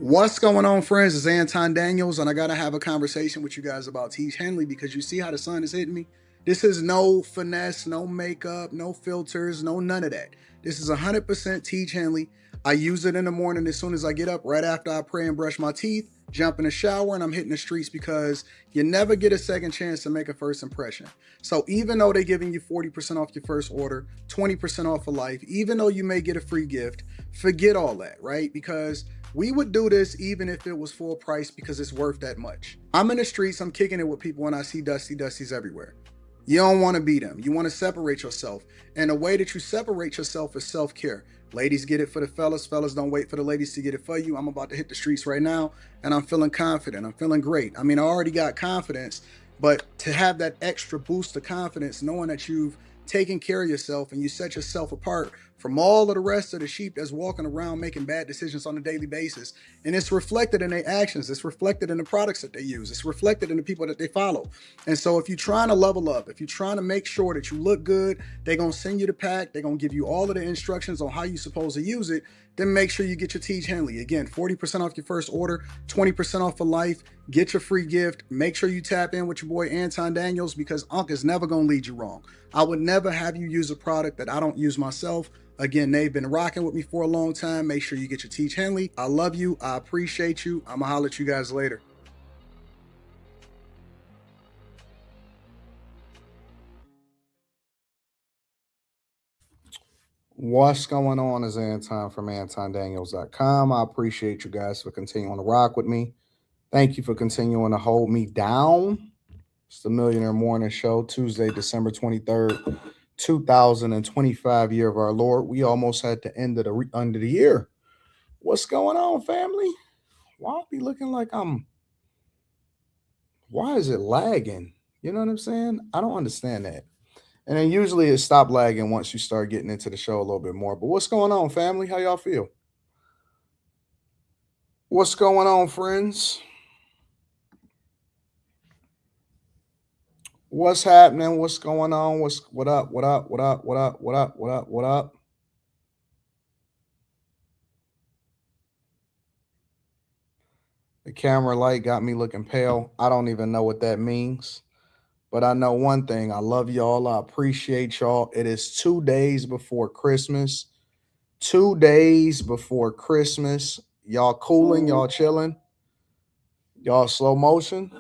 What's going on, friends? It's Anton Daniels, and I gotta have a conversation with you guys about Teach Henley because you see how the sun is hitting me. This is no finesse, no makeup, no filters, no none of that. This is 100% Teach Henley. I use it in the morning as soon as I get up, right after I pray and brush my teeth, jump in the shower, and I'm hitting the streets because you never get a second chance to make a first impression. So even though they're giving you 40% off your first order, 20% off for life, even though you may get a free gift, forget all that, right? Because we would do this even if it was full price because it's worth that much. I'm in the streets, I'm kicking it with people when I see Dusties everywhere. You don't want to be them. You want to separate yourself. And the way that you separate yourself is self care. Ladies get it for the fellas. Fellas don't wait for the ladies to get it for you. I'm about to hit the streets right now and I'm feeling confident. I'm feeling great. I mean, I already got confidence, but to have that extra boost of confidence, knowing that you've taken care of yourself and you set yourself apart from all of the rest of the sheep that's walking around making bad decisions on a daily basis. And it's reflected in their actions. It's reflected in the products that they use. It's reflected in the people that they follow. And so if you're trying to level up, if you're trying to make sure that you look good, they're going to send you the pack. They're going to give you all of the instructions on how you're supposed to use it. Then make sure you get your Teach Henley. Again, 40% off your first order, 20% off for life. Get your free gift. Make sure you tap in with your boy Anton Daniels because Unc is never going to lead you wrong. I would never have you use a product that I don't use myself. Again, they've been rocking with me for a long time. Make sure you get your Teach Henley. I love you. I appreciate you. I'm going to holler at you guys later. What's going on is Anton from AntonDaniels.com. I appreciate you guys for continuing to rock with me. Thank you for continuing to hold me down. It's the Millionaire Morning Show, Tuesday, December 23rd, 2025, year of our Lord. We almost had the end of the year. What's going on, family? Why I be looking like why is it lagging? You know what I'm saying? I don't understand that. And then usually it stop lagging once you start getting into the show a little bit more. But what's going on, family? How y'all feel? What's going on, friends? What's happening? What's going on? What up? What up? What up? What up? What up? What up? What up? The camera light got me looking pale. I don't even know what that means. But I know one thing. I love y'all. I appreciate y'all. It is 2 days before Christmas. 2 days before Christmas. Y'all cooling, y'all chilling, y'all slow motion.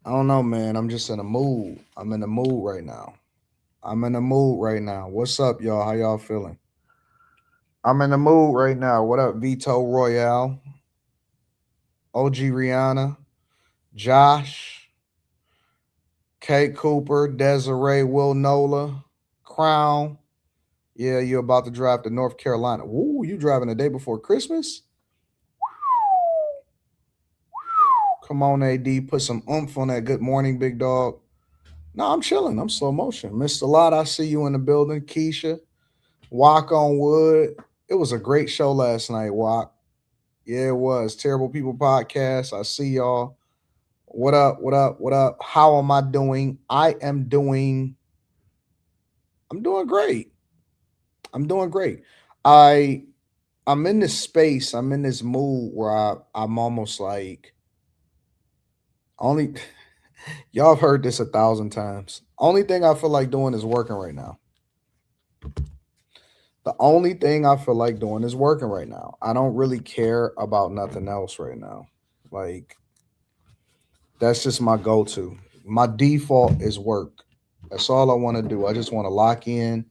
I don't know, man. I'm just in a mood. I'm in the mood right now. I'm in the mood right now. What's up, y'all? How y'all feeling? I'm in the mood right now. What up, Vito Royale, OG Rihanna, Josh, Kate Cooper, Desiree, Will Nola, Crown. Yeah, you're about to drive to North Carolina. Woo, you driving the day before Christmas? Come on, AD. Put some oomph on that. Good morning, big dog. No, I'm chilling. I'm slow motion. Mr. Lot, I see you in the building. Keisha, Walk on Wood. It was a great show last night, Walk. Yeah, it was. Terrible People Podcast. I see y'all. What up? What up? What up? How am I doing? I'm doing great. I'm doing great. I I'm in this space. I'm in this mood where I'm almost like only y'all have heard this 1,000 times. Only thing I feel like doing is working right now. The only thing I feel like doing is working right now. I don't really care about nothing else right now. Like that's just my go-to. My default is work. That's all I want to do. I just want to lock in.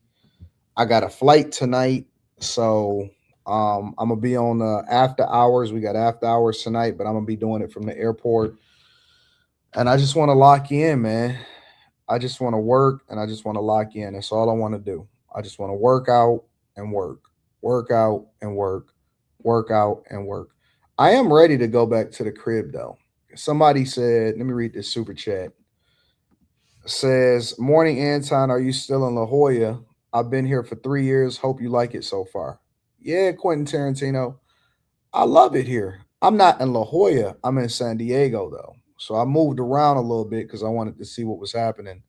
I got a flight tonight, so I'm gonna be on after hours. We got after hours tonight, but I'm gonna be doing it from the airport. And I just want to lock in, man. I just want to work and I just want to lock in. That's all I want to do. I just want to work out and work out and work out and work. I am ready to go back to the crib though. Somebody said, let me read this super chat. It says, Morning Anton, are you still in La Jolla? I've been here for 3 years. Hope you like it so far. Yeah, Quentin Tarantino. I love it here. I'm not in La Jolla. I'm in San Diego though. So I moved around a little bit because I wanted to see what was happening.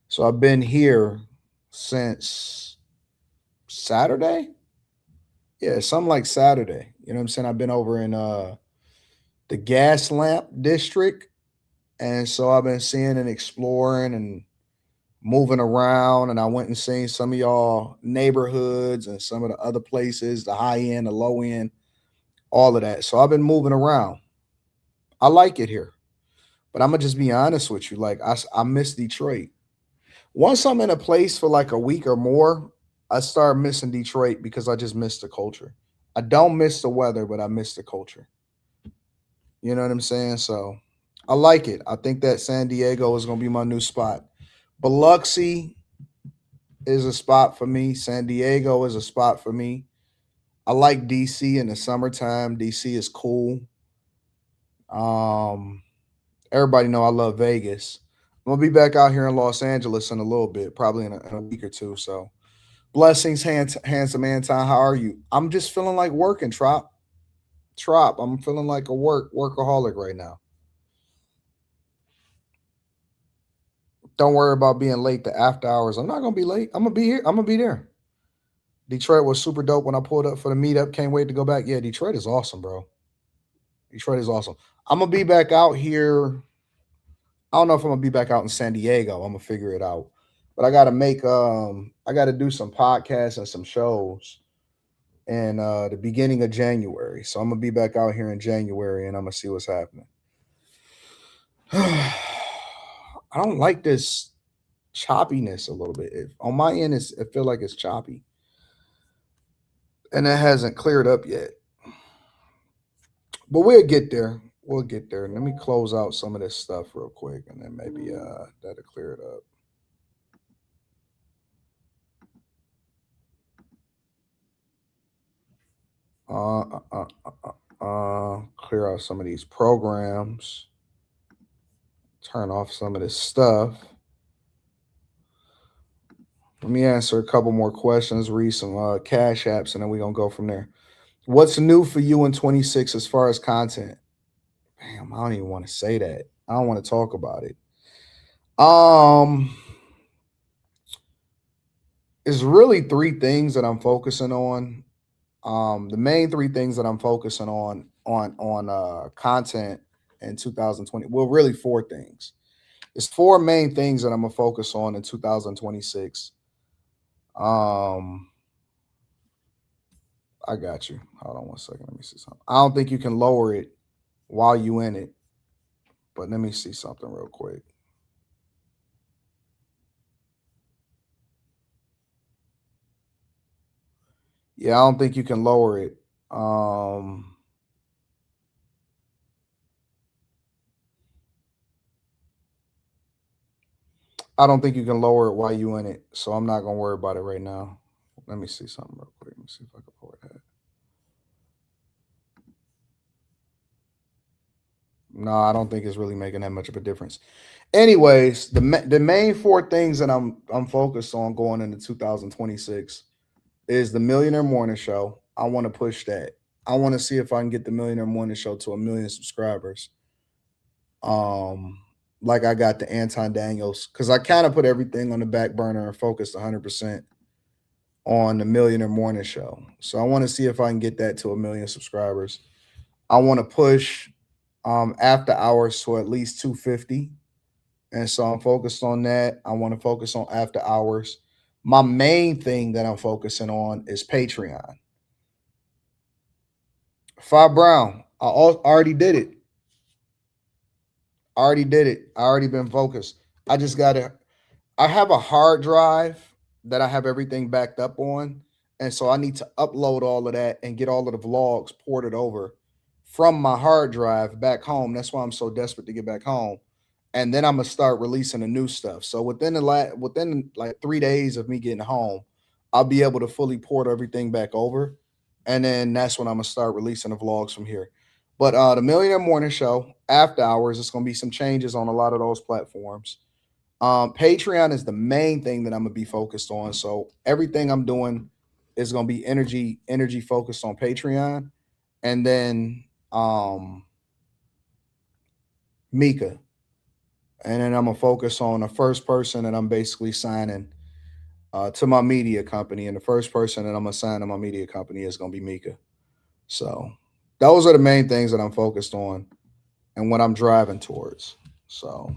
So I've been here since Saturday. Yeah, something like Saturday. You know what I'm saying? I've been over in the gas lamp district. And so I've been seeing and exploring and moving around. And I went and seen some of y'all neighborhoods and some of the other places, the high end, the low end, all of that. So I've been moving around. I like it here. But I'm gonna just be honest with you. Like I miss Detroit. Once I'm in a place for like a week or more, I start missing Detroit because I just miss the culture. I don't miss the weather, but I miss the culture. You know what I'm saying? So I like it. I think that San Diego is gonna be my new spot. Biloxi is a spot for me. San Diego is a spot for me. I like DC in the summertime. DC is cool. Um, Everybody know I love Vegas. I'm gonna be back out here in Los Angeles in a little bit, probably in a week or two. So blessings, handsome Anton. How are you? I'm just feeling like working, Trop. Trop. I'm feeling like a workaholic right now. Don't worry about being late to after hours. I'm not gonna be late. I'm gonna be here. I'm gonna be there. Detroit was super dope when I pulled up for the meetup. Can't wait to go back. Yeah, Detroit is awesome, bro. Detroit is awesome. I'm gonna be back out here. I don't know if I'm gonna be back out in San Diego. I'm gonna figure it out. But I gotta do some podcasts and some shows in the beginning of January. So I'm gonna be back out here in January and I'm gonna see what's happening. I don't like this choppiness a little bit. On my end, it feel like it's choppy. And it hasn't cleared up yet. But we'll get there. We'll get there. Let me close out some of this stuff real quick and then maybe that'll clear it up. Clear out some of these programs. Turn off some of this stuff. Let me answer a couple more questions, read some cash apps, and then we're going to go from there. What's new for you in 26 as far as content? Damn, I don't even want to say that. I don't want to talk about it. Um, it's really three things that I'm focusing on. The main three things that I'm focusing on content in 2020. Well, really four things. It's four main things that I'm gonna focus on in 2026. Um, I got you. Hold on one second. Let me see something. I don't think you can lower it while you in it, but let me see something real quick. Yeah, I don't think you can lower it. I don't think you can lower it while you in it, so I'm not gonna worry about it right now. Let me see something real quick. Let me see if I can lower that. No, I don't think it's really making that much of a difference. Anyways, the main four things that I'm focused on going into 2026 is the Millionaire Morning Show. I want to push that. I want to see if I can get the Millionaire Morning Show to 1 million subscribers. Um, like I got the Anton Daniels because I kind of put everything on the back burner and focused 100% on the Millionaire Morning Show. So I want to see if I can get that to 1 million subscribers. I want to push after hours to at least 250. And so I'm focused on that. I want to focus on after hours. My main thing that I'm focusing on is Patreon. Five Brown, already did it. I already did it. I already been focused. I just got to I have a hard drive that I have everything backed up on. And so I need to upload all of that and get all of the vlogs ported over from my hard drive back home. That's why I'm so desperate to get back home. And then I'm gonna start releasing the new stuff. So within like 3 days of me getting home, I'll be able to fully port everything back over. And then that's when I'm gonna start releasing the vlogs from here. But the Millionaire Morning Show, after hours, it's gonna be some changes on a lot of those platforms. Patreon is the main thing that I'm gonna be focused on. So everything I'm doing is gonna be energy focused on Patreon, and then Mika, and then I'm gonna focus on the first person that I'm basically signing to my media company. And the first person that I'm going to sign to my media company is going to be Mika. So those are the main things that I'm focused on and what I'm driving towards. So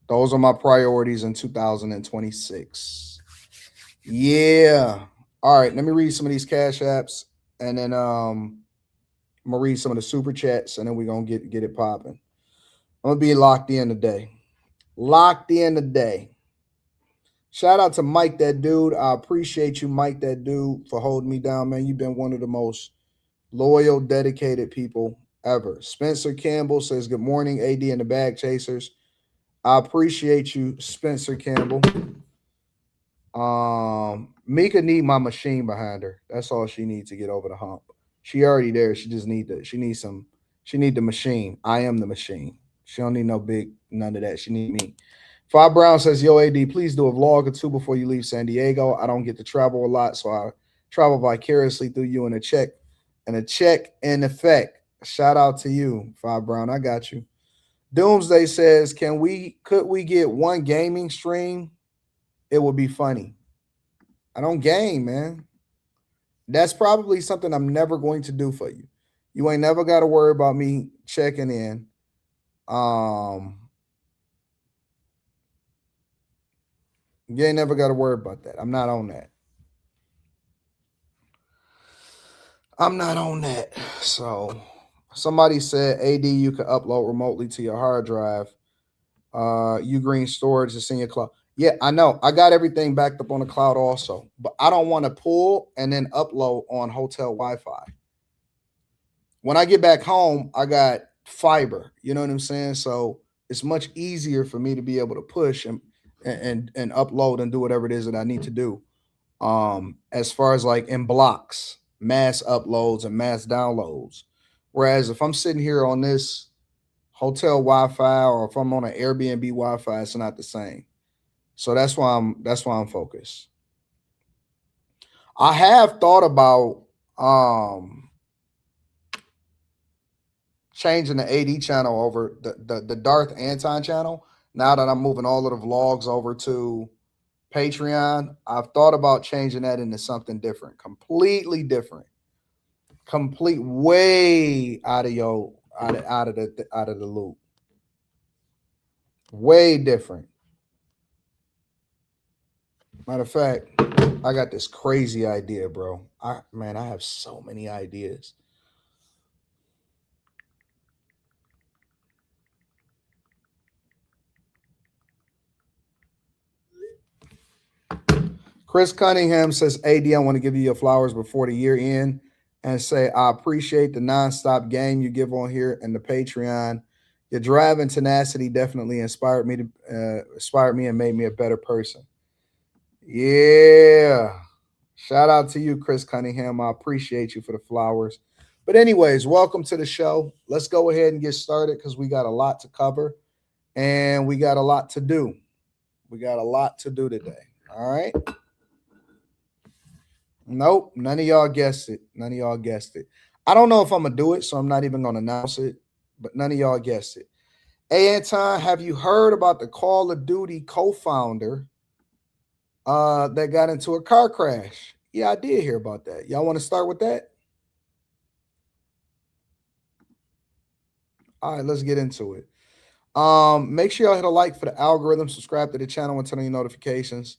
those are my priorities in 2026. Yeah. All right. Let me read some of these cash apps, and then I'm gonna read some of the super chats, and then we're gonna get it popping. I'm gonna be locked in today. Locked in today. Shout out to Mike, that dude. I appreciate you, Mike, that dude, for holding me down, man. You've been one of the most loyal, dedicated people ever. Spencer Campbell says, "Good morning, AD and the Bag Chasers." I appreciate you, Spencer Campbell. Mika need my machine behind her. That's all she needs to get over the hump. She already there. She just need the machine. I am the machine. She don't need none of that. She need me. Five Brown says, "Yo, AD, please do a vlog or two before you leave San Diego. I don't get to travel a lot, so I travel vicariously through you in a check in effect." Shout out to you, Five Brown. I got you. Doomsday says, could we get one gaming stream? It would be funny. I don't game, man. That's probably something I'm never going to do for you. You ain't never got to worry about me checking in. You ain't never got to worry about that. I'm not on that. So somebody said, AD, you can upload remotely to your hard drive. Ugreen storage is in your cloud. Yeah, I know. I got everything backed up on the cloud also, but I don't want to pull and then upload on hotel Wi-Fi. When I get back home, I got fiber. You know what I'm saying? So it's much easier for me to be able to push and upload and do whatever it is that I need to do. As far as like in blocks, mass uploads and mass downloads. Whereas if I'm sitting here on this hotel Wi-Fi or if I'm on an Airbnb Wi-Fi, it's not the same. So that's why I'm focused. I have thought about changing the AD channel over the Darth Anton channel. Now that I'm moving all of the vlogs over to Patreon, I've thought about changing that into something different, completely different, way out of the loop, way different. Matter of fact, I got this crazy idea, bro. I have so many ideas. Chris Cunningham says, AD, I want to give you your flowers before the year end and say I appreciate the nonstop game you give on here and the Patreon. Your drive and tenacity definitely inspired me and made me a better person. Yeah. Shout out to you, Chris Cunningham. I appreciate you for the flowers. But anyways, welcome to the show. Let's go ahead and get started because we got a lot to cover and we got a lot to do. We got a lot to do today. All right. Nope, none of y'all guessed it. I don't know if I'm going to do it, so I'm not even going to announce it, but none of y'all guessed it. Hey, Anton, have you heard about the Call of Duty co-founder that got into a car crash? Yeah, I did hear about that. Y'all want to start with that? All right, let's get into it. Make sure y'all hit a like for the algorithm, subscribe to the channel, and turn on your notifications.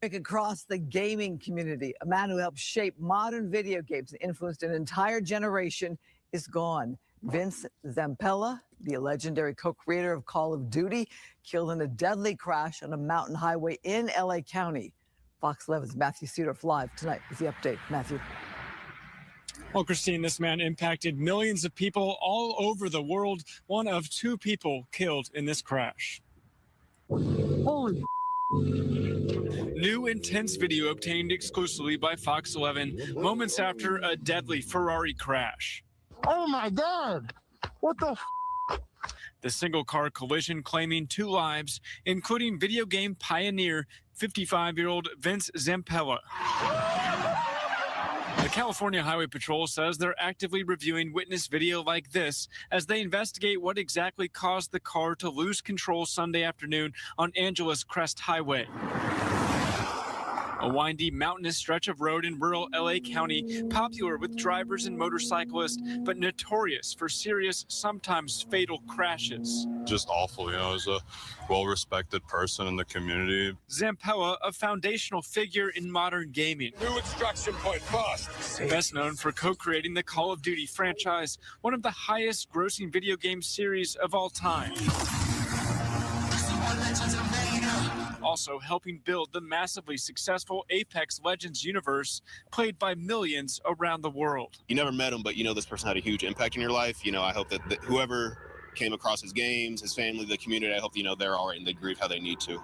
Across the gaming community, a man who helped shape modern video games and influenced an entire generation is gone. Vince Zampella, the legendary co-creator of Call of Duty, killed in a deadly crash on a mountain highway in LA County. Fox 11's Matthew Seedorf live tonight with the update. Matthew. Well, Christine, this man impacted millions of people all over the world. One of two people killed in this crash. Holy. New intense video obtained exclusively by Fox 11 moments after a deadly Ferrari crash. Oh my God! What the? The single car collision claiming 2 lives, including video game pioneer 55-year-old Vince Zampella. The California Highway Patrol says they're actively reviewing witness video like this as they investigate what exactly caused the car to lose control Sunday afternoon on Angeles Crest Highway, a windy mountainous stretch of road in rural LA County, popular with drivers and motorcyclists, but notorious for serious, sometimes fatal crashes. Just awful, as a well-respected person in the community. Zampella, a foundational figure in modern gaming. New extraction point fast. Best known for co-creating the Call of Duty franchise, one of the highest grossing video game series of all time. Also helping build the massively successful Apex Legends universe, played by millions around the world. You never met him, but this person had a huge impact in your life. I hope that whoever came across his games, his family, the community, I hope, they're all right and they grieve how they need to.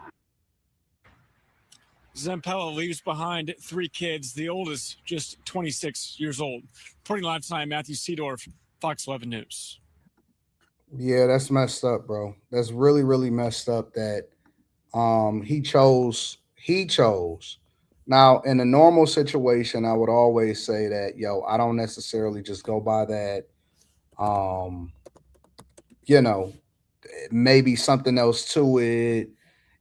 Zampella leaves behind 3 kids, the oldest just 26 years old. Reporting live tonight, Matthew Seedorf, Fox 11 News. Yeah, that's messed up, bro. That's really, really messed up that he chose. Now, in a normal situation, I would always say that, I don't necessarily just go by that. Maybe something else to it.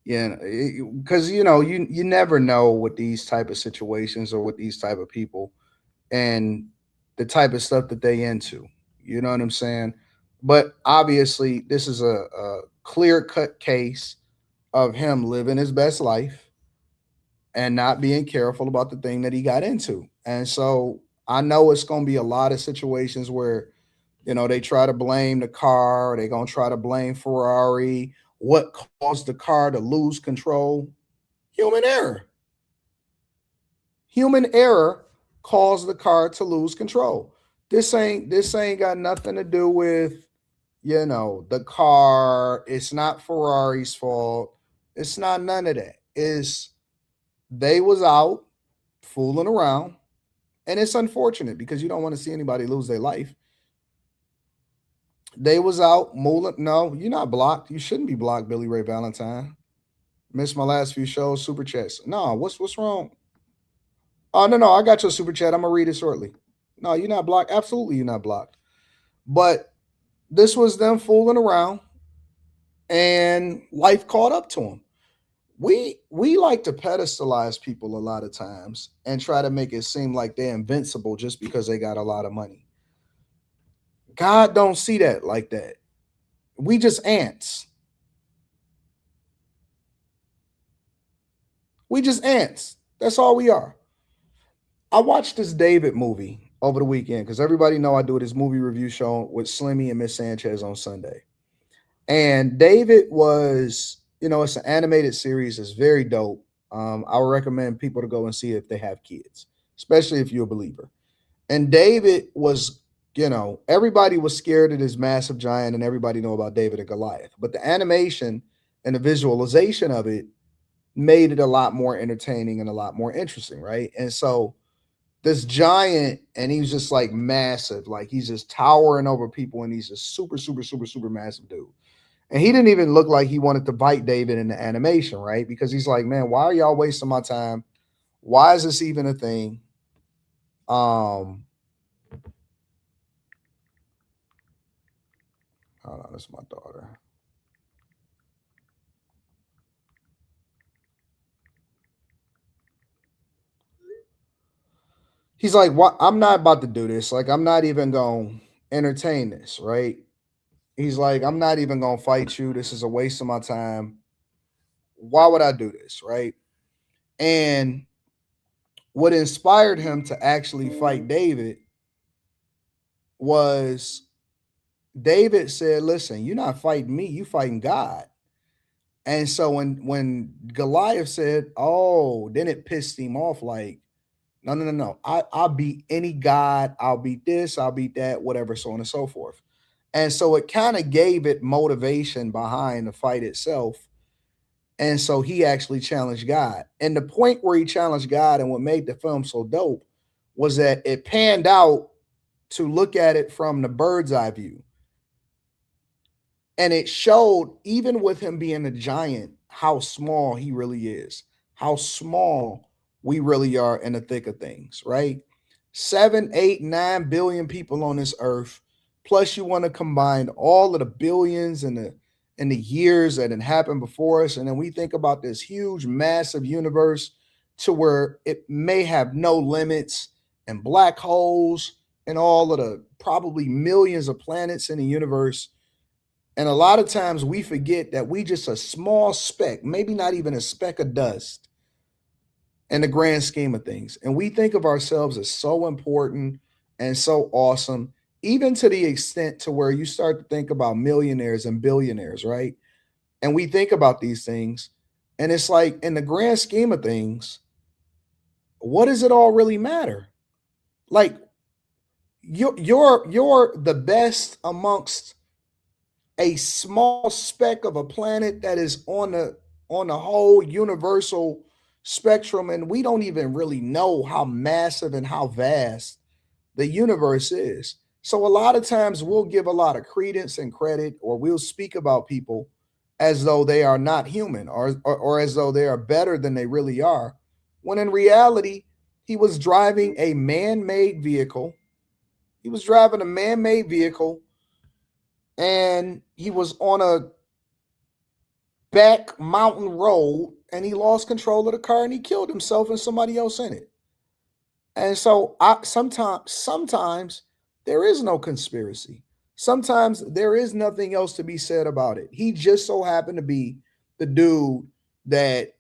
Because you never know with these type of situations or with these type of people and the type of stuff that they into. You know what I'm saying? But obviously, this is a clear-cut case of him living his best life and not being careful about the thing that he got into. And so I know it's going to be a lot of situations where, they try to blame the car, or they're going to try to blame Ferrari. What caused the car to lose control? Human error. Human error caused the car to lose control. This ain't got nothing to do with, the car. It's not Ferrari's fault. It's not none of that. They was out fooling around, and it's unfortunate because you don't want to see anybody lose their life. They was out mooling. No, you're not blocked. You shouldn't be blocked, Billy Ray Valentine. Missed my last few shows, super chats. No, what's wrong? Oh, no, I got your super chat. I'm gonna read it shortly. No, you're not blocked. Absolutely, you're not blocked. But this was them fooling around, and life caught up to them. We like to pedestalize people a lot of times and try to make it seem like they're invincible just because they got a lot of money. God don't see that like that. We just ants. We just ants. That's all we are. I watched this David movie over the weekend because everybody know I do this movie review show with Slimmy and Miss Sanchez on Sunday. And David was, it's an animated series. It's very dope. I would recommend people to go and see it if they have kids, especially if you're a believer. And David was, everybody was scared of this massive giant, and everybody know about David and Goliath. But the animation and the visualization of it made it a lot more entertaining and a lot more interesting, right? And so this giant, and he's just like massive, like he's just towering over people, and he's a super, super, super, super massive dude. And he didn't even look like he wanted to bite David in the animation, right? Because he's like, man, why are y'all wasting my time? Why is this even a thing? Hold on, that's my daughter. He's like, what? I'm not about to do this. Like, I'm not even going to entertain this, right? He's like, I'm not even going to fight you. This is a waste of my time. Why would I do this, right? And what inspired him to actually fight David was David said, listen, you're not fighting me, you fighting God. And so when Goliath said, oh, then it pissed him off like, no. I'll beat any God. I'll beat this. I'll beat that, whatever, so on and so forth. And so it kind of gave it motivation behind the fight itself. And so he actually challenged God. And the point where he challenged God and what made the film so dope was that it panned out to look at it from the bird's eye view. And it showed, even with him being a giant, how small he really is, how small we really are in the thick of things, right? 7, 8, 9 billion people on this earth. Plus, you want to combine all of the billions and the years that had happened before us, and then we think about this huge, massive universe to where it may have no limits, and black holes, and all of the probably millions of planets in the universe. And a lot of times we forget that we just a small speck, maybe not even a speck of dust in the grand scheme of things. And we think of ourselves as so important and so awesome, even to the extent to where you start to think about millionaires and billionaires, right? And we think about these things, and it's like, in the grand scheme of things, what does it all really matter? Like, you're the best amongst a small speck of a planet that is on the whole universal spectrum, and we don't even really know how massive and how vast the universe is. So a lot of times we'll give a lot of credence and credit, or we'll speak about people as though they are not human, or as though they are better than they really are, when in reality he was driving a man-made vehicle. He was driving a man-made vehicle, and he was on a back mountain road, and he lost control of the car, and he killed himself and somebody else in it. And so sometimes there is no conspiracy. Sometimes there is nothing else to be said about it. He just so happened to be the dude that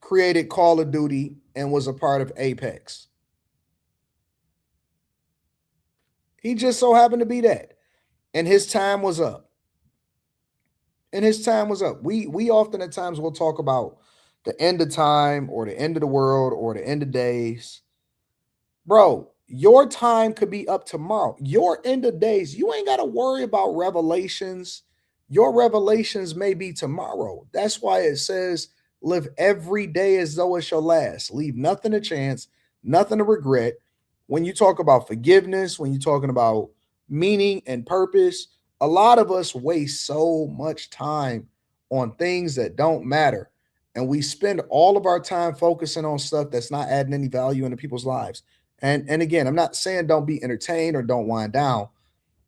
created Call of Duty and was a part of Apex. He just so happened to be that. And his time was up. And his time was up. We often at times will talk about the end of time, or the end of the world, or the end of days. Bro, your time could be up tomorrow. Your end of days, you ain't got to worry about revelations. Your revelations may be tomorrow. That's why it says, live every day as though it's your last. Leave nothing to chance, nothing to regret. When you talk about forgiveness, when you're talking about meaning and purpose, a lot of us waste so much time on things that don't matter. And we spend all of our time focusing on stuff that's not adding any value into people's lives. And again, I'm not saying don't be entertained or don't wind down,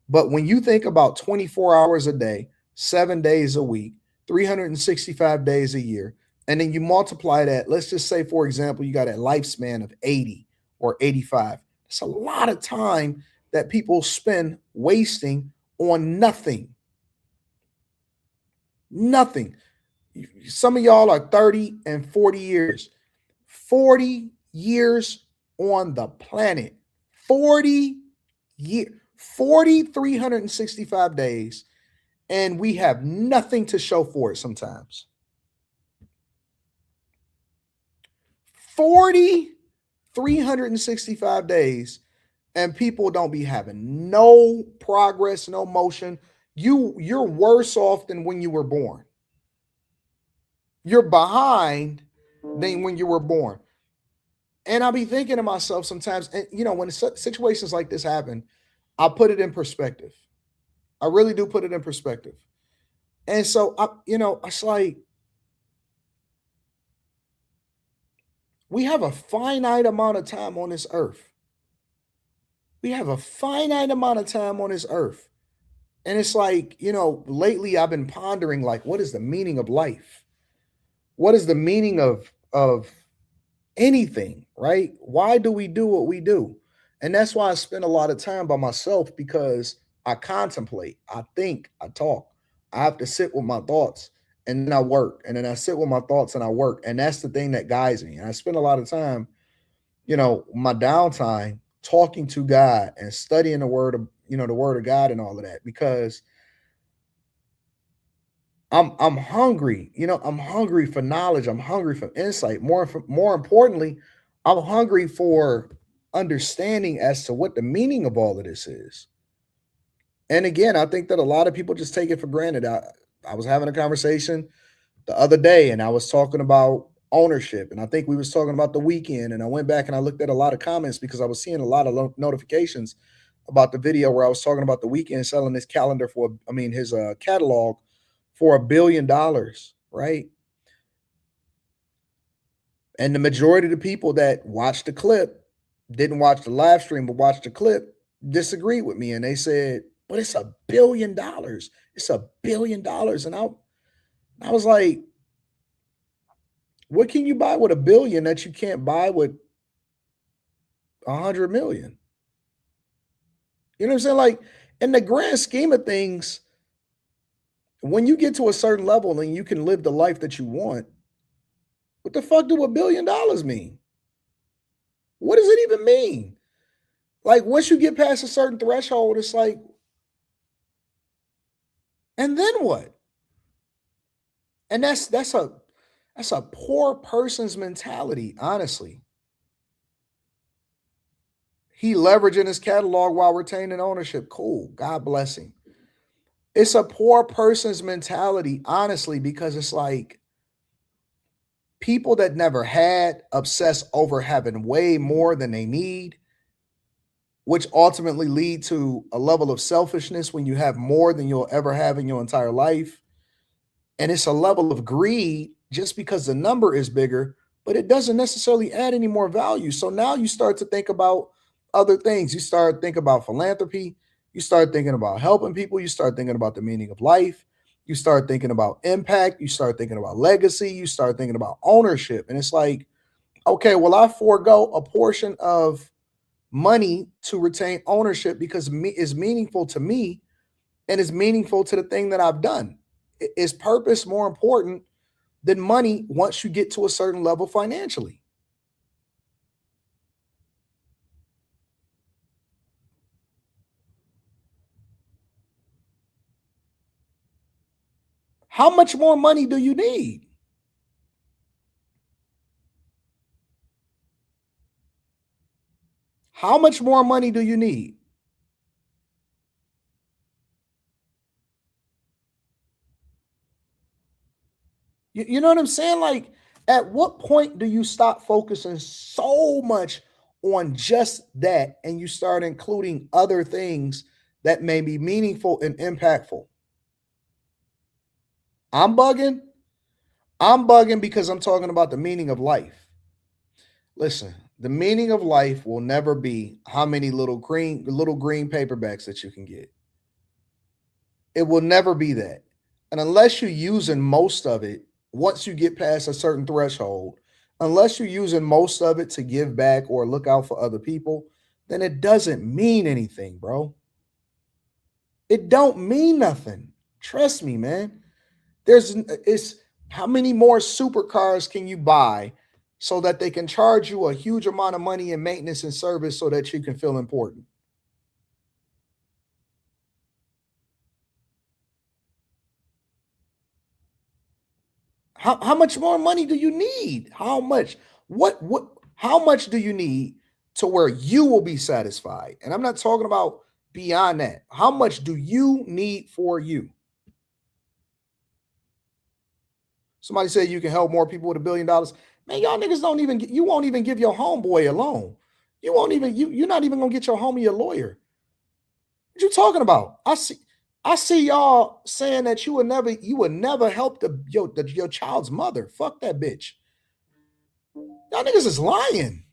but when you think about 24 hours a day, 7 days a week, 365 days a year, and then you multiply that, let's just say, for example, you got a lifespan of 80 or 85. It's a lot of time that people spend wasting on nothing. Nothing. Some of y'all are 30 and 40 years. 40 years on the planet. 40 years. 365 days. And we have nothing to show for it sometimes. 365 days, and people don't be having no progress, no motion. You're worse off than when you were born. You're behind than when you were born. And I'll be thinking to myself sometimes, and when situations like this happen, I put it in perspective. I really do put it in perspective. And so it's like, we have a finite amount of time on this earth. We have a finite amount of time on this earth. And it's like, lately I've been pondering, like, what is the meaning of life? What is the meaning of anything, right? Why do we do what we do? And that's why I spend a lot of time by myself, because I contemplate, I think, I talk. I have to sit with my thoughts, and then I work, and then I sit with my thoughts and I work. And that's the thing that guides me. And I spend a lot of time, my downtime, talking to God and studying the word of God and all of that, because I'm hungry. I'm hungry for knowledge. I'm hungry for insight. More importantly, I'm hungry for understanding as to what the meaning of all of this is. And again, I think that a lot of people just take it for granted. I was having a conversation the other day, and I was talking about ownership, and I think we was talking about the weekend, and I went back and I looked at a lot of comments, because I was seeing a lot of notifications about the video where I was talking about the weekend selling his calendar his catalog for $1 billion, right? And the majority of the people that watched the clip didn't watch the live stream but watched the clip, disagreed with me, and they said, but it's $1 billion. It's $1 billion. And I was like, what can you buy with $1 billion that you can't buy with 100 million? You know what I'm saying? Like, in the grand scheme of things, when you get to a certain level and you can live the life that you want, what the fuck do $1 billion mean? What does it even mean? Like, once you get past a certain threshold, it's like, and then what? And that's a poor person's mentality, honestly. He leveraging his catalog while retaining ownership. Cool. God bless him. It's a poor person's mentality, honestly, because it's like people that never had obsess over having way more than they need, which ultimately lead to a level of selfishness when you have more than you'll ever have in your entire life. And it's a level of greed just because the number is bigger, but it doesn't necessarily add any more value. So now you start to think about other things. You start thinking about philanthropy. You start thinking about helping people. You start thinking about the meaning of life. You start thinking about impact. You start thinking about legacy. You start thinking about ownership. And it's like, okay, well, I forego a portion of money to retain ownership because it's meaningful to me and is meaningful to the thing that I've done. Is purpose more important than money once you get to a certain level financially? How much more money do you need? How much more money do you need? You know what I'm saying? Like, at what point do you stop focusing so much on just that and you start including other things that may be meaningful and impactful? I'm bugging. I'm bugging because I'm talking about the meaning of life. Listen, the meaning of life will never be how many little green paperbacks that you can get. It will never be that. And unless you're using most of it, once you get past a certain threshold, unless you're using most of it to give back or look out for other people, then it doesn't mean anything, bro. It don't mean nothing. Trust me, man. It's how many more supercars can you buy so that they can charge you a huge amount of money in maintenance and service so that you can feel important? How much more money do you need? How much? How much do you need to where you will be satisfied? And I'm not talking about beyond that. How much do you need for you? Somebody said you can help more people with $1 billion. Man, y'all niggas don't even you won't even give your homeboy a loan. You won't even you're not even gonna get your homie a lawyer. What you talking about? I see y'all saying that you would never help your child's mother. Fuck that bitch. Y'all niggas is lying.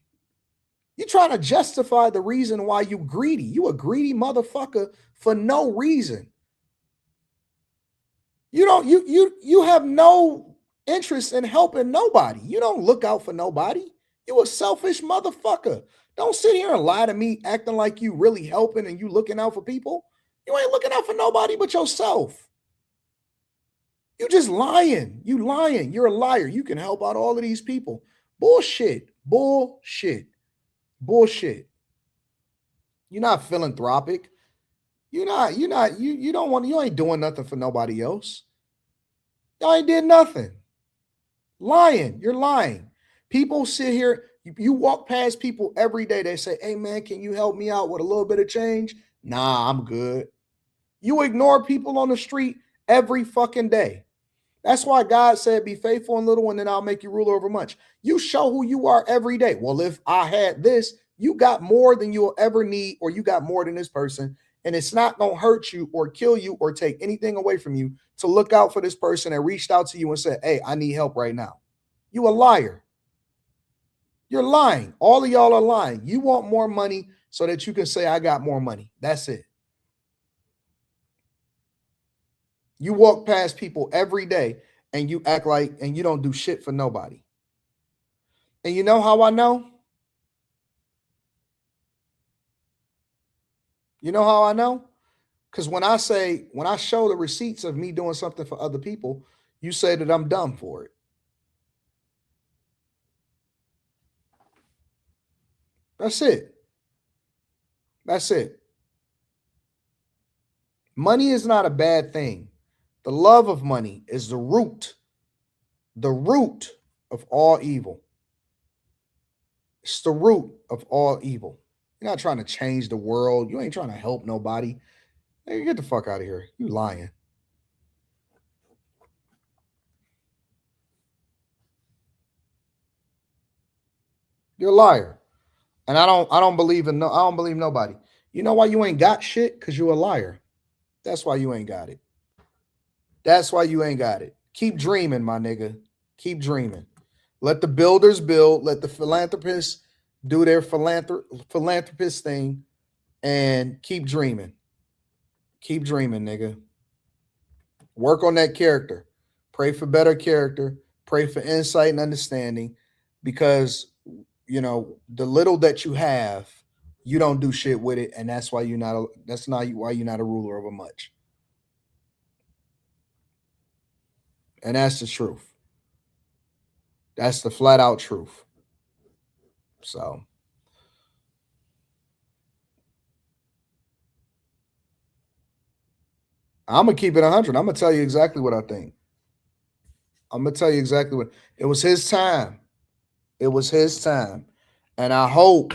You trying to justify the reason why you greedy. You a greedy motherfucker for no reason. You have no interest in helping nobody. You don't look out for nobody. You a selfish motherfucker. Don't sit here and lie to me acting like you really helping and you looking out for people. You ain't looking out for nobody but yourself. You just lying. You lying. You're a liar. You can help out all of these people. Bullshit. Bullshit. Bullshit. You're not philanthropic. You ain't doing nothing for nobody else. Y'all ain't did nothing. Lying. You're lying. People sit here, you walk past people every day. They say, hey man, can you help me out with a little bit of change? Nah, I'm good. You ignore people on the street every fucking day. That's why God said, be faithful in little and then I'll make you ruler over much. You show who you are every day. Well, if I had this, you got more than you'll ever need, or you got more than this person. And it's not going to hurt you or kill you or take anything away from you to look out for this person that reached out to you and said, hey, I need help right now. You a liar. You're lying. All of y'all are lying. You want more money so that you can say, I got more money. That's it. You walk past people every day and you act like, and you don't do shit for nobody. And you know how I know? You know how I know? Because when I show the receipts of me doing something for other people, you say that I'm dumb for it. That's it. That's it. Money is not a bad thing. The love of money is the root of all evil. It's the root of all evil. You're not trying to change the world. You ain't trying to help nobody. Hey, get the fuck out of here. You lying. You're a liar. And I don't believe nobody. You know why you ain't got shit? Because you're a liar. That's why you ain't got it. That's why you ain't got it. Keep dreaming, my nigga. Keep dreaming. Let the builders build. Let the philanthropists do their philanthropist thing. And keep dreaming. Keep dreaming, nigga. Work on that character. Pray for better character. Pray for insight and understanding. Because, you know, the little that you have, you don't do shit with it. And that's why you're not a ruler over much. And that's the truth. That's the flat out truth. So I'm going to keep it 100. I'm going to tell you exactly what I think. I'm going to tell you exactly what. It was his time. It was his time. And I hope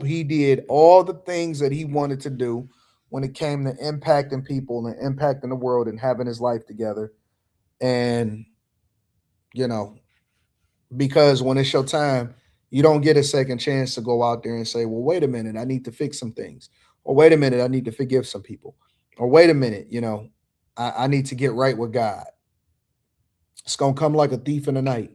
he did all the things that he wanted to do when it came to impacting people and impacting the world and having his life together. And, you know, because when it's your time, you don't get a second chance to go out there and say, well, wait a minute, I need to fix some things. Or wait a minute, I need to forgive some people. Or wait a minute, you know, I need to get right with God. It's going to come like a thief in the night.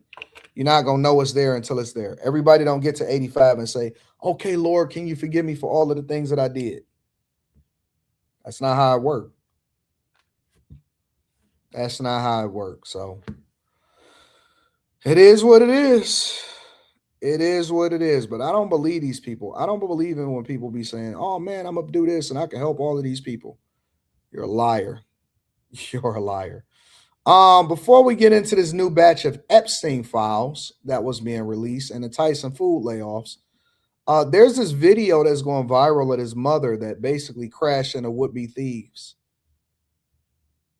You're not going to know it's there until it's there. Everybody don't get to 85 and say, okay, Lord, can you forgive me for all of the things that I did? That's not how it works. That's not how it works. So it is what it is. It is what it is. But I don't believe these people. I don't believe in when people be saying, oh, man, I'm going to do this and I can help all of these people. You're a liar. You're a liar. Before we get into this new batch of Epstein files that was being released and the Tyson food layoffs, there's this video that's going viral of his mother that basically crashed into would-be thieves.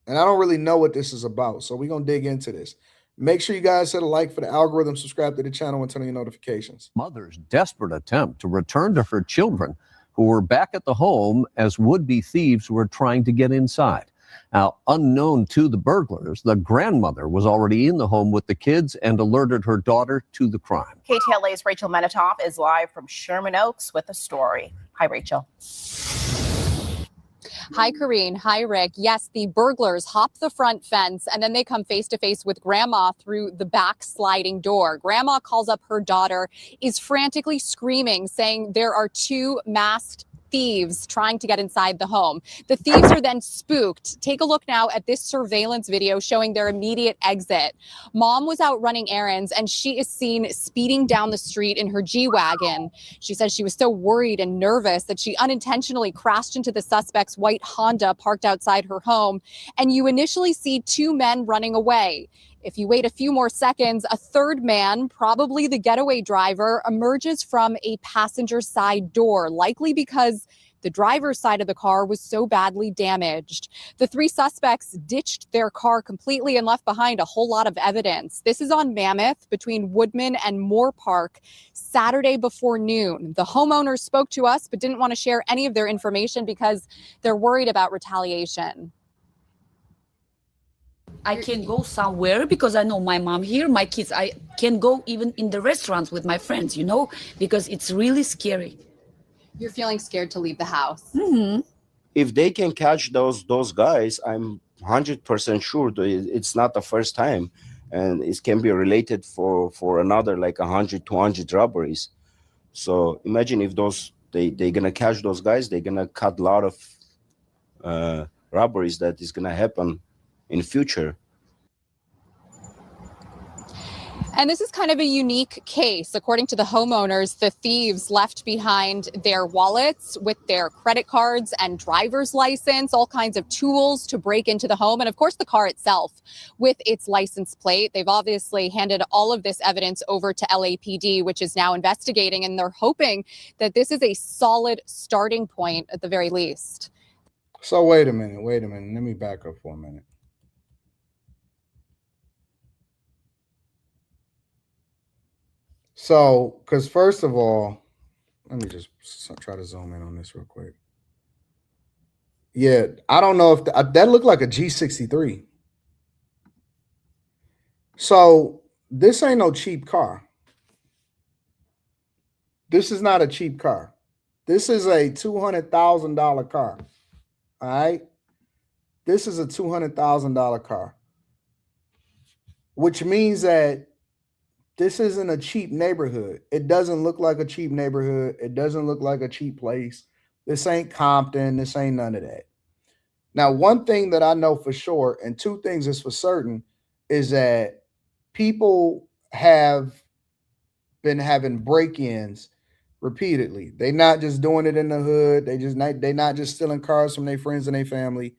And I don't really know what this is about, so we're going to dig into this. Make sure you guys hit a like for the algorithm, subscribe to the channel, and turn on your notifications. Mother's desperate attempt to return to her children who were back at the home as would-be thieves were trying to get inside. Now, unknown to the burglars, the grandmother was already in the home with the kids and alerted her daughter to the crime. KTLA's Rachel Menitoff is live from Sherman Oaks with a story. Hi, Rachel. Hi, Karine. Hi, Rick. Yes, the burglars hop the front fence and then they come face to face with Grandma through the back sliding door. Grandma calls up her daughter, is frantically screaming, saying there are two masked thieves trying to get inside the home. The thieves are then spooked. Take a look now at this surveillance video showing their immediate exit. Mom was out running errands and she is seen speeding down the street in her G-Wagon. She says she was so worried and nervous that she unintentionally crashed into the suspect's white Honda parked outside her home. And you initially see two men running away. If you wait a few more seconds, a third man, probably the getaway driver, emerges from a passenger side door, likely because the driver's side of the car was so badly damaged. The three suspects ditched their car completely and left behind a whole lot of evidence. This is on Mammoth between Woodman and Moore Park, Saturday before noon. The homeowners spoke to us but didn't want to share any of their information because they're worried about retaliation. I can go somewhere because I know my mom here, my kids. I can go even in the restaurants with my friends, you know, because it's really scary. You're feeling scared to leave the house. Mm-hmm. If they can catch those guys, I'm 100% sure that it's not the first time. and it can be related for another like 100, 200 robberies. So imagine if they're gonna catch those guys, they're gonna cut a lot of robberies that is gonna happen in future. And this is kind of a unique case. According to the homeowners, the thieves left behind their wallets with their credit cards and driver's license, all kinds of tools to break into the home, and of course the car itself with its license plate. They've obviously handed all of this evidence over to LAPD, which is now investigating, and they're hoping that this is a solid starting point at the very least. So wait a minute. Let me back up for a minute. So, because first of all, let me just try to zoom in on this real quick. Yeah, I don't know if that looked like a G63. So this ain't no cheap car. This is not a cheap car. This is a $200,000 car. All right. This is a $200,000 car, which means that this isn't a cheap neighborhood. It doesn't look like a cheap neighborhood. It doesn't look like a cheap place. This ain't Compton. This ain't none of that. Now, one thing that I know for sure, and two things is for certain, is that people have been having break-ins repeatedly. They're not just doing it in the hood. They're not just stealing cars from their friends and their family.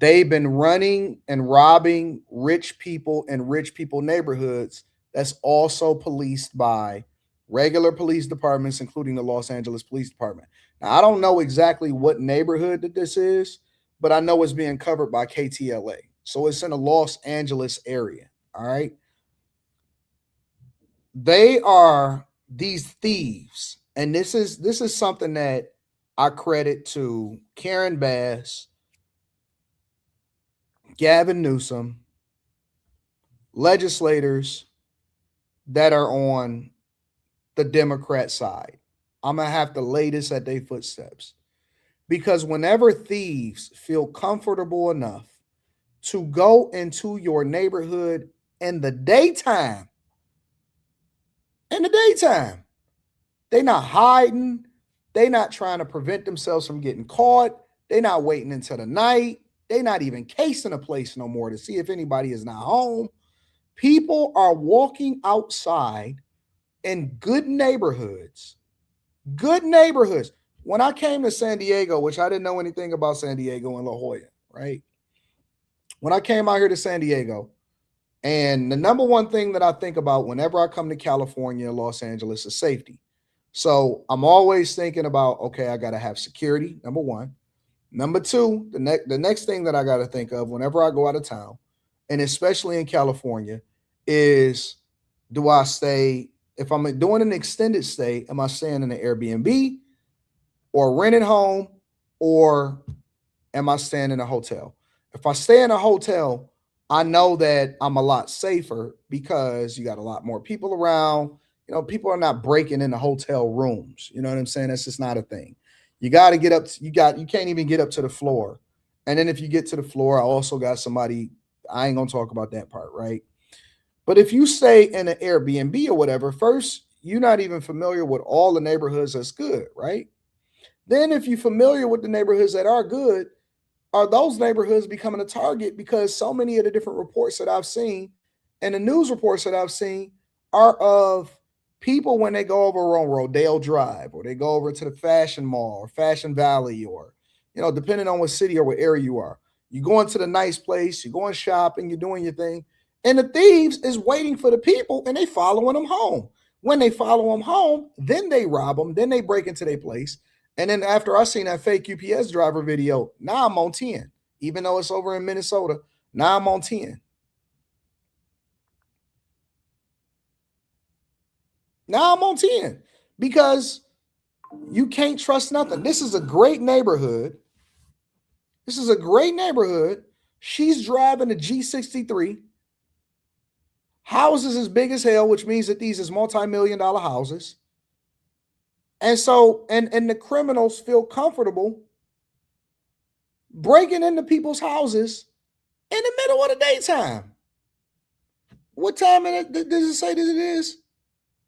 They've been running and robbing rich people in rich people neighborhoods that's also policed by regular police departments, including the Los Angeles Police Department. Now, I don't know exactly what neighborhood that this is, but I know it's being covered by KTLA. So it's in the Los Angeles area. All right. They are these thieves. And this is something that I credit to Karen Bass, Gavin Newsom, legislators that are on the Democrat side. I'm going to have to lay this at their footsteps. Because whenever thieves feel comfortable enough to go into your neighborhood in the daytime, they're not hiding. They're not trying to prevent themselves from getting caught. They're not waiting until the night. They're not even casing a place no more to see if anybody is not home. People are walking outside in good neighborhoods. When I came to San Diego, which I didn't know anything about San Diego and La Jolla, right? When I came out here to San Diego, and the number one thing that I think about whenever I come to California and Los Angeles is safety. So I'm always thinking about, okay, I got to have security, number one. Number two, the next thing that I got to think of whenever I go out of town, and especially in California, is do I stay, if I'm doing an extended stay, am I staying in an Airbnb or renting home, or am I staying in a hotel? If I stay in a hotel, I know that I'm a lot safer because you got a lot more people around. You know, people are not breaking into hotel rooms. You know what I'm saying? That's just not a thing. You got to get up. You can't even get up to the floor. And then if you get to the floor, I also got somebody, I ain't going to talk about that part, right? But if you stay in an Airbnb or whatever, first, you're not even familiar with all the neighborhoods that's good, right? Then if you're familiar with the neighborhoods that are good, are those neighborhoods becoming a target? Because so many of the different reports that I've seen and the news reports that I've seen are of people when they go over on Rodeo Drive, or they go over to the Fashion Mall or Fashion Valley, or, you know, depending on what city or what area you are. You go into the nice place, you're going shopping, you're doing your thing, and the thieves is waiting for the people and they following them home. When they follow them home, then they rob them, then they break into their place. And then after I seen that fake UPS driver video, now I'm on 10. Even though it's over in Minnesota, now I'm on 10. Now I'm on 10 because you can't trust nothing. This is a great neighborhood. She's driving a G63. Houses as big as hell, which means that these is multi-million-dollar houses. And so, and the criminals feel comfortable breaking into people's houses in the middle of the daytime. What time does it say that it is?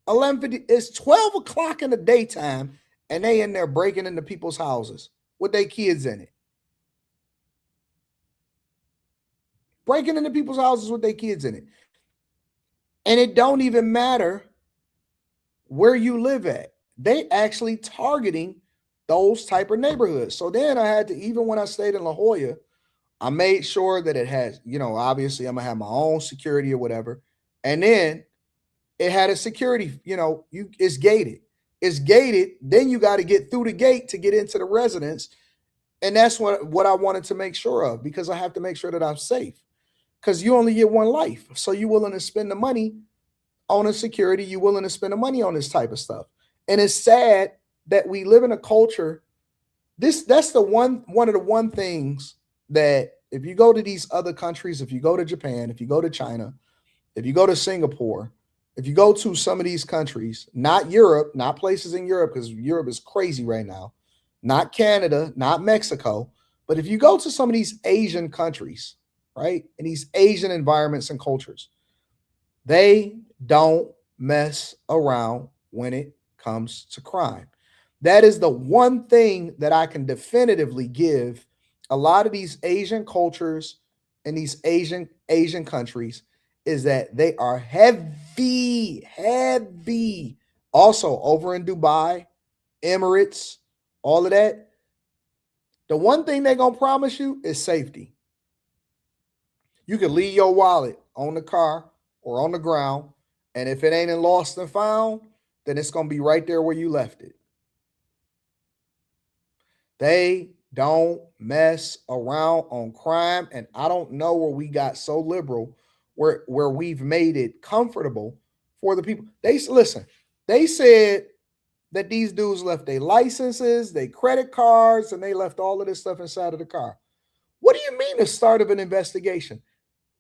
11:50. It's 12 o'clock in the daytime, and they in there breaking into people's houses with their kids in it. Breaking into people's houses with their kids in it. And it don't even matter where you live at. They actually targeting those type of neighborhoods. So then I had to, even when I stayed in La Jolla, I made sure that it has, obviously I'm gonna have my own security or whatever. And then it had a security, it's gated. It's gated. Then you got to get through the gate to get into the residence. And that's what I wanted to make sure of, because I have to make sure that I'm safe. Because you only get one life. So you're willing to spend the money on a security, you're willing to spend the money on this type of stuff. And it's sad that we live in a culture. That's the one of the things that if you go to these other countries, if you go to Japan, if you go to China, if you go to Singapore, if you go to some of these countries, not Europe, not places in Europe, because Europe is crazy right now, not Canada, not Mexico, but if you go to some of these Asian countries, right, in these Asian environments and cultures, they don't mess around when it comes to crime. That is the one thing that I can definitively give a lot of these Asian cultures and these Asian countries, is that they are heavy. Also over in Dubai, Emirates, all of that. The one thing they're going to promise you is safety. You can leave your wallet on the car or on the ground, and if it ain't in lost and found, then it's going to be right there where you left it. They don't mess around on crime, and I don't know where we got so liberal where we've made it comfortable for the people. They said that these dudes left their licenses, their credit cards, and they left all of this stuff inside of the car. What do you mean the start of an investigation?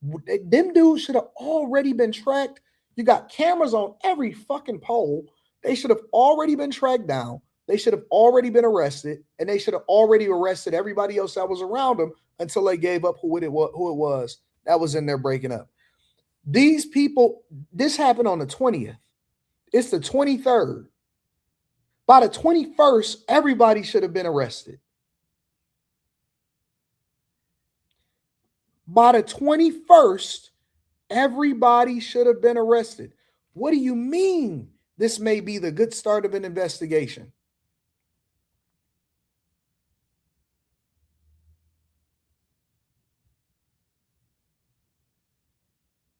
Them dudes should have already been tracked. You got cameras on every fucking pole. They should have already been tracked down. They should have already been arrested, and they should have already arrested everybody else that was around them until they gave up who it was that was in there breaking up. These people, this happened on the 20th. It's the 23rd. By the 21st, everybody should have been arrested. By the 21st, everybody should have been arrested. What do you mean this may be the good start of an investigation?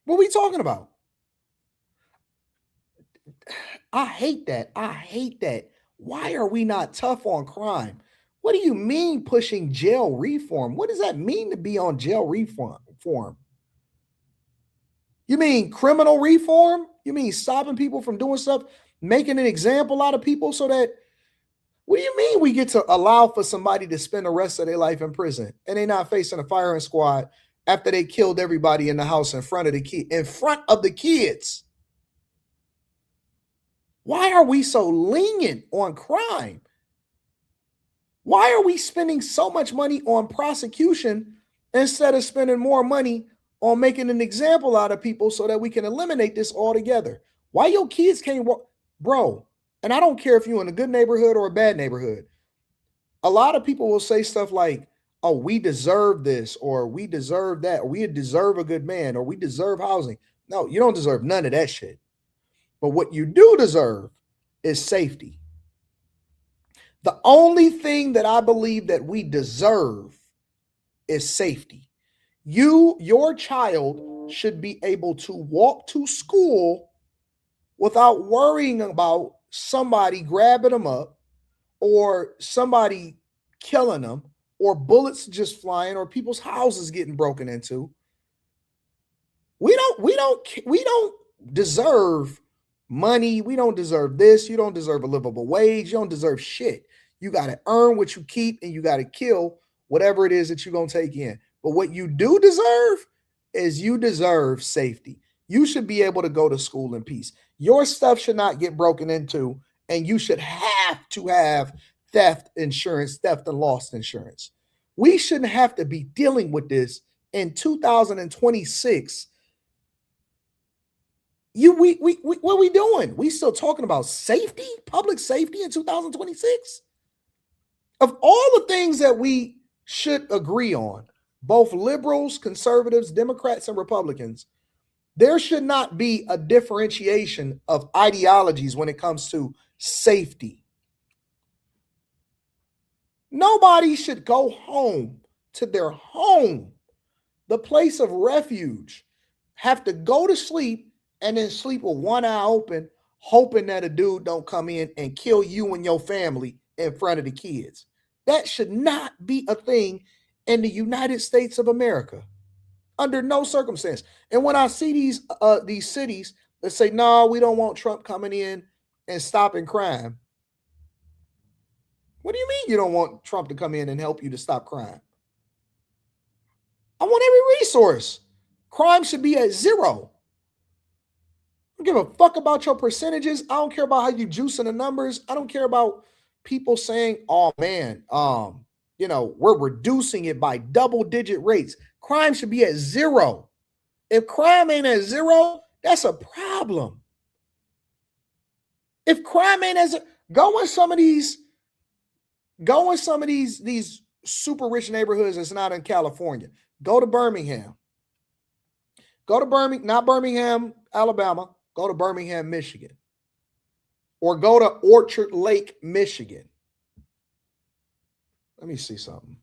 What are we talking about? I hate that. Why are we not tough on crime? What do you mean pushing jail reform? What does that mean to be on jail reform? You mean criminal reform? You mean stopping people from doing stuff, making an example out of people so that, what do you mean we get to allow for somebody to spend the rest of their life in prison and they're not facing a firing squad after they killed everybody in the house in front of the kids? Why are we so lenient on crime? Why are we spending so much money on prosecution instead of spending more money on making an example out of people so that we can eliminate this altogether? Why your kids can't walk? Bro, and I don't care if you're in a good neighborhood or a bad neighborhood. A lot of people will say stuff like, oh, we deserve this, or we deserve that, or we deserve a good man, or we deserve housing. No, you don't deserve none of that shit. But what you do deserve is safety. The only thing that I believe that we deserve is safety. Your child should be able to walk to school without worrying about somebody grabbing them up or somebody killing them or bullets just flying or people's houses getting broken into. We don't deserve money. We don't deserve this. You don't deserve a livable wage. You don't deserve shit. You got to earn what you keep, and you got to kill whatever it is that you're going to take in. But what you do deserve is you deserve safety. You should be able to go to school in peace. Your stuff should not get broken into, and you should have to have theft insurance, theft and loss insurance. We shouldn't have to be dealing with this in 2026 What are we doing? We still talking about safety, public safety in 2026? Of all the things that we should agree on, both liberals, conservatives, Democrats, and Republicans, there should not be a differentiation of ideologies when it comes to safety. Nobody should go home to their home, the place of refuge, have to go to sleep and then sleep with one eye open, hoping that a dude don't come in and kill you and your family in front of the kids. That should not be a thing in the United States of America, under no circumstance. And when I see these cities that say, no, we don't want Trump coming in and stopping crime. What do you mean you don't want Trump to come in and help you to stop crime? I want every resource. Crime should be at zero. I don't give a fuck about your percentages. I don't care about how you juicing the numbers. I don't care about people saying, oh man, we're reducing it by double-digit rates. Crime should be at zero. If crime ain't at zero, that's a problem. If crime ain't at zero, go in some of these super rich neighborhoods that's not in California. Go to Birmingham. Not Birmingham, Alabama. Go to Birmingham, Michigan. Or go to Orchard Lake, Michigan. Let me see something.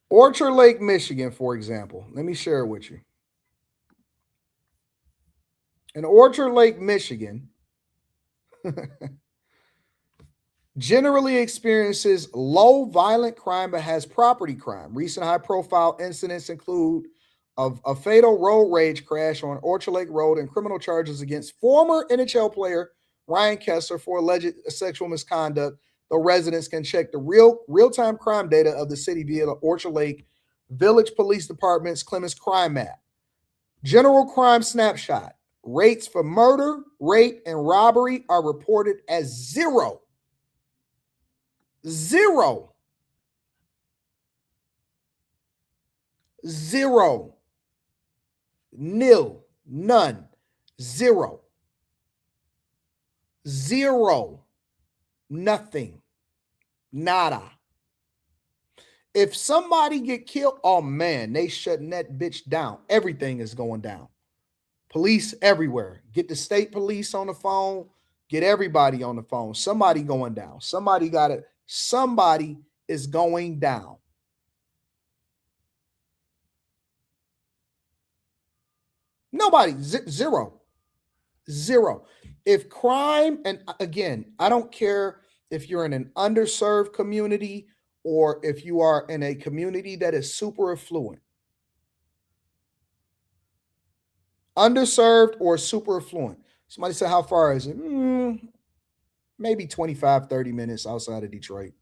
Orchard Lake, Michigan, for example. Let me share it with you. In Orchard Lake, Michigan, generally experiences low violent crime but has property crime. Recent high-profile incidents include a fatal road rage crash on Orchard Lake Road and criminal charges against former NHL player Ryan Kessler for alleged sexual misconduct. Though residents can check the real-time crime data of the city via the Orchard Lake Village Police Department's Clemens Crime Map. General crime snapshot. Rates for murder, rape, and robbery are reported as zero. Zero. Zero. Nil. None. Zero. Zero. Nothing. Nada. If somebody get killed, oh man, they shutting that bitch down. Everything is going down. Police everywhere. Get the state police on the phone. Get everybody on the phone. Somebody going down. Somebody is going down. Nobody. Zero. Zero. If crime, and again, I don't care if you're in an underserved community or if you are in a community that is super affluent. Underserved or super affluent. Somebody said, how far is it? Maybe 25, 30 minutes outside of Detroit.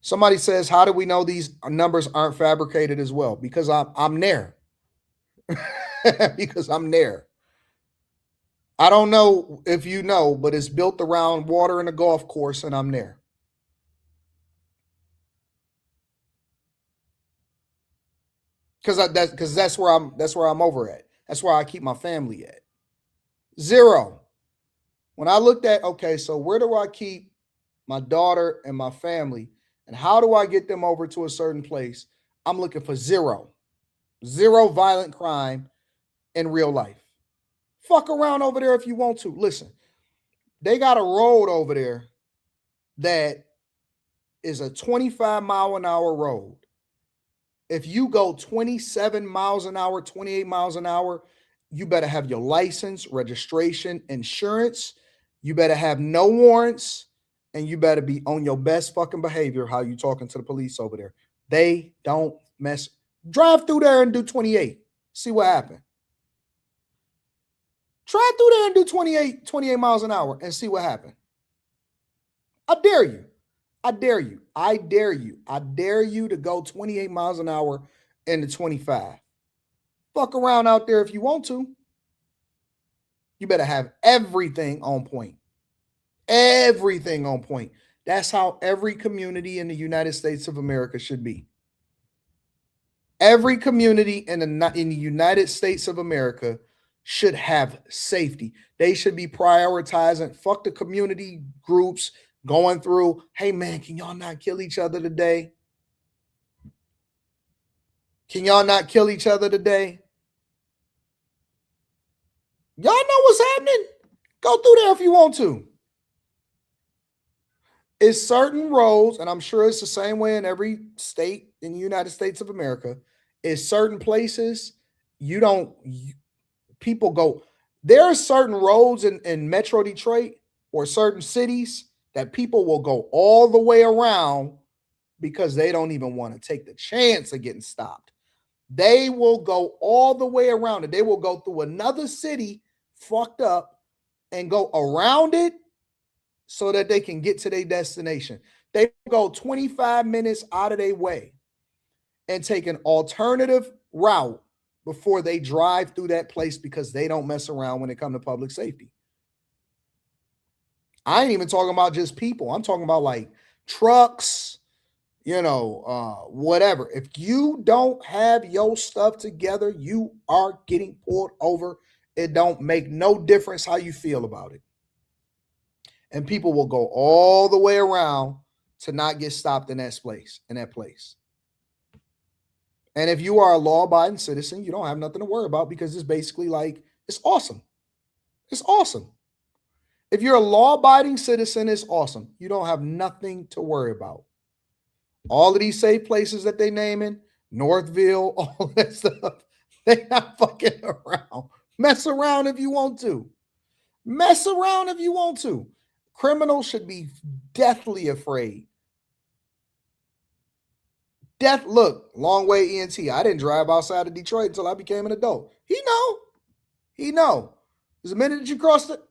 Somebody says, how do we know these numbers aren't fabricated as well? Because I'm there. Because I'm there. I don't know if you know, but it's built around water and a golf course, and I'm there. Because that's where I'm over at. That's where I keep my family at. Zero. When I looked at, okay, so where do I keep my daughter and my family, and how do I get them over to a certain place? I'm looking for zero. Zero violent crime in real life. Fuck around over there if you want to. Listen, they got a road over there that is a 25-mile-an-hour road. If you go 27 miles an hour, 28 miles an hour, you better have your license, registration, insurance. You better have no warrants, and you better be on your best fucking behavior how you talking to the police over there. They don't mess. Drive through there and do 28. See what happened. Try through there and do 28 miles an hour and see what happened. I dare you. I dare you. I dare you. I dare you to go 28 miles an hour into 25. Fuck around out there if you want to. You better have everything on point. Everything on point. That's how every community in the United States of America should be. Every community in the United States of America should have safety. They should be prioritizing. Fuck the community groups going through, hey man, can y'all not kill each other today? Can y'all not kill each other today? Y'all know what's happening? Go through there if you want to. It's certain roads, and I'm sure it's the same way in every state in the United States of America. It's certain places people go. There are certain roads in Metro Detroit or certain cities that people will go all the way around because they don't even want to take the chance of getting stopped. They will go all the way around it. They will go through another city fucked up and go around it so that they can get to their destination. They go 25 minutes out of their way and take an alternative route before they drive through that place because they don't mess around when it comes to public safety. I ain't even talking about just people. I'm talking about like trucks, whatever. If you don't have your stuff together, you are getting pulled over. It don't make no difference how you feel about it. And people will go all the way around to not get stopped in that place. And if you are a law-abiding citizen, you don't have nothing to worry about because it's basically like, it's awesome. It's awesome. If you're a law-abiding citizen, it's awesome. You don't have nothing to worry about. All of these safe places that they naming, Northville, all that stuff, they not fucking around. Mess around if you want to. Mess around if you want to. Criminals should be deathly afraid. Look, long way ENT. I didn't drive outside of Detroit until I became an adult. He know. There's a minute that you crossed it.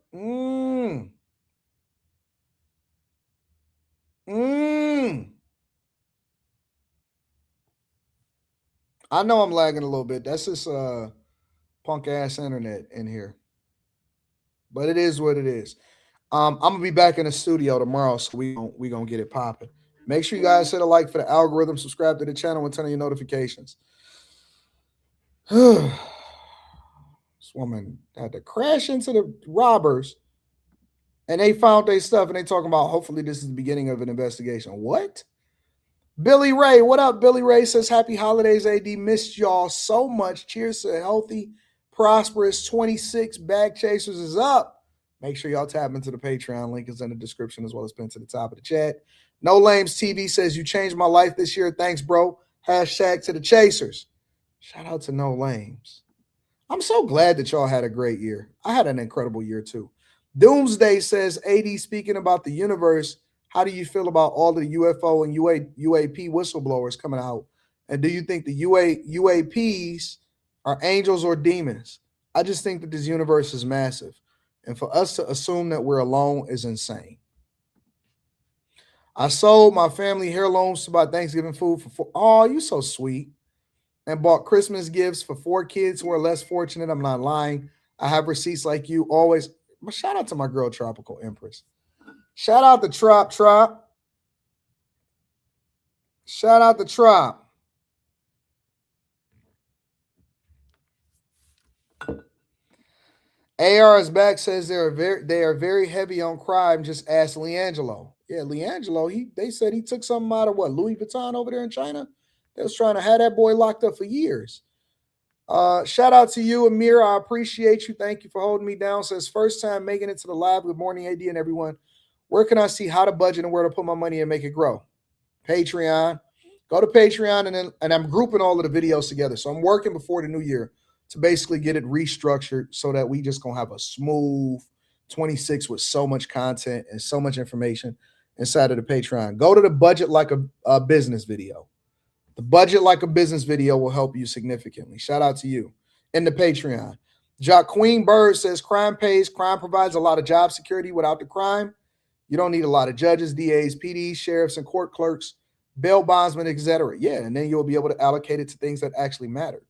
I know I'm lagging a little bit. That's this punk ass internet in here. But it is what it is. I'm gonna be back in the studio tomorrow, so we gonna get it popping. Make sure you guys hit a like for the algorithm, subscribe to the channel, and turn on your notifications. This woman had to crash into the robbers, and they found their stuff, and they talking about hopefully this is the beginning of an investigation. What? Billy Ray, what up? Billy Ray says, happy holidays, AD. Missed y'all so much. Cheers to a healthy, prosperous 26 bag chasers is up. Make sure y'all tap into the Patreon. Link is in the description as well as pinned to the top of the chat. No Lames TV says, you changed my life this year. Thanks, bro. Hashtag to the chasers. Shout out to No Lames. I'm so glad that y'all had a great year. I had an incredible year too. Doomsday says, AD, speaking about the universe, how do you feel about all the UFO and UAP whistleblowers coming out? And do you think the UAPs are angels or demons? I just think that this universe is massive. And for us to assume that we're alone is insane. I sold my family heirlooms to buy Thanksgiving food for oh, you so sweet. And bought Christmas gifts for 4 kids who are less fortunate. I'm not lying. I have receipts like you always. But shout out to my girl, Tropical Empress. Shout out to Trop. Shout out to Trop. AR is back, says they are very heavy on crime. Just ask Leangelo. Yeah, Leangelo, they said he took something out of Louis Vuitton over there in China. They was trying to have that boy locked up for years. Shout out to you, Amir. I appreciate you. Thank you for holding me down. Says first time making it to the live. Good morning, AD and everyone. Where can I see how to budget and where to put my money and make it grow? Patreon. Go to Patreon and I'm grouping all of the videos together. So I'm working before the new year to basically get it restructured so that we just gonna have a smooth 26 with so much content and so much information inside of the Patreon. Go to the budget like a business video. The budget like a business video will help you significantly. Shout out to you. In the Patreon. Queen Bird says crime pays. Crime provides a lot of job security. Without the crime, You don't need a lot of judges, DAs, PDs, sheriffs, and court clerks, bail bondsmen, etc. Yeah, and then you'll be able to allocate it to things that actually matter.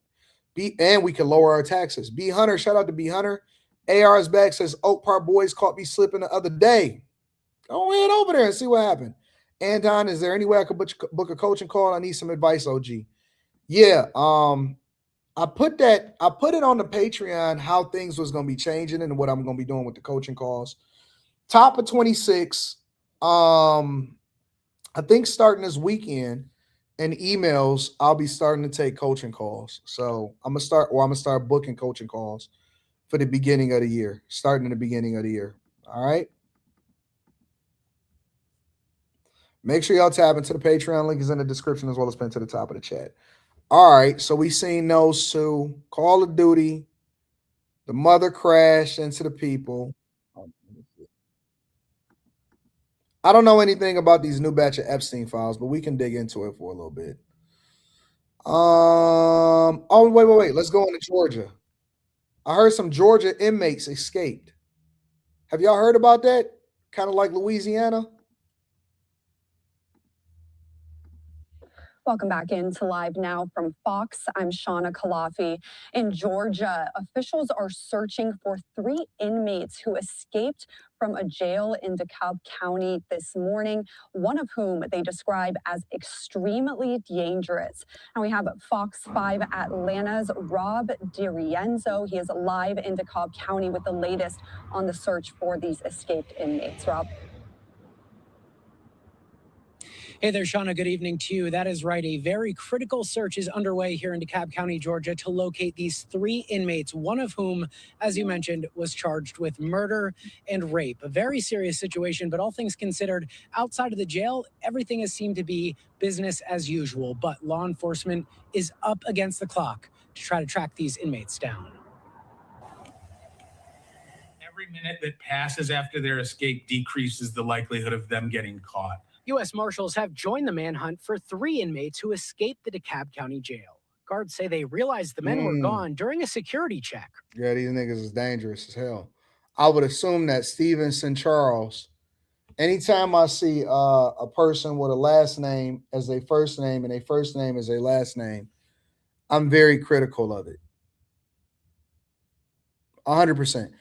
And we can lower our taxes. B Hunter, shout out to B Hunter. AR is back, says Oak Park boys caught me slipping the other day. Go head over there and see what happened. Anton, is there any way I could book a coaching call? I need some advice, OG. Yeah, I put it on the Patreon how things was going to be changing and what I'm going to be doing with the coaching calls. Top of 26. I think starting this weekend and emails, I'll be starting to take coaching calls. So I'm gonna start booking coaching calls for the beginning of the year, starting in the beginning of the year. All right. Make sure y'all tap into the Patreon. Link is in the description as well as pinned to the top of the chat. All right. So we seen those two. Call of Duty. The mother crashed into the people. I don't know anything about these new batch of Epstein files, but we can dig into it for a little bit. Oh, wait. Let's go into Georgia. I heard some Georgia inmates escaped. Have y'all heard about that? Kind of like Louisiana. Welcome back into Live Now from Fox. I'm Shauna Kalafi. In Georgia, officials are searching for 3 inmates who escaped from a jail in DeKalb County this morning, one of whom they describe as extremely dangerous. And we have Fox 5 Atlanta's Rob DiRienzo. He is live in DeKalb County with the latest on the search for these escaped inmates. Rob. Hey there, Shauna. Good evening to you. That is right. A very critical search is underway here in DeKalb County, Georgia, to locate these 3 inmates, one of whom, as you mentioned, was charged with murder and rape. A very serious situation, but all things considered, outside of the jail, everything has seemed to be business as usual. But law enforcement is up against the clock to try to track these inmates down. Every minute that passes after their escape decreases the likelihood of them getting caught. U.S. Marshals have joined the manhunt for 3 inmates who escaped the DeKalb County jail. Guards say they realized the men were gone during a security check. Yeah, these niggas is dangerous as hell. I would assume that Stevenson Charles, anytime I see a person with a last name as their first name and a first name as their last name, I'm very critical of it. 100%.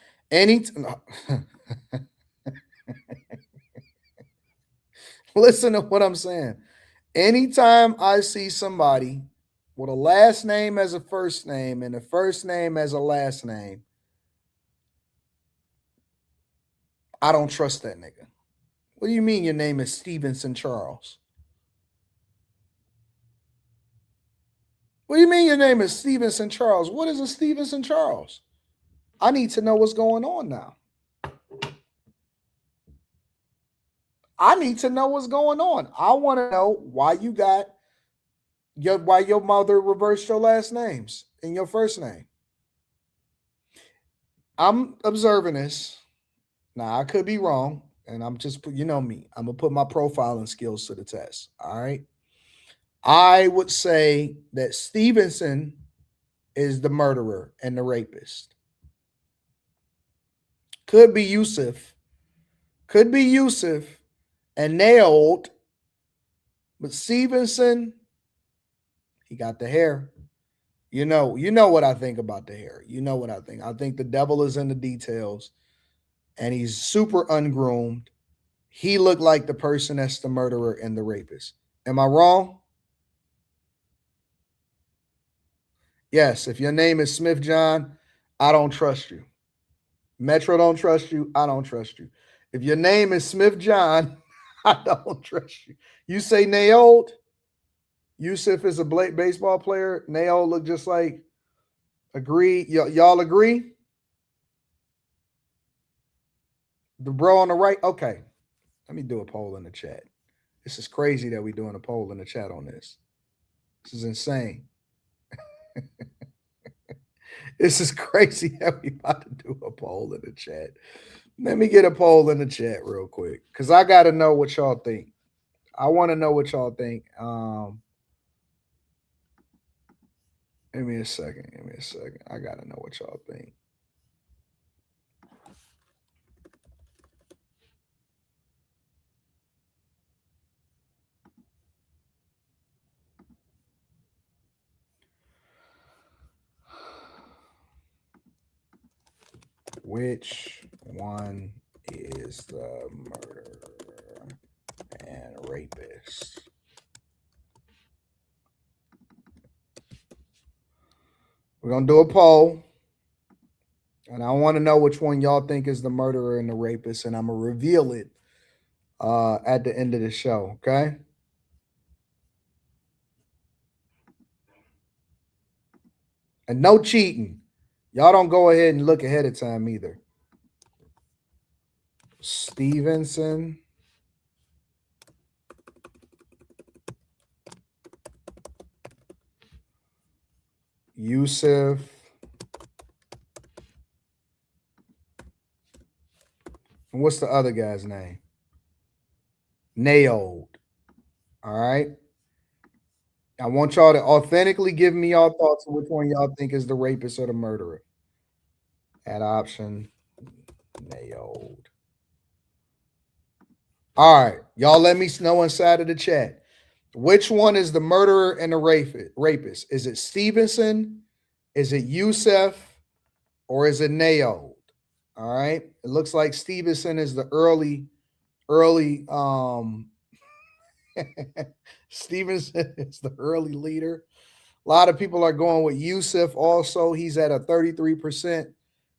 Listen to what I'm saying. Anytime I see somebody with a last name as a first name and a first name as a last name, I don't trust that nigga. What do you mean your name is Stevenson Charles? What do you mean your name is Stevenson Charles? What is a Stevenson Charles? I need to know what's going on now. I need to know what's going on. I want to know why your mother reversed your last names and your first name. I'm observing this. Now, I could be wrong, and I'm just, you know me. I'm going to put my profiling skills to the test, all right? I would say that Stevenson is the murderer and the rapist. Could be Yusuf. Could be Yusuf and nailed, but Stevenson, he got the hair. You know what I think about the hair. You know what I think. I think the devil is in the details, and he's super ungroomed. He looked like the person that's the murderer and the rapist. Am I wrong? Yes, if your name is Smith John, I don't trust you. Metro don't trust you. I don't trust you. If your name is Smith John, I don't trust you. You say Nayold, Yusuf is a baseball player. Nayold look just like. Agree? Y'all agree? The bro on the right? Okay. Let me do a poll in the chat. This is crazy that we're doing a poll in the chat on this. This is insane. This is crazy that we about to do a poll in the chat. Let me get a poll in the chat real quick because I got to know what y'all think. I want to know what y'all think. Give me a second. I got to know what y'all think. Which one is the murderer and rapist? We're going to do a poll. And I want to know which one y'all think is the murderer and the rapist. And I'm going to reveal it at the end of the show. Okay? And no cheating. Y'all don't go ahead and look ahead of time either. Stevenson. Yusuf. And what's the other guy's name? Nailed. All right. I want y'all to authentically give me y'all thoughts on which one y'all think is the rapist or the murderer. Add option. Nailed. All right. Y'all let me know inside of the chat. Which one is the murderer and the rapist? Is it Stevenson? Is it Yusuf? Or is it Nailed? All right. It looks like Stevenson is the early Stevenson is the early leader. A lot of people are going with Yusuf also. He's at a 33%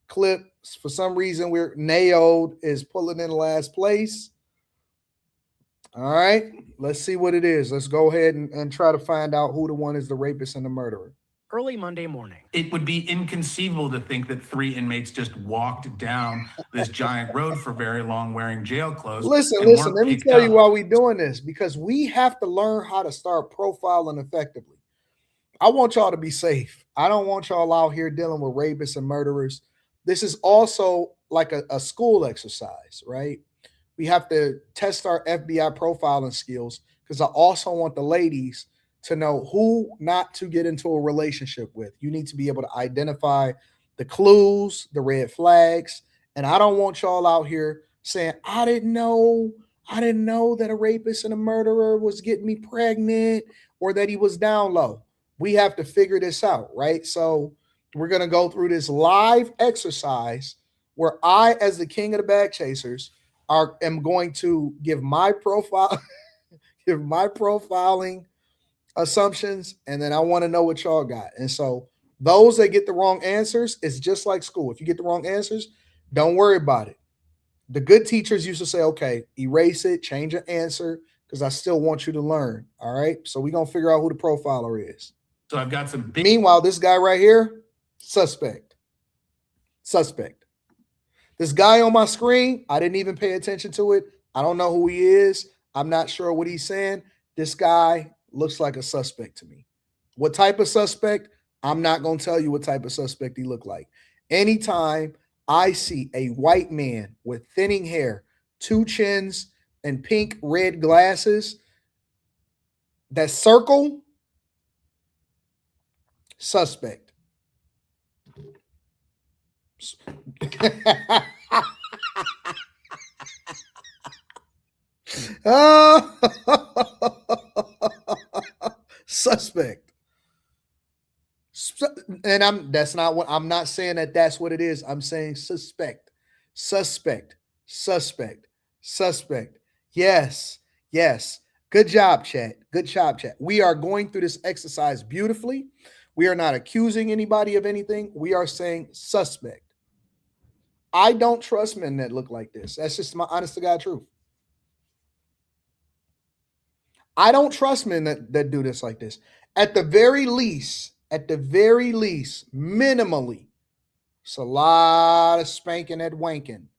clip. For some reason, we're Nailed is pulling in last place. All right. Let's see what it is. Let's go ahead and try to find out who the one is the rapist and the murderer. Early Monday morning. It would be inconceivable to think that 3 inmates just walked down this giant road for very long wearing jail clothes. Listen. weren't Let me picked tell you up. why we're doing this. Because we have to learn how to start profiling effectively. I want y'all to be safe. I don't want y'all out here dealing with rapists and murderers. This is also like a school exercise, right? We have to test our FBI profiling skills because I also want the ladies to know who not to get into a relationship with. You need to be able to identify the clues, the red flags. And I don't want y'all out here saying, I didn't know that a rapist and a murderer was getting me pregnant or that he was down low. We have to figure this out, right? So we're going to go through this live exercise where I, as the king of the bag chasers, am going to give my profile, give my profiling assumptions, and then I want to know what y'all got. And so those that get the wrong answers, it's just like school. If you get the wrong answers, don't worry about it. The good teachers used to say, okay, erase it, change your answer, because I still want you to learn. All right. So we're going to figure out who the profiler is. So I've got some Meanwhile, this guy right here, suspect. This guy on my screen, I didn't even pay attention to it. I don't know who he is. I'm not sure what he's saying. This guy looks like a suspect to me. What type of suspect? I'm not going to tell you what type of suspect he looked like. Anytime I see a white man with thinning hair, 2 chins, and pink red glasses, that circle, suspect. Suspect. And I'm not saying that that's what it is. I'm saying suspect. Yes. Good job, chat. We are going through this exercise beautifully. We are not accusing anybody of anything. We are saying suspect. I don't trust men that look like this. That's just my honest to God truth. I don't trust men that do this like this. At the very least, minimally, it's a lot of spanking at wanking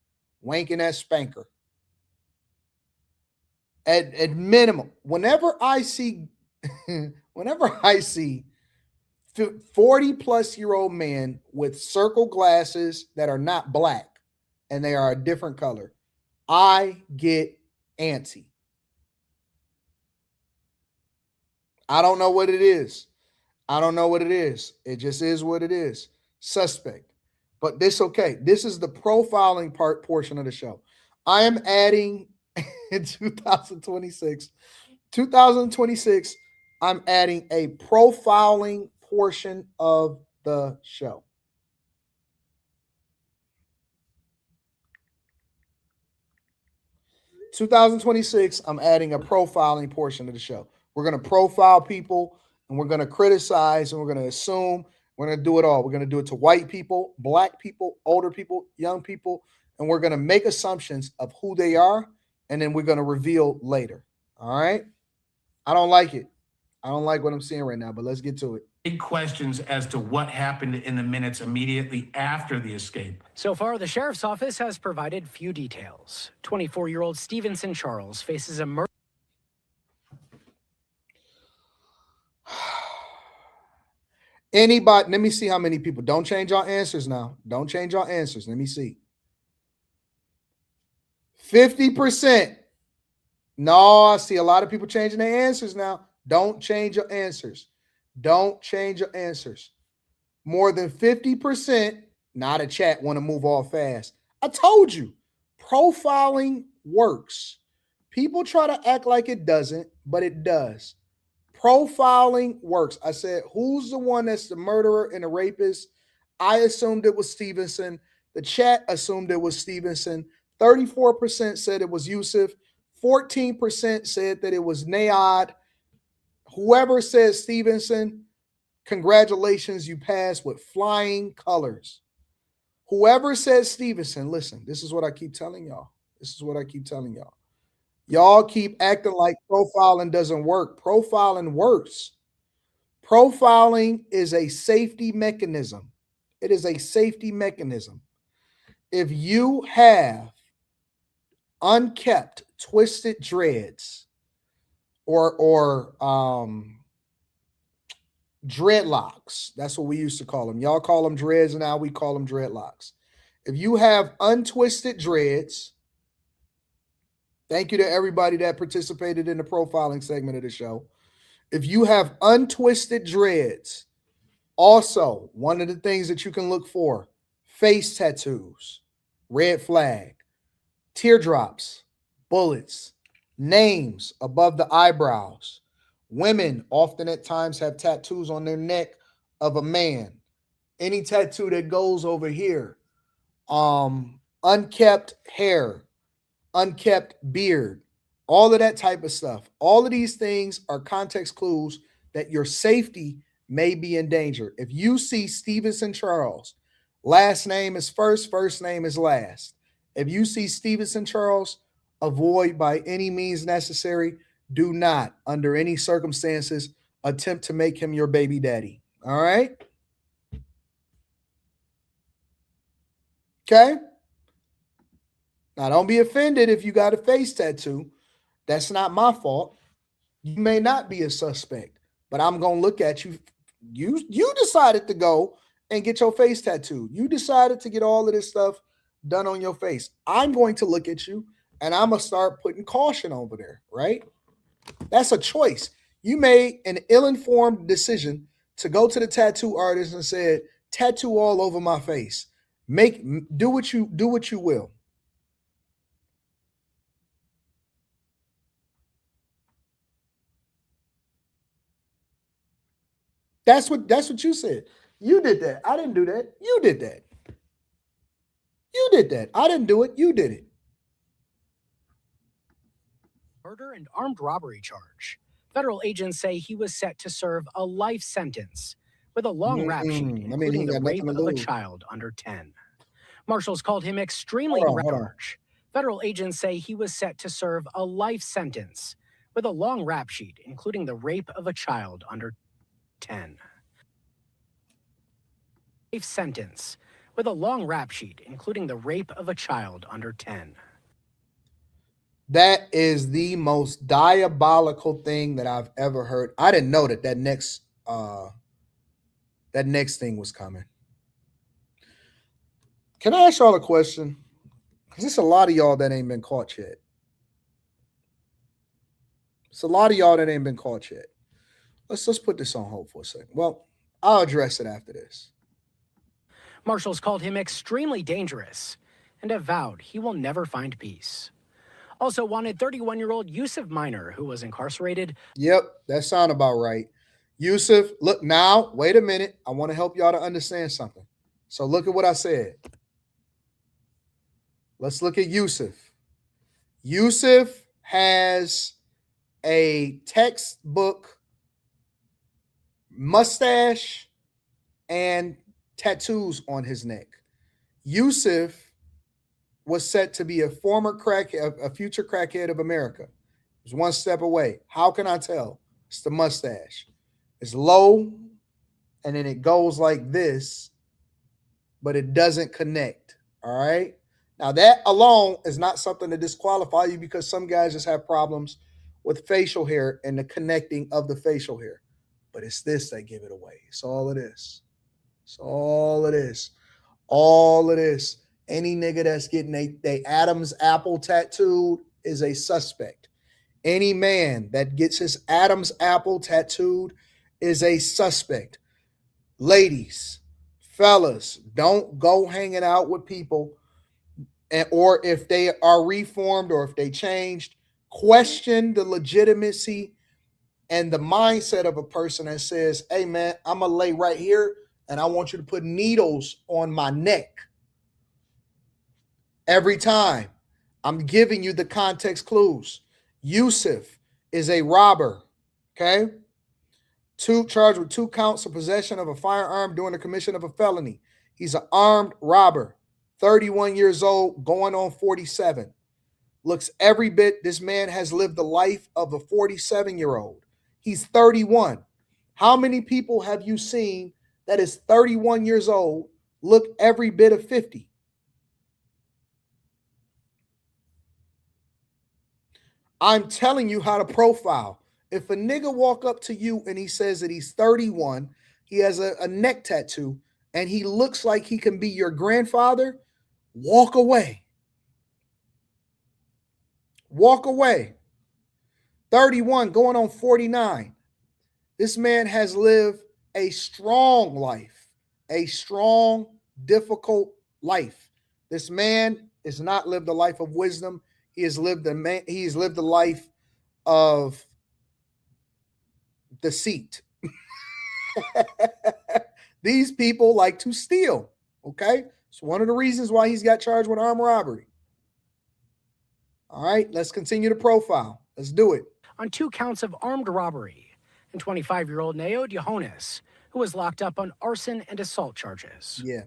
at spanker. At minimum, whenever I see 40-plus-year-old men with circle glasses that are not black and they are a different color, I get antsy. I don't know what it is. It just is what it is. Suspect. But this okay. This is the profiling portion of the show. I am adding in 2026, I'm adding a profiling portion of the show. 2026, I'm adding a profiling portion of the show. We're going to profile people, and we're going to criticize, and we're going to assume. We're going to do it all. We're going to do it to white people, black people, older people, young people, and we're going to make assumptions of who they are, and then we're going to reveal later. All right? I don't like it. I don't like what I'm seeing right now, but let's get to it. Big questions as to what happened in the minutes immediately after the escape. So far, the sheriff's office has provided few details. 24-year-old Stevenson Charles faces a murder. Anybody, let me see how many people. Don't change your answers now. Don't change your answers. Let me see. 50%. No, I see a lot of people changing their answers now. Don't change your answers. Don't change your answers. More than 50%, not a chat, want to move all fast. I told you, profiling works. People try to act like it doesn't, but it does. Profiling works. I said, who's the one that's the murderer and the rapist? I assumed it was Stevenson. The chat assumed it was Stevenson. 34% said it was Yusuf. 14% said that it was Nayad. Whoever says Stevenson, congratulations, you passed with flying colors. Whoever says Stevenson, listen, this is what I keep telling y'all. This is what I keep telling y'all. Y'all keep acting like profiling doesn't work. Profiling works. Profiling is a safety mechanism. It is a safety mechanism. If you have unkept, twisted dreads or dreadlocks, that's what we used to call them. Y'all call them dreads, and now we call them dreadlocks. If you have untwisted dreads, thank you to everybody that participated in the profiling segment of the show. If you have untwisted dreads, also one of the things that you can look for, face tattoos, red flag, teardrops, bullets, names above the eyebrows. Women often at times have tattoos on their neck of a man. Any tattoo that goes over here, unkept hair, unkept beard, all of that type of stuff. All of these things are context clues that your safety may be in danger. If you see Stevenson Charles, last name is first, first name is last. If you see Stevenson Charles, avoid by any means necessary. Do not, under any circumstances, attempt to make him your baby daddy. All right? Okay? Now, don't be offended if you got a face tattoo. That's not my fault. You may not be a suspect, but I'm going to look at you. You decided to go and get your face tattooed. You decided to get all of this stuff done on your face. I'm going to look at you, and I'm going to start putting caution over there, right? That's a choice. You made an ill-informed decision to go to the tattoo artist and said, tattoo all over my face. Do what you will. That's what you said. You did that. I didn't do that. You did that. You did that. I didn't do it. You did it. Murder and armed robbery charge. Federal agents say he was set to serve a life sentence with a long rap sheet, including the rape of a child under 10. Marshals called him extremely large. Federal agents say he was set to serve a life sentence with a long rap sheet, including the rape of a child under 10. Life sentence with a long rap sheet, including the rape of a child under 10. That is the most diabolical thing that I've ever heard. I didn't know that next thing was coming. Can I ask y'all a question? Because there's a lot of y'all that ain't been caught yet. It's a lot of y'all that ain't been caught yet. Let's put this on hold for a second. Well, I'll address it after this. Marshals called him extremely dangerous and have vowed he will never find peace. Also wanted 31-year-old Yusuf Minor, who was incarcerated. Yep, that sounds about right. Yusuf, look now, wait a minute. I want to help y'all to understand something. So look at what I said. Let's look at Yusuf. Yusuf has a textbook mustache and tattoos on his neck. Yusuf was set to be a future crackhead of America. He's one step away. How can I tell? It's the mustache. It's low, and then it goes like this, but it doesn't connect. All right. Now, that alone is not something to disqualify you, because some guys just have problems with facial hair and the connecting of the facial hair. But it's this that give it away. It's all it is. It's all it is. All it is. Any nigga that's getting a Adam's apple tattooed is a suspect. Any man that gets his Adam's apple tattooed is a suspect. Ladies, fellas, don't go hanging out with people, or if they are reformed or if they changed, question the legitimacy and the mindset of a person that says, hey man, I'm gonna lay right here and I want you to put needles on my neck every time. I'm giving you the context clues. Yusuf is a robber, okay? Charged with 2 counts of possession of a firearm during the commission of a felony. He's an armed robber, 31 years old, going on 47. Looks every bit, this man has lived the life of a 47-year-old. He's 31. How many people have you seen that is 31 years old, look every bit of 50? I'm telling you how to profile. If a nigga walk up to you and he says that he's 31, he has a neck tattoo, and he looks like he can be your grandfather, walk away. Walk away. 31 going on 49. This man has lived a strong life, a strong, difficult life. This man has not lived a life of wisdom. He has lived a life of deceit. These people like to steal. Okay. It's one of the reasons why he's got charged with armed robbery. All right, let's continue the profile. Let's do it. On 2 counts of armed robbery, and 25-year-old Neo Dionis, who was locked up on arson and assault charges. Yeah,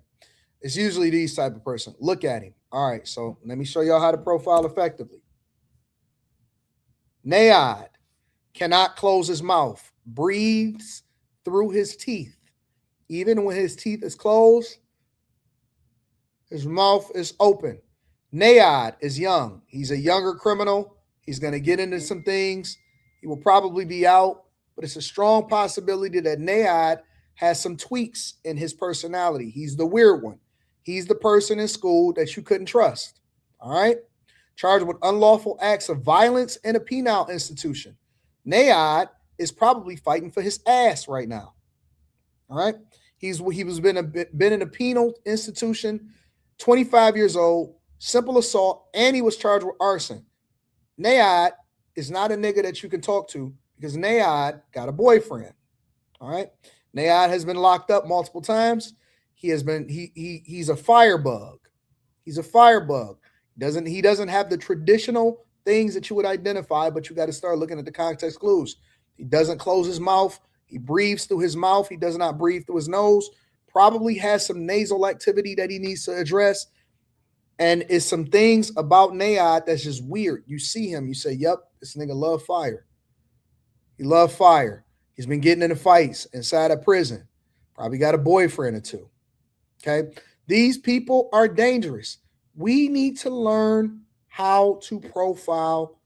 it's usually these type of person. Look at him. All right, so let me show y'all how to profile effectively. Nayad cannot close his mouth, breathes through his teeth. Even when his teeth is closed, his mouth is open. Nayad is young. He's a younger criminal. He's going to get into some things. He will probably be out, but it's a strong possibility that Nayad has some tweaks in his personality. He's the weird one. He's the person in school that you couldn't trust. All right. Charged with unlawful acts of violence in a penal institution. Nayad is probably fighting for his ass right now. All right. He's been in a penal institution, 25 years old, simple assault, and he was charged with arson. Nayad is not a nigga that you can talk to, because Nayad got a boyfriend. All right. Nayad has been locked up multiple times. He's a firebug. He's a firebug. He doesn't have the traditional things that you would identify, but you got to start looking at the context clues. He doesn't close his mouth. He breathes through his mouth. He does not breathe through his nose. Probably has some nasal activity that he needs to address. And it's some things about Nayad that's just weird. You see him, you say, yep, this nigga love fire. He love fire. He's been getting into fights inside of prison. Probably got a boyfriend or 2. Okay. These people are dangerous. We need to learn how to profile.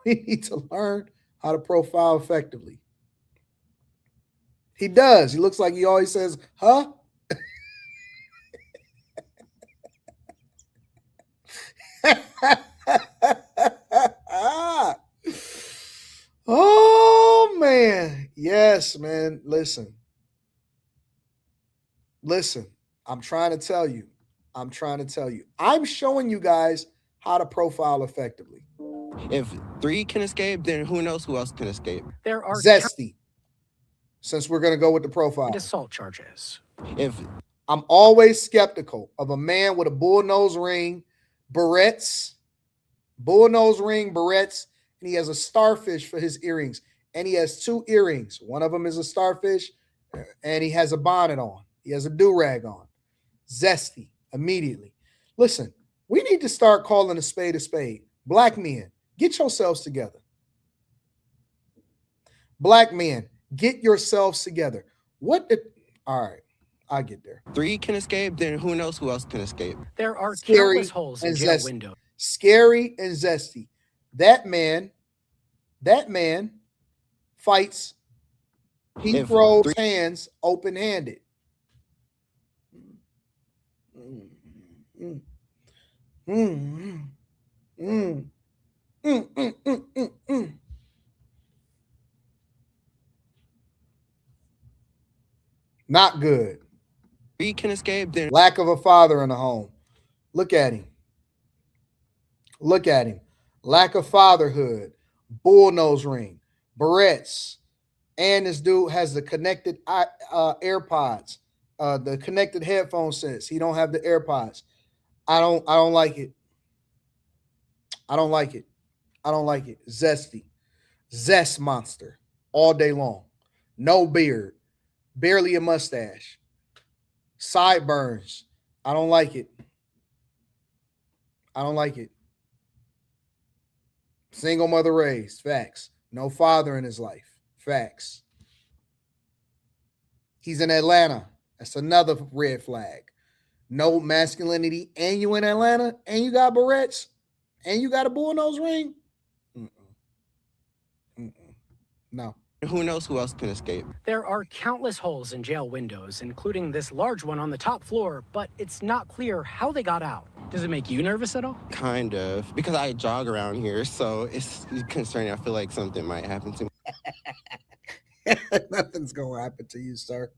We need to learn how to profile effectively. He does. He looks like he always says, huh? Oh, man. Yes, man. Listen. I'm trying to tell you. I'm showing you guys how to profile effectively. If 3 can escape, then who knows who else can escape? There are Zesty. Since we're going to go with the profile. And assault charges. If I'm always skeptical of a man with a bull nose ring barrettes, bullnose ring, barrettes, and he has a starfish for his earrings. And he has 2 earrings. One of them is a starfish, and he has a bonnet on. He has a do-rag on. Zesty, immediately. Listen, we need to start calling a spade a spade. Black men, get yourselves together. Black men, get yourselves together. All right, I get there. 3 can escape, then who knows who else can escape? There are Scary countless holes in and jail zesty. windows. Scary and zesty. That man fights. He throws hands open-handed. Not good. 3 can escape, then Lack of a father in the home. Look at him. Look at him. Lack of fatherhood. Bullnose ring. Barrettes. And this dude has the connected AirPods. The connected headphone sets. He don't have the AirPods. I don't like it. I don't like it. I don't like it. Zesty. Zest monster. All day long. No beard. Barely a mustache. Sideburns. I don't like it. I don't like it. Single mother raised. Facts. No father in his life. Facts. He's in Atlanta. That's another red flag. No masculinity. And you in Atlanta. And you got barrettes. And you got a bullnose ring. No. who knows who else can escape? There are countless holes in jail windows, including this large one on the top floor, but it's not clear how they got out. Does it make you nervous at all? Kind of, because I jog around here, so it's concerning. I feel like something might happen to me. Nothing's going to happen to you, sir.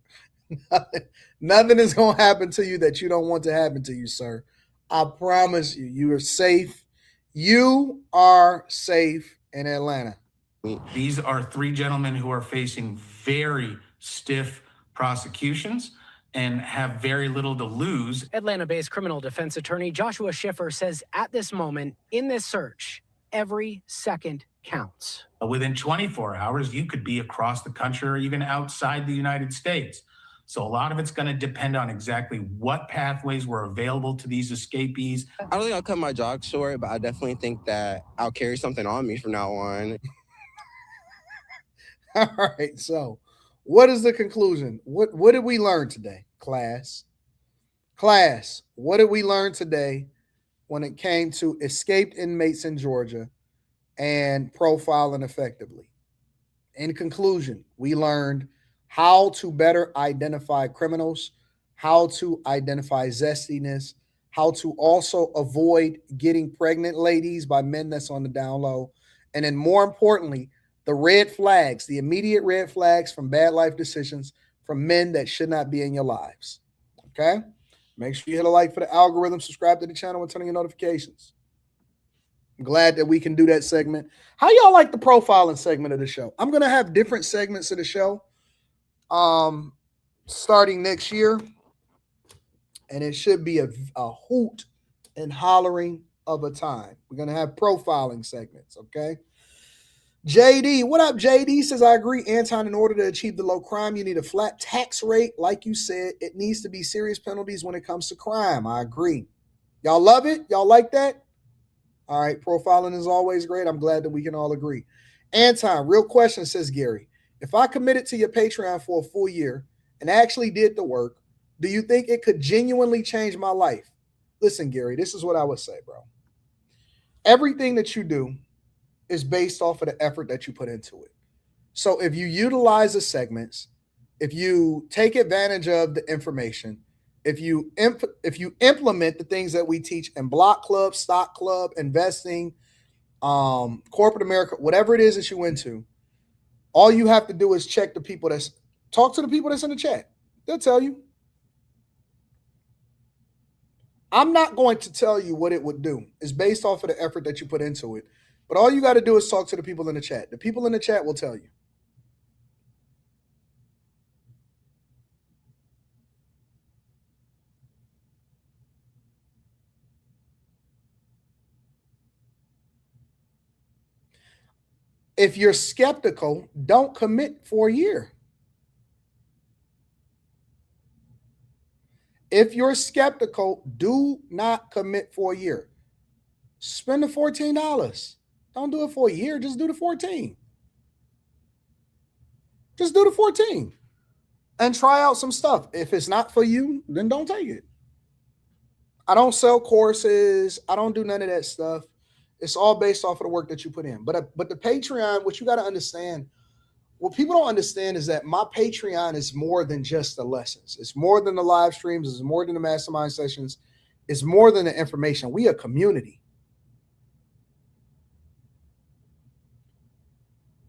Nothing is going to happen to you that you don't want to happen to you, sir. I promise you, you are safe. You are safe in Atlanta. These are three gentlemen who are facing very stiff prosecutions and have very little to lose. Atlanta-based criminal defense attorney Joshua Schiffer says at this moment in this search, every second counts. Within 24 hours, you could be across the country or even outside the United States. So a lot of it's going to depend on exactly what pathways were available to these escapees. I don't think I'll cut my jog short, but I definitely think that I'll carry something on me from now on. All right, so what is the conclusion? What did we learn today, class? Class, what did we learn today when it came to escaped inmates in Georgia and profiling effectively? In conclusion, we learned how to better identify criminals, how to identify zestiness, how to also avoid getting pregnant ladies by men that's on the down low, and then more importantly, the red flags, the immediate red flags from bad life decisions from men that should not be in your lives. Okay? Make sure you hit a like for the algorithm, subscribe to the channel, and turn on your notifications. I'm glad that we can do that segment. How y'all like the profiling segment of the show? I'm going to have different segments of the show starting next year, and it should be a hoot and hollering of a time. We're going to have profiling segments, okay? JD, what up, JD? Says, I agree, Anton, in order to achieve the low crime, you need a flat tax rate. Like you said, it needs to be serious penalties when it comes to crime. I agree. Y'all love it? Y'all like that? All right, profiling is always great. I'm glad that we can all agree. Anton, real question, says Gary. If I committed to your Patreon for a full year and actually did the work, do you think it could genuinely change my life? Listen, Gary, this is what I would say, bro. Everything that you do is based off of the effort that you put into it. So if you utilize the segments, if you take advantage of the information, if you implement the things that we teach in Block Club, Stock Club, investing, corporate America, whatever it is that you into, all you have to do is talk to the people that's in the chat. They'll tell you. I'm not going to tell you what it would do. It's based off of the effort that you put into it. But all you got to do is talk to the people in the chat. The people in the chat will tell you. If you're skeptical, don't commit for a year. If you're skeptical, do not commit for a year. Spend the $14. Don't do it for a year. Just do the 14. Just do the 14 and try out some stuff. If it's not for you, then don't take it. I don't sell courses. I don't do none of that stuff. It's all based off of the work that you put in. But the Patreon, what you got to understand, what people don't understand is that my Patreon is more than just the lessons. It's more than the live streams. It's more than the mastermind sessions. It's more than the information. We a community.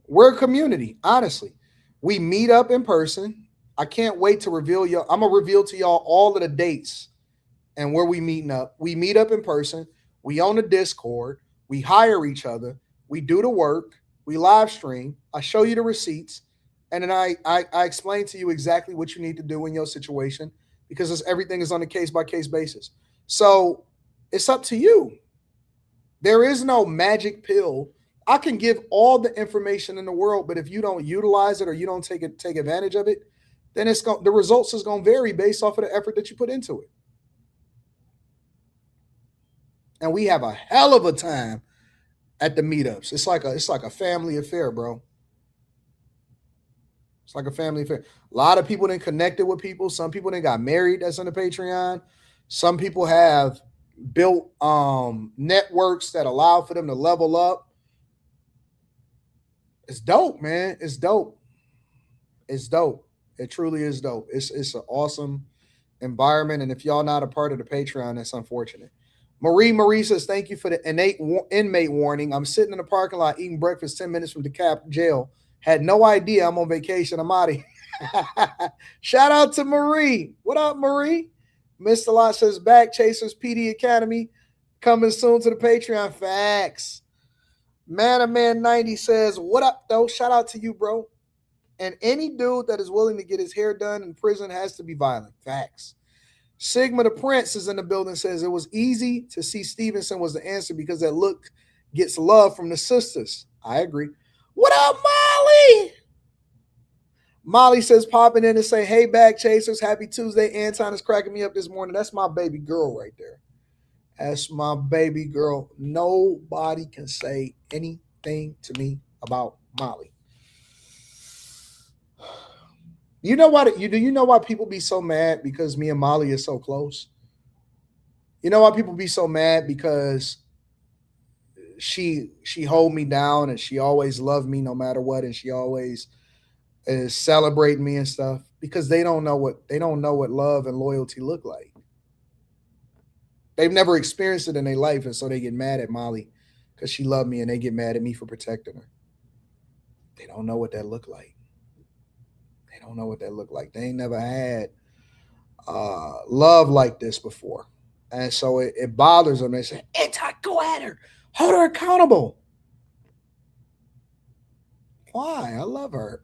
We're a community, honestly. We meet up in person. I can't wait to reveal y'all. I'm going to reveal to y'all all of the dates and where we meeting up. We meet up in person. We own a Discord. We hire each other. We do the work. We live stream. I show you the receipts. And then I explain to you exactly what you need to do in your situation because everything is on a case-by-case basis. So it's up to you. There is no magic pill. I can give all the information in the world, but if you don't utilize it or you don't take advantage of it, then the results is going to vary based off of the effort that you put into it. And we have a hell of a time at the meetups. It's like a family affair, bro. It's like a family affair. A lot of people didn't connected with people. Some people didn't got married that's on the Patreon. Some people have built networks that allow for them to level up. It's dope, man. It's dope. It's dope. It truly is dope. It's an awesome environment. And if y'all not a part of the Patreon, that's unfortunate. Marie says, thank you for the inmate warning. I'm sitting in the parking lot eating breakfast 10 minutes from DeKalb jail. Had no idea I'm on vacation. I'm out of here. Shout out to Marie. What up, Marie? Mr. Lot says, back Chasers PD Academy. Coming soon to the Patreon. Facts. Man 90 says, what up, though? Shout out to you, bro. And any dude that is willing to get his hair done in prison has to be violent. Facts. Sigma the Prince is in the building, says it was easy to see Stevenson was the answer because that look gets love from the sisters. I agree. What up, Molly? Molly says, popping in and say, hey, back Chasers. Happy Tuesday. Anton is cracking me up this morning. That's my baby girl right there. That's my baby girl. Nobody can say anything to me about Molly. You know what? Do you know why people be so mad because me and Molly are so close? You know why people be so mad? Because she hold me down and she always loved me no matter what, and she always is celebrating me and stuff. Because they don't know what love and loyalty look like. They've never experienced it in their life, and so they get mad at Molly because she loved me, and they get mad at me for protecting her. They don't know what that looked like. They don't know what that looked like. They ain't never had love like this before. And so it bothers them. They say, Anton, go at her. Hold her accountable. Why? I love her.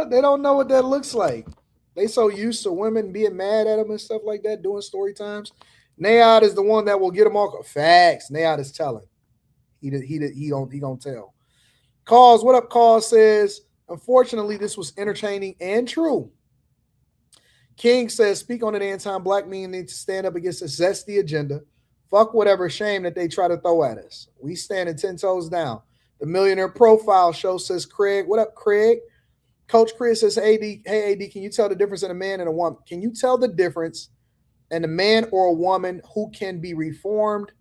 They don't know what that looks like. They so used to women being mad at them and stuff like that, doing story times. Nayad is the one that will get them all. Facts. Nayad is telling. He don't tell. Cause, what up, Cause says, unfortunately, this was entertaining and true. King says, speak on it, Anton. Black men need to stand up against the zesty agenda. Fuck whatever shame that they try to throw at us. We standing 10 toes down. The Millionaire Profile Show says, Craig. What up, Craig? Coach Chris says, hey, AD, can you tell the difference in a man and a woman? Can you tell the difference in a man or a woman who can be reformed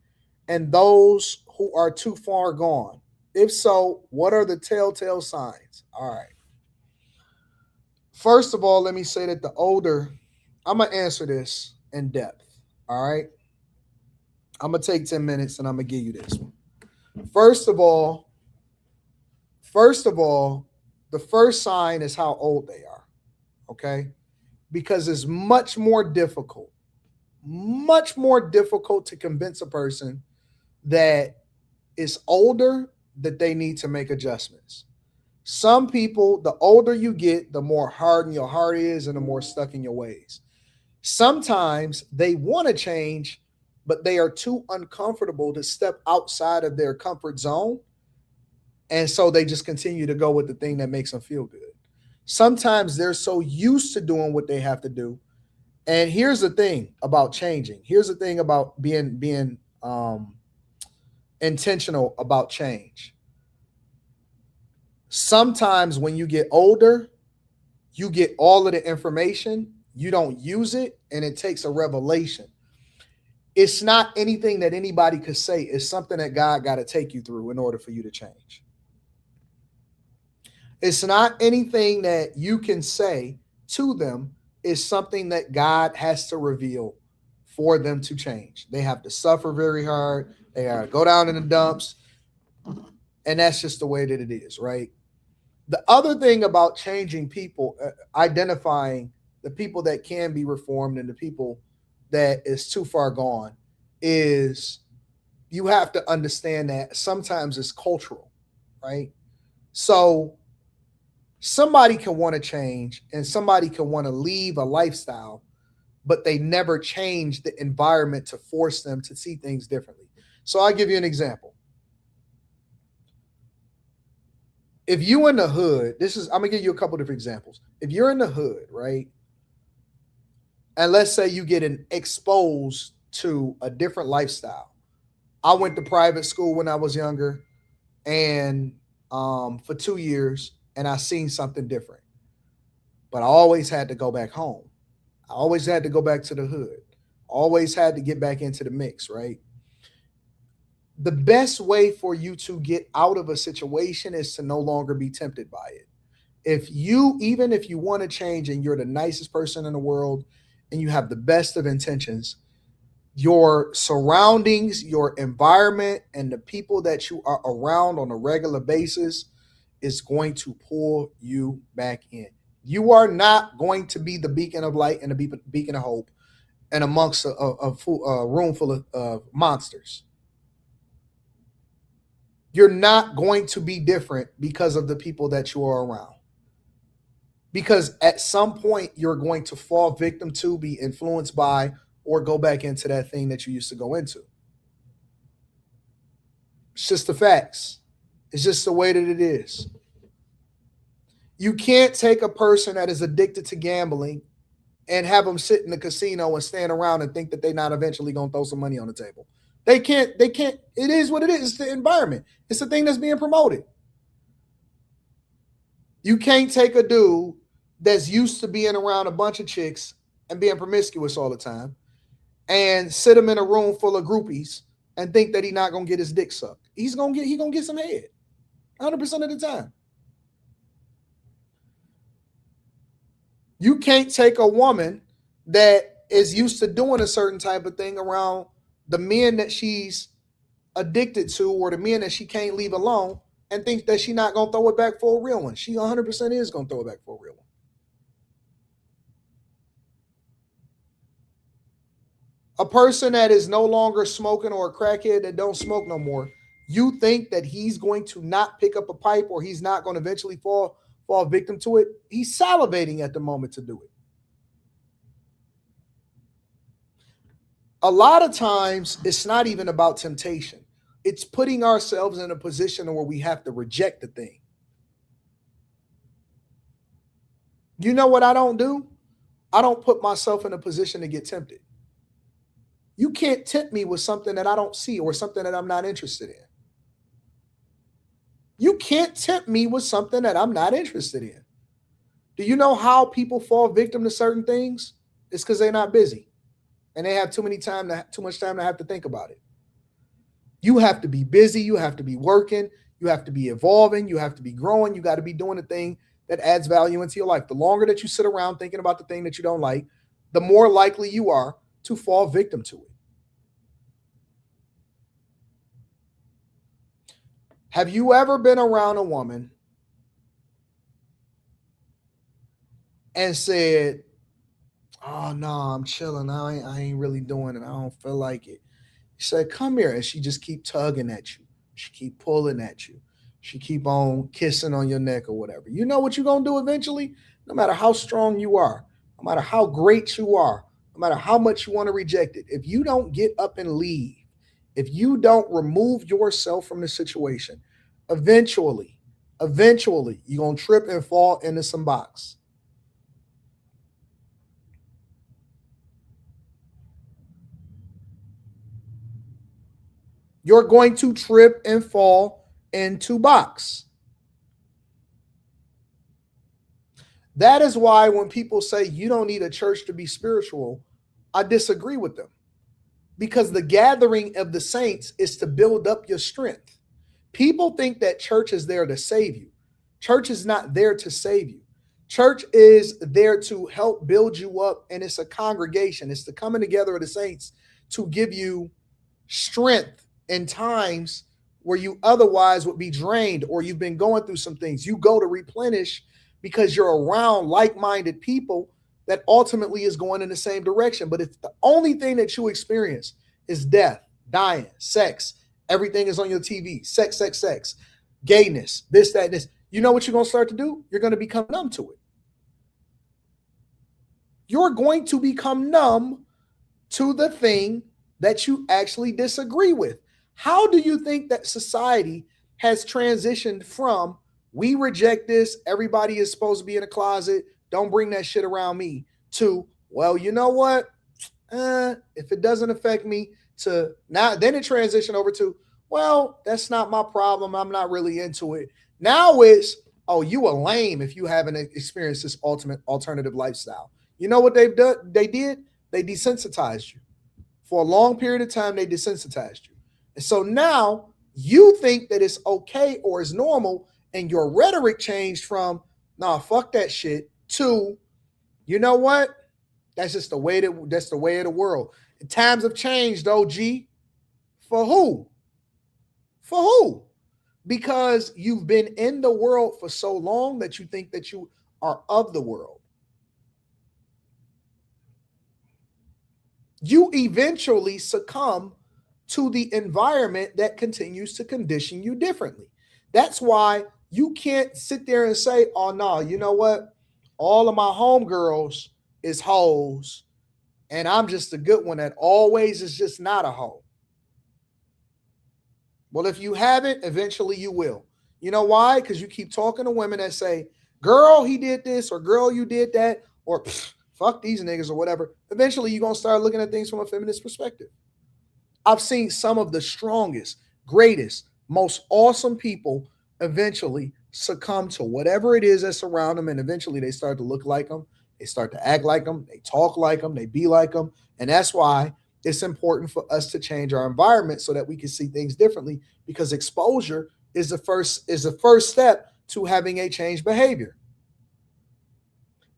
and those who are too far gone? If so, what are the telltale signs? All right. First of all, let me say that I'm going to answer this in depth. All right. I'm going to take 10 minutes and I'm going to give you this one. First of all, the first sign is how old they are. Okay. Because it's much more difficult to convince a person that is older that they need to make adjustments. Some people, the older you get, the more hardened your heart is and the more stuck in your ways. Sometimes they want to change, but they are too uncomfortable to step outside of their comfort zone. And so they just continue to go with the thing that makes them feel good. Sometimes they're so used to doing what they have to do. And here's the thing about changing. Here's the thing about being intentional about change. Sometimes when you get older, you get all of the information, you don't use it, and it takes a revelation. It's not anything that anybody could say. It's something that God got to take you through in order for you to change. It's not anything that you can say to them. It's something that God has to reveal for them to change. They have to suffer very hard. They gotta go down in the dumps. And that's just the way that it is, right? The other thing about changing people, identifying the people that can be reformed and the people that is too far gone, is you have to understand that sometimes it's cultural, right? So somebody can want to change and somebody can want to leave a lifestyle, but they never change the environment to force them to see things differently. So I'll give you an example. If you in the hood, I'm gonna give you a couple different examples. If you're in the hood, right? And let's say you get exposed to a different lifestyle. I went to private school when I was younger and for 2 years, and I seen something different. But I always had to go back home. I always had to go back to the hood. Always had to get back into the mix, right? The best way for you to get out of a situation is to no longer be tempted by it. Even if you want to change and you're the nicest person in the world and you have the best of intentions, your surroundings, your environment, and the people that you are around on a regular basis is going to pull you back in. You are not going to be the beacon of light and the beacon of hope and amongst a room full of monsters. You're not going to be different because of the people that you are around. Because at some point, you're going to fall victim to, be influenced by, or go back into that thing that you used to go into. It's just the facts. It's just the way that it is. You can't take a person that is addicted to gambling and have them sit in the casino and stand around and think that they're not eventually going to throw some money on the table. They can't. It is what it is. It's the environment. It's the thing that's being promoted. You can't take a dude that's used to being around a bunch of chicks and being promiscuous all the time and sit him in a room full of groupies and think that he's not going to get his dick sucked. He's going to get some head 100% of the time. You can't take a woman that is used to doing a certain type of thing around the men that she's addicted to or the men that she can't leave alone and think that she's not going to throw it back for a real one. She 100% is going to throw it back for a real one. A person that is no longer smoking or a crackhead that don't smoke no more, you think that he's going to not pick up a pipe or he's not going to eventually fall victim to it? He's salivating at the moment to do it. A lot of times, it's not even about temptation. It's putting ourselves in a position where we have to reject the thing. You know what I don't do? I don't put myself in a position to get tempted. You can't tempt me with something that I don't see or something that I'm not interested in. You can't tempt me with something that I'm not interested in. Do you know how people fall victim to certain things? It's because they're not busy. And they have too much time to have to think about it. You have to be busy. You have to be working. You have to be evolving. You have to be growing. You got to be doing the thing that adds value into your life. The longer that you sit around thinking about the thing that you don't like, the more likely you are to fall victim to it. Have you ever been around a woman and said, oh, no, I'm chilling. I ain't really doing it. I don't feel like it. She said, come here. And she just keep tugging at you. She keep pulling at you. She keep on kissing on your neck or whatever. You know what you're going to do eventually? No matter how strong you are, no matter how great you are, no matter how much you want to reject it, if you don't get up and leave, if you don't remove yourself from the situation, eventually, you're going to trip and fall into some box. You're going to trip and fall into box. That is why when people say you don't need a church to be spiritual, I disagree with them. Because the gathering of the saints is to build up your strength. People think that church is there to save you. Church is not there to save you. Church is there to help build you up, and it's a congregation. It's the coming together of the saints to give you strength in times where you otherwise would be drained or you've been going through some things. You go to replenish because you're around like-minded people that ultimately is going in the same direction. But if the only thing that you experience is death, dying, sex, everything is on your TV, sex, gayness, this, that, this, you know what you're going to start to do? You're going to become numb to it. You're going to become numb to the thing that you actually disagree with. How do you think that society has transitioned from we reject this, everybody is supposed to be in a closet, don't bring that shit around me, to, well, you know what? If it doesn't affect me, to now, then it transitioned over to, well, that's not my problem. I'm not really into it. Now it's, oh, you a lame if you haven't experienced this ultimate alternative lifestyle. You know what they've done? They desensitized you. For a long period of time, they desensitized you. And so now you think that it's okay or it's normal, and your rhetoric changed from, nah, fuck that shit, to, you know what? That's just the way that's the way of the world. And times have changed, OG. For who? For who? Because you've been in the world for so long that you think that you are of the world. You eventually succumb to the environment that continues to condition you differently. That's why you can't sit there and say, oh, no, you know what? All of my homegirls is hoes, and I'm just a good one that always is just not a hoe. Well, if you haven't, eventually you will. You know why? Because you keep talking to women that say, girl, he did this, or girl, you did that, or fuck these niggas, or whatever. Eventually, you're going to start looking at things from a feminist perspective. I've seen some of the strongest, greatest, most awesome people eventually succumb to whatever it is that's around them, and eventually they start to look like them, they start to act like them, they talk like them, they be like them, and that's why it's important for us to change our environment so that we can see things differently, because exposure is the first step to having a changed behavior.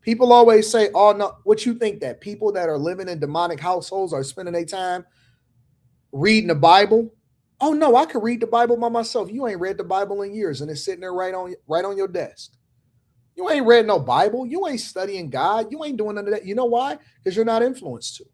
People always say, oh, no, what you think that people that are living in demonic households are spending their time reading the Bible? Oh, no, I could read the Bible by myself. You ain't read the Bible in years, and it's sitting there right on your desk. You ain't read no Bible. You ain't studying God. You ain't doing none of that. You know why? Because you're not influenced to.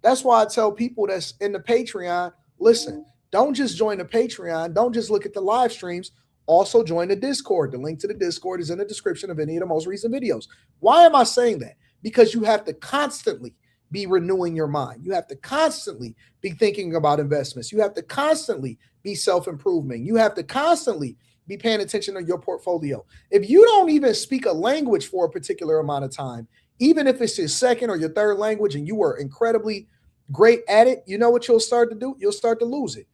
That's why I tell people that's in the Patreon, listen, don't just join the Patreon. Don't just look at the live streams. Also join the Discord. The link to the Discord is in the description of any of the most recent videos. Why am I saying that? Because you have to constantly be renewing your mind. You have to constantly be thinking about investments. You have to constantly be self-improving. You have to constantly be paying attention to your portfolio. If you don't even speak a language for a particular amount of time, even if it's your second or your third language and you are incredibly great at it, you know what you'll start to do? You'll start to lose it.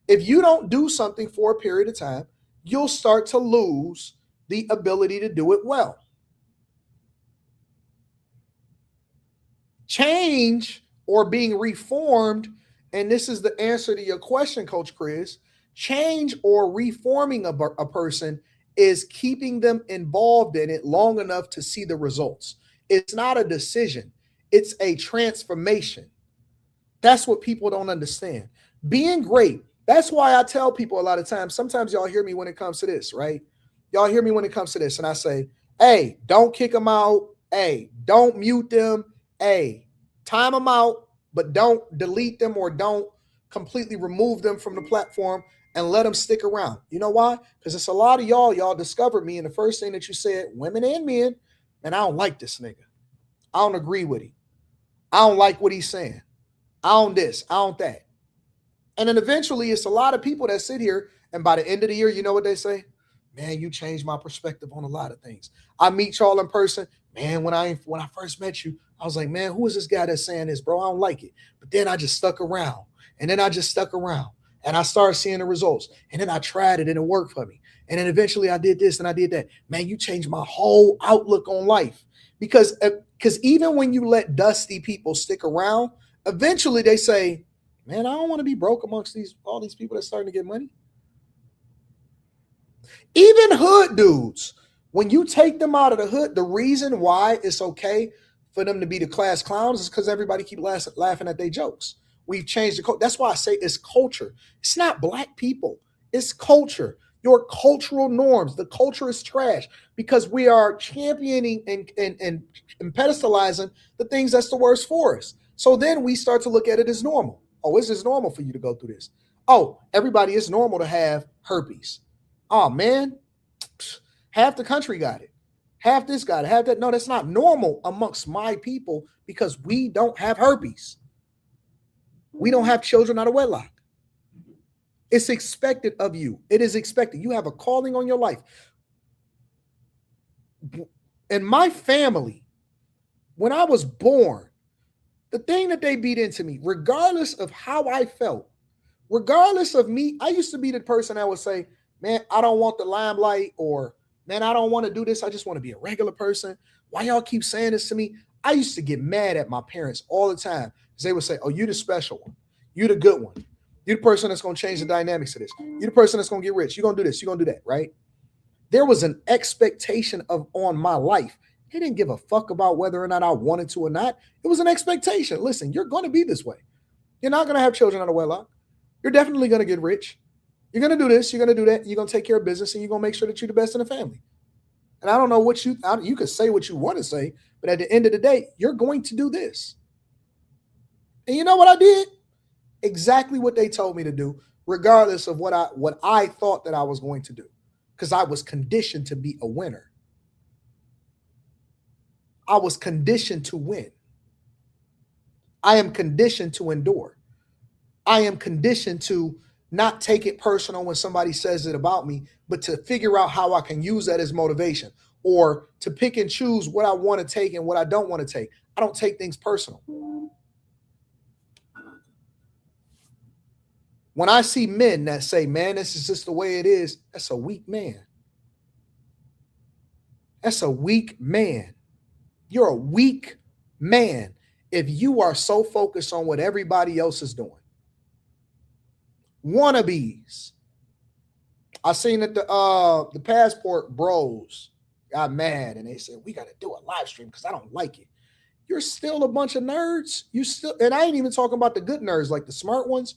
If you don't do something for a period of time, you'll start to lose the ability to do it well. Change or being reformed, and this is the answer to your question, Coach Chris, change or reforming a person is keeping them involved in it long enough to see the results. It's not a decision. It's a transformation. That's what people don't understand. Being great. That's why I tell people a lot of times, sometimes y'all hear me when it comes to this, right? Y'all hear me when it comes to this. And I say, hey, don't kick them out. Hey, don't mute them. Hey, time them out, but don't delete them or don't completely remove them from the platform and let them stick around. You know why? Because it's a lot of y'all discovered me, and the first thing that you said, women and men, and I don't like this nigga. I don't agree with him. I don't like what he's saying. I don't this, I don't that. And then eventually it's a lot of people that sit here, and by the end of the year, you know what they say? Man, you changed my perspective on a lot of things. I meet y'all in person. Man, when I first met you, I was like, man, who is this guy that's saying this, bro? I don't like it. But then I just stuck around. And then I just stuck around. And I started seeing the results. And then I tried it and it worked for me. And then eventually I did this and I did that. Man, you changed my whole outlook on life. Because even when you let dusty people stick around, eventually they say, man, I don't want to be broke amongst all these people that's starting to get money. Even hood dudes, when you take them out of the hood, the reason why it's okay for them to be the class clowns is because everybody keep laughing at their jokes. We've changed the culture. That's why I say it's culture. It's not black people. It's culture. Your cultural norms. The culture is trash because we are championing and pedestalizing the things that's the worst for us. So then we start to look at it as normal. Oh, is this normal for you to go through this? Oh, everybody, it's normal to have herpes. Oh, man, half the country got it. Half this got it. Half that. No, that's not normal amongst my people because we don't have herpes. We don't have children out of wedlock. It's expected of you. It is expected. You have a calling on your life. In my family, when I was born, the thing that they beat into me, regardless of how I felt, regardless of me, I used to be the person that would say, man, I don't want the limelight, or man, I don't want to do this. I just want to be a regular person. Why y'all keep saying this to me? I used to get mad at my parents all the time because they would say, oh, you the special one. You the good one. You the person that's going to change the dynamics of this. You the person that's going to get rich. You're going to do this. You're going to do that, right? There was an expectation on my life. They didn't give a fuck about whether or not I wanted to or not. It was an expectation. Listen, you're going to be this way. You're not going to have children out of wedlock. You're definitely going to get rich. You're going to do this. You're going to do that. You're going to take care of business, and you're going to make sure that you're the best in the family. And I don't know what you could say what you want to say, but at the end of the day, you're going to do this. And you know what I did? Exactly what they told me to do, regardless of what I thought that I was going to do, because I was conditioned to be a winner. I was conditioned to win. I am conditioned to endure. I am conditioned to not take it personal when somebody says it about me, but to figure out how I can use that as motivation, or to pick and choose what I want to take and what I don't want to take. I don't take things personal. When I see men that say, man, this is just the way it is, that's a weak man. That's a weak man. You're a weak man if you are so focused on what everybody else is doing. Wannabes. I seen that the passport bros got mad and they said, we got to do a live stream because I don't like it. You're still a bunch of nerds. And I ain't even talking about the good nerds, like the smart ones.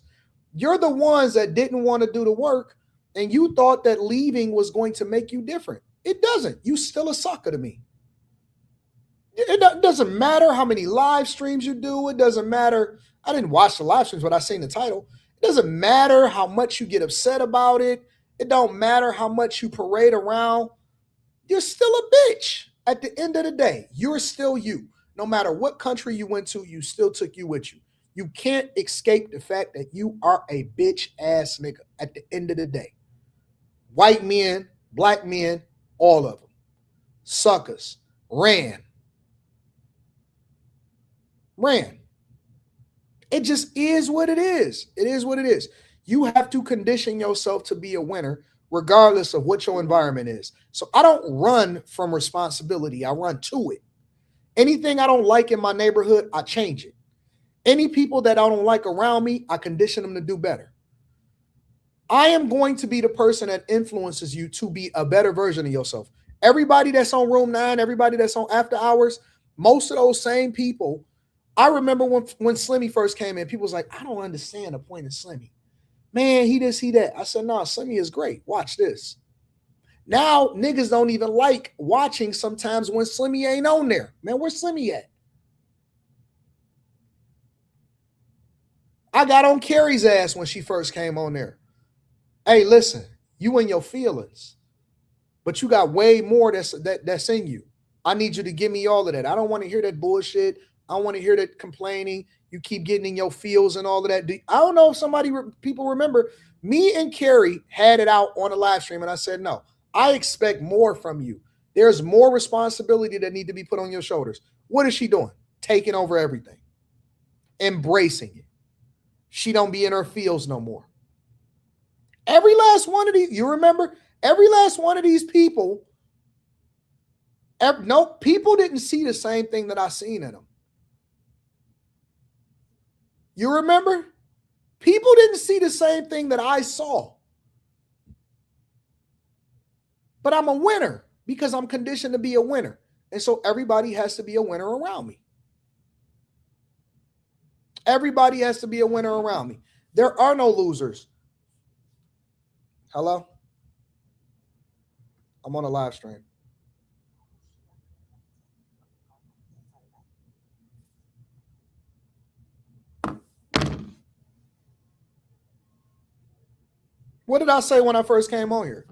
You're the ones that didn't want to do the work, and you thought that leaving was going to make you different. It doesn't. You still a sucker to me. It doesn't matter how many live streams you do. It doesn't matter. I didn't watch the live streams, but I seen the title. It doesn't matter how much you get upset about it. It don't matter how much you parade around. You're still a bitch. At the end of the day, you're still you. No matter what country you went to, you still took you with you. You can't escape the fact that you are a bitch ass nigga at the end of the day. White men, black men, all of them. Suckers. Ran. It just is what it is. It is what it is. You have to condition yourself to be a winner regardless of what your environment is. So I don't run from responsibility. I run to it. Anything I don't like in my neighborhood, I change it. Any people that I don't like around me, I condition them to do better. I am going to be the person that influences you to be a better version of yourself. Everybody that's on Room 9, everybody that's on After Hours, most of those same people, I remember when Slimmy first came in, people was like, I don't understand the point of Slimmy. Man, he this, he that. I said, no, Slimmy is great. Watch this. Now, niggas don't even like watching sometimes when Slimmy ain't on there. Man, where's Slimmy at? I got on Carrie's ass when she first came on there. Hey, listen, you in your feelings, but you got way more that's in you. I need you to give me all of that. I don't want to hear that bullshit. I don't want to hear that complaining. You keep getting in your feels and all of that. I don't know if people remember, me and Carrie had it out on a live stream, and I said, no, I expect more from you. There's more responsibility that need to be put on your shoulders. What is she doing? Taking over everything. Embracing it. She don't be in her feels no more. Every last one of these, you remember? Every last one of these people, people didn't see the same thing that I seen in them. You remember? People didn't see the same thing that I saw. But I'm a winner because I'm conditioned to be a winner. And so everybody has to be a winner around me. Everybody has to be a winner around me. There are no losers. Hello? I'm on a live stream. What did I say when I first came on here?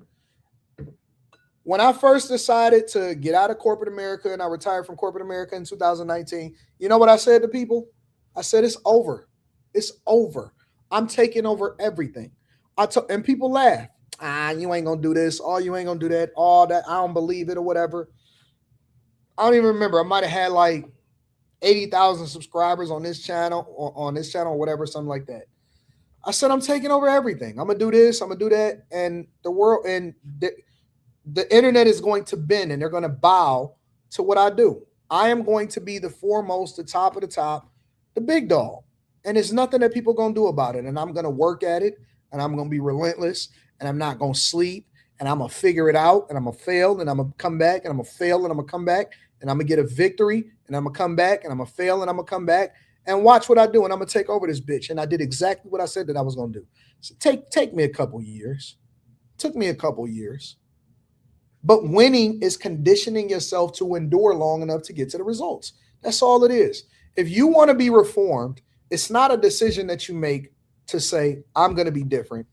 When I first decided to get out of corporate America and I retired from corporate America in 2019, you know what I said to people? I said, it's over. It's over. I'm taking over everything. And people laugh. You ain't going to do this. Oh, you ain't going to do that. All that. I don't believe it or whatever. I don't even remember. I might have had like 80,000 subscribers on this channel or whatever, something like that. I said, I'm taking over everything. I'm going to do this. I'm going to do that. And the world and the internet is going to bend and they're going to bow to what I do. I am going to be the foremost, the top of the top, the big dog. And there's nothing that people are going to do about it. And I'm going to work at it and I'm going to be relentless and I'm not going to sleep and I'm going to figure it out and I'm going to fail and I'm going to come back and I'm going to fail and I'm going to come back and I'm going to get a victory and I'm going to come back and I'm going to fail and I'm going to come back and watch what I do and I'm going to take over this bitch. And I did exactly what I said that I was going to do. So take me a couple years. Took me a couple years. But winning is conditioning yourself to endure long enough to get to the results. That's all it is. If you want to be reformed, it's not a decision that you make to say, I'm going to be different.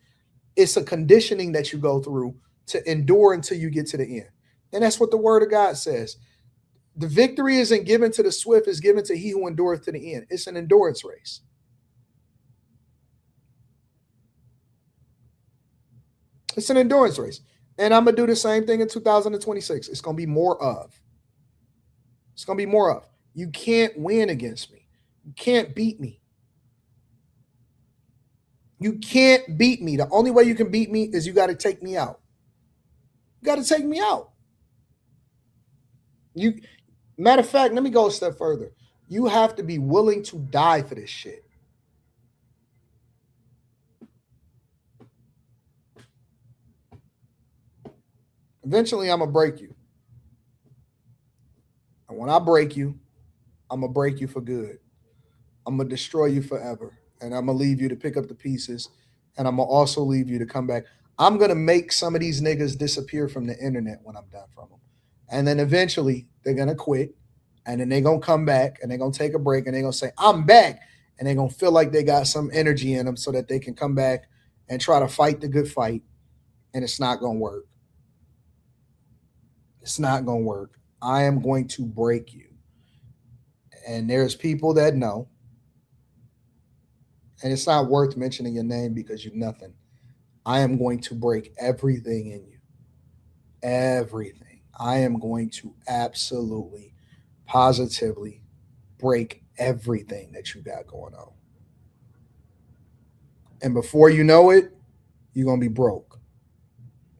It's a conditioning that you go through to endure until you get to the end. And that's what the word of God says. The victory isn't given to the swift, it's given to he who endureth to the end. It's an endurance race. It's an endurance race. And I'm going to do the same thing in 2026. It's going to be more of. It's going to be more of. You can't win against me. You can't beat me. You can't beat me. The only way you can beat me is you got to take me out. You got to take me out. Matter of fact, let me go a step further. You have to be willing to die for this shit. Eventually, I'm going to break you. And when I break you, I'm going to break you for good. I'm going to destroy you forever. And I'm going to leave you to pick up the pieces. And I'm going to also leave you to come back. I'm going to make some of these niggas disappear from the internet when I'm done from them. And then eventually, they're going to quit. And then they're going to come back. And they're going to take a break. And they're going to say, I'm back. And they're going to feel like they got some energy in them so that they can come back and try to fight the good fight. And it's not going to work. It's not going to work. I am going to break you. And there's people that know. And it's not worth mentioning your name because you're nothing. I am going to break everything in you. Everything. I am going to absolutely, positively break everything that you got going on. And before you know it, you're going to be broke.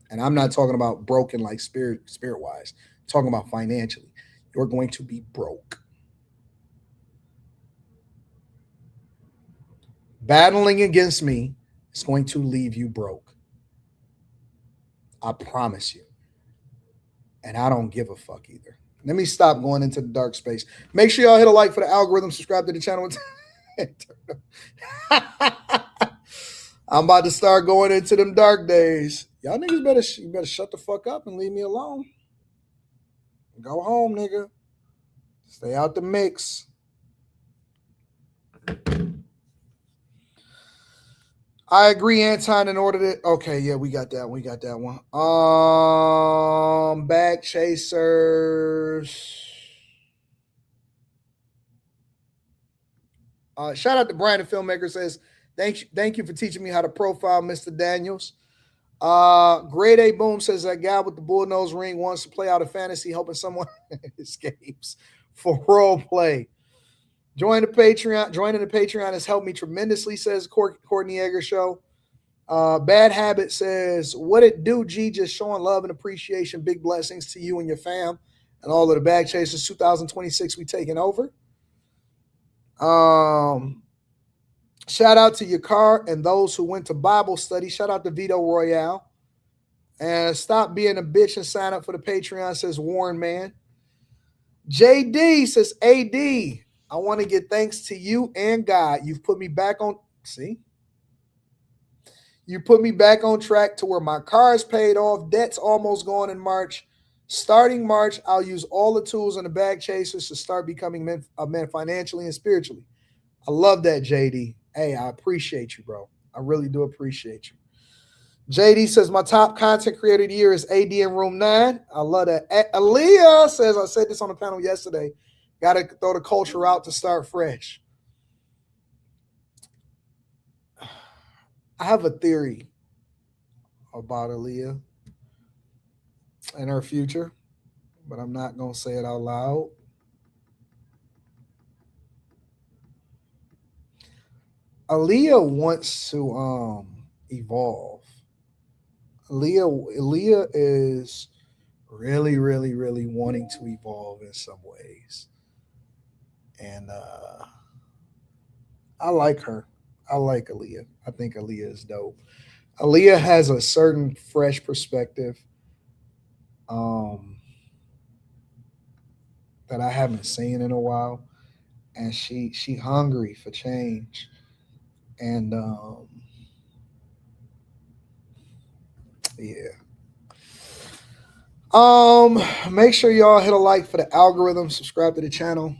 And I'm not talking about broken like spirit-wise. I'm talking about financially. You're going to be broke. Battling against me is going to leave you broke. I promise you. And I don't give a fuck either. Let me stop going into the dark space. Make sure y'all hit a like for the algorithm, subscribe to the channel. I'm about to start going into them dark days. Y'all niggas better shut the fuck up and leave me alone. Go home, nigga. Stay out the mix. I agree, Anton, in order to... Okay, yeah, we got that one. We got that one. Back chasers. Shout out to Brian, the filmmaker, says, thank you for teaching me how to profile Mr. Daniels. Grade A Boom says that guy with the bullnose ring wants to play out a fantasy, hoping someone escapes for role play. Joining the Patreon has helped me tremendously, says Courtney Egger Show. Bad Habit says, what it do, G? Just showing love and appreciation. Big blessings to you and your fam and all of the Bag Chasers. 2026, we taking over. Shout out to Yakar and those who went to Bible study. Shout out to Vito Royale. And stop being a bitch and sign up for the Patreon, says Warren Man. JD says, AD, I want to give thanks to you and God. You've put me back on, you put me back on track to where my car is paid off, debt's almost gone in March. Starting March, I'll use all the tools in the Bag Chasers to start becoming a man financially and spiritually. I love that, JD. Hey, I appreciate you, bro. I really do appreciate you. JD says, my top content creator of the year is AD in Room 9. I love that. Aaliyah says, I said this on the panel yesterday, got to throw the culture out to start fresh. I have a theory about Aaliyah and her future, but I'm not going to say it out loud. Aaliyah wants to evolve. Aaliyah is really, really, really wanting to evolve in some ways. And I like her. I like Aaliyah. I think Aaliyah is dope. Aaliyah has a certain fresh perspective that I haven't seen in a while. And she hungry for change. And yeah. Make sure y'all hit a like for the algorithm, subscribe to the channel.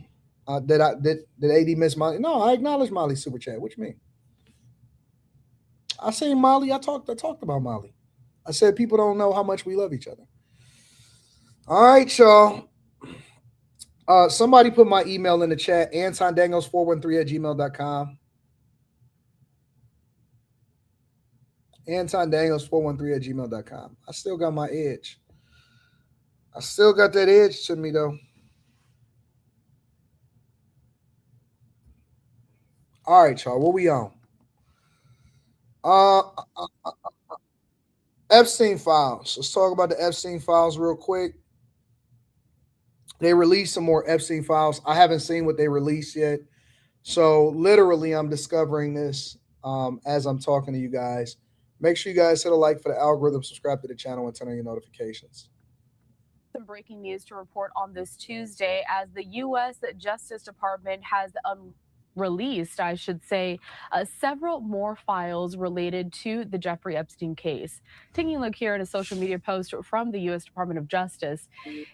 Did AD miss Molly? No, I acknowledge Molly's super chat. What you mean? I say Molly. I talked about Molly. I said people don't know how much we love each other. All right, y'all. Somebody put my email in the chat, AntonDaniels413@gmail.com. AntonDaniels413@gmail.com. I still got my edge. I still got that edge to me, though. All right, y'all. What we on? Epstein files. Let's talk about the Epstein files real quick. They released some more Epstein files. I haven't seen what they released yet. So literally, I'm discovering this as I'm talking to you guys. Make sure you guys hit a like for the algorithm, subscribe to the channel, and turn on your notifications. Some breaking news to report on this Tuesday as the U.S. Justice Department has released, I should say, several more files related to the Jeffrey Epstein case. Taking a look here at a social media post from the U.S. Department of Justice,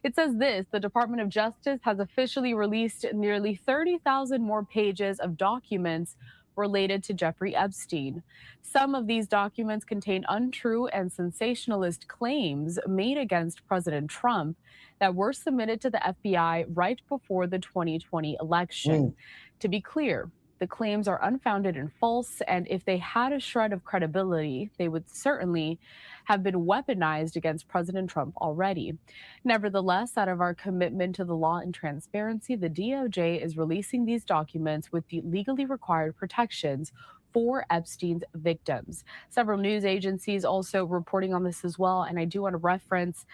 it says this: the Department of Justice has officially released nearly 30,000 more pages of documents related to Jeffrey Epstein. Some of these documents contain untrue and sensationalist claims made against President Trump that were submitted to the FBI right before the 2020 election. To be clear, the claims are unfounded and false, and if they had a shred of credibility, they would certainly have been weaponized against President Trump already. Nevertheless, out of our commitment to the law and transparency, the DOJ is releasing these documents with the legally required protections for Epstein's victims. Several news agencies also reporting on this as well, and I do want to reference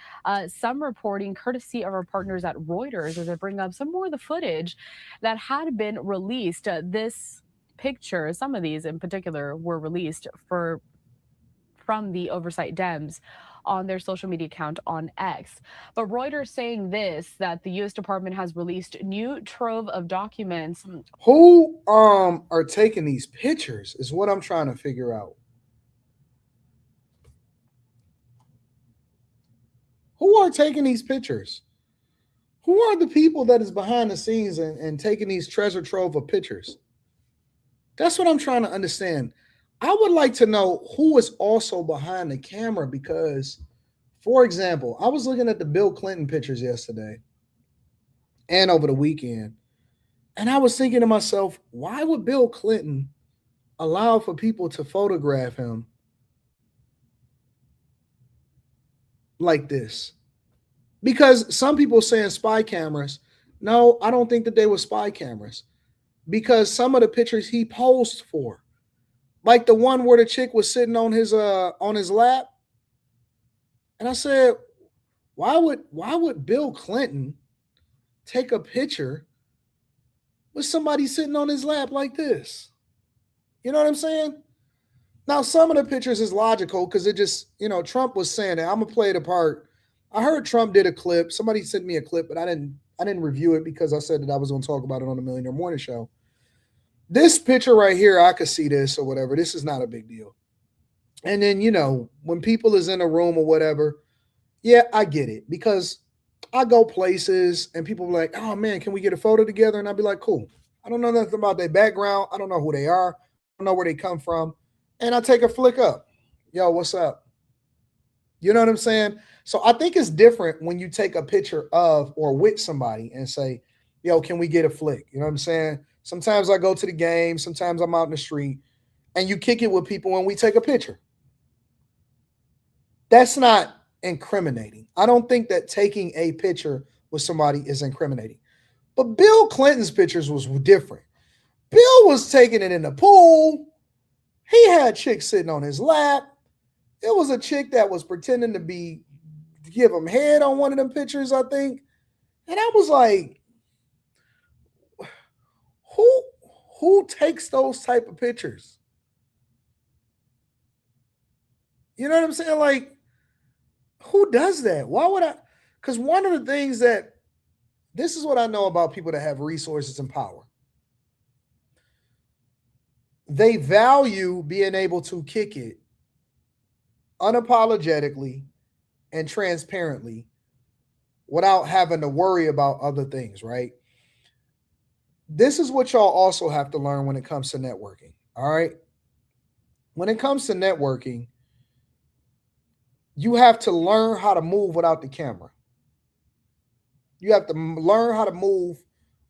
some reporting courtesy of our partners at Reuters as I bring up some more of the footage that had been released. This picture, some of these in particular, were released from the Oversight Dems on their social media account on X. But Reuters saying this, that the U.S. Department has released new trove of documents. Who are taking these pictures is what I'm trying to figure out. Who are taking these pictures? Who are the people that is behind the scenes and taking these treasure trove of pictures? That's what I'm trying to understand. I would like to know who is also behind the camera because, for example, I was looking at the Bill Clinton pictures yesterday and over the weekend, And I was thinking to myself, why would Bill Clinton allow for people to photograph him like this? Because some people saying spy cameras. No, I don't think that they were spy cameras. Because some of the pictures he posed for, like the one where the chick was sitting on his lap, and I said, why would Bill Clinton take a picture with somebody sitting on his lap like this? You know what I'm saying? Now, some of the pictures is logical because it just, Trump was saying that. I'm gonna play it apart. I heard Trump did a clip. Somebody sent me a clip, but I didn't review it because I said that I was gonna talk about it on the Millionaire Morning Show. This picture right here, I could see this or whatever. This is not a big deal. And then, when people is in a room or whatever, yeah, I get it. Because I go places and people be like, oh man, can we get a photo together? And I'd be like, cool. I don't know nothing about their background. I don't know who they are. I don't know where they come from. And I take a flick up. Yo, what's up? You know what I'm saying? So I think it's different when you take a picture of or with somebody and say, yo, can we get a flick? You know what I'm saying? Sometimes I go to the game. Sometimes I'm out in the street. And you kick it with people and we take a picture. That's not incriminating. I don't think that taking a picture with somebody is incriminating. But Bill Clinton's pictures was different. Bill was taking it in the pool. He had chicks sitting on his lap. It was a chick that was pretending to give him head on one of them pictures, I think. And I was like, who takes those type of pictures? You know what I'm saying? Like, who does that? Why would I? Because one of the things this is what I know about people that have resources and power. They value being able to kick it unapologetically and transparently without having to worry about other things, right? This is what y'all also have to learn when it comes to networking, all right? When it comes to networking, you have to learn how to move without the camera. You have to learn how to move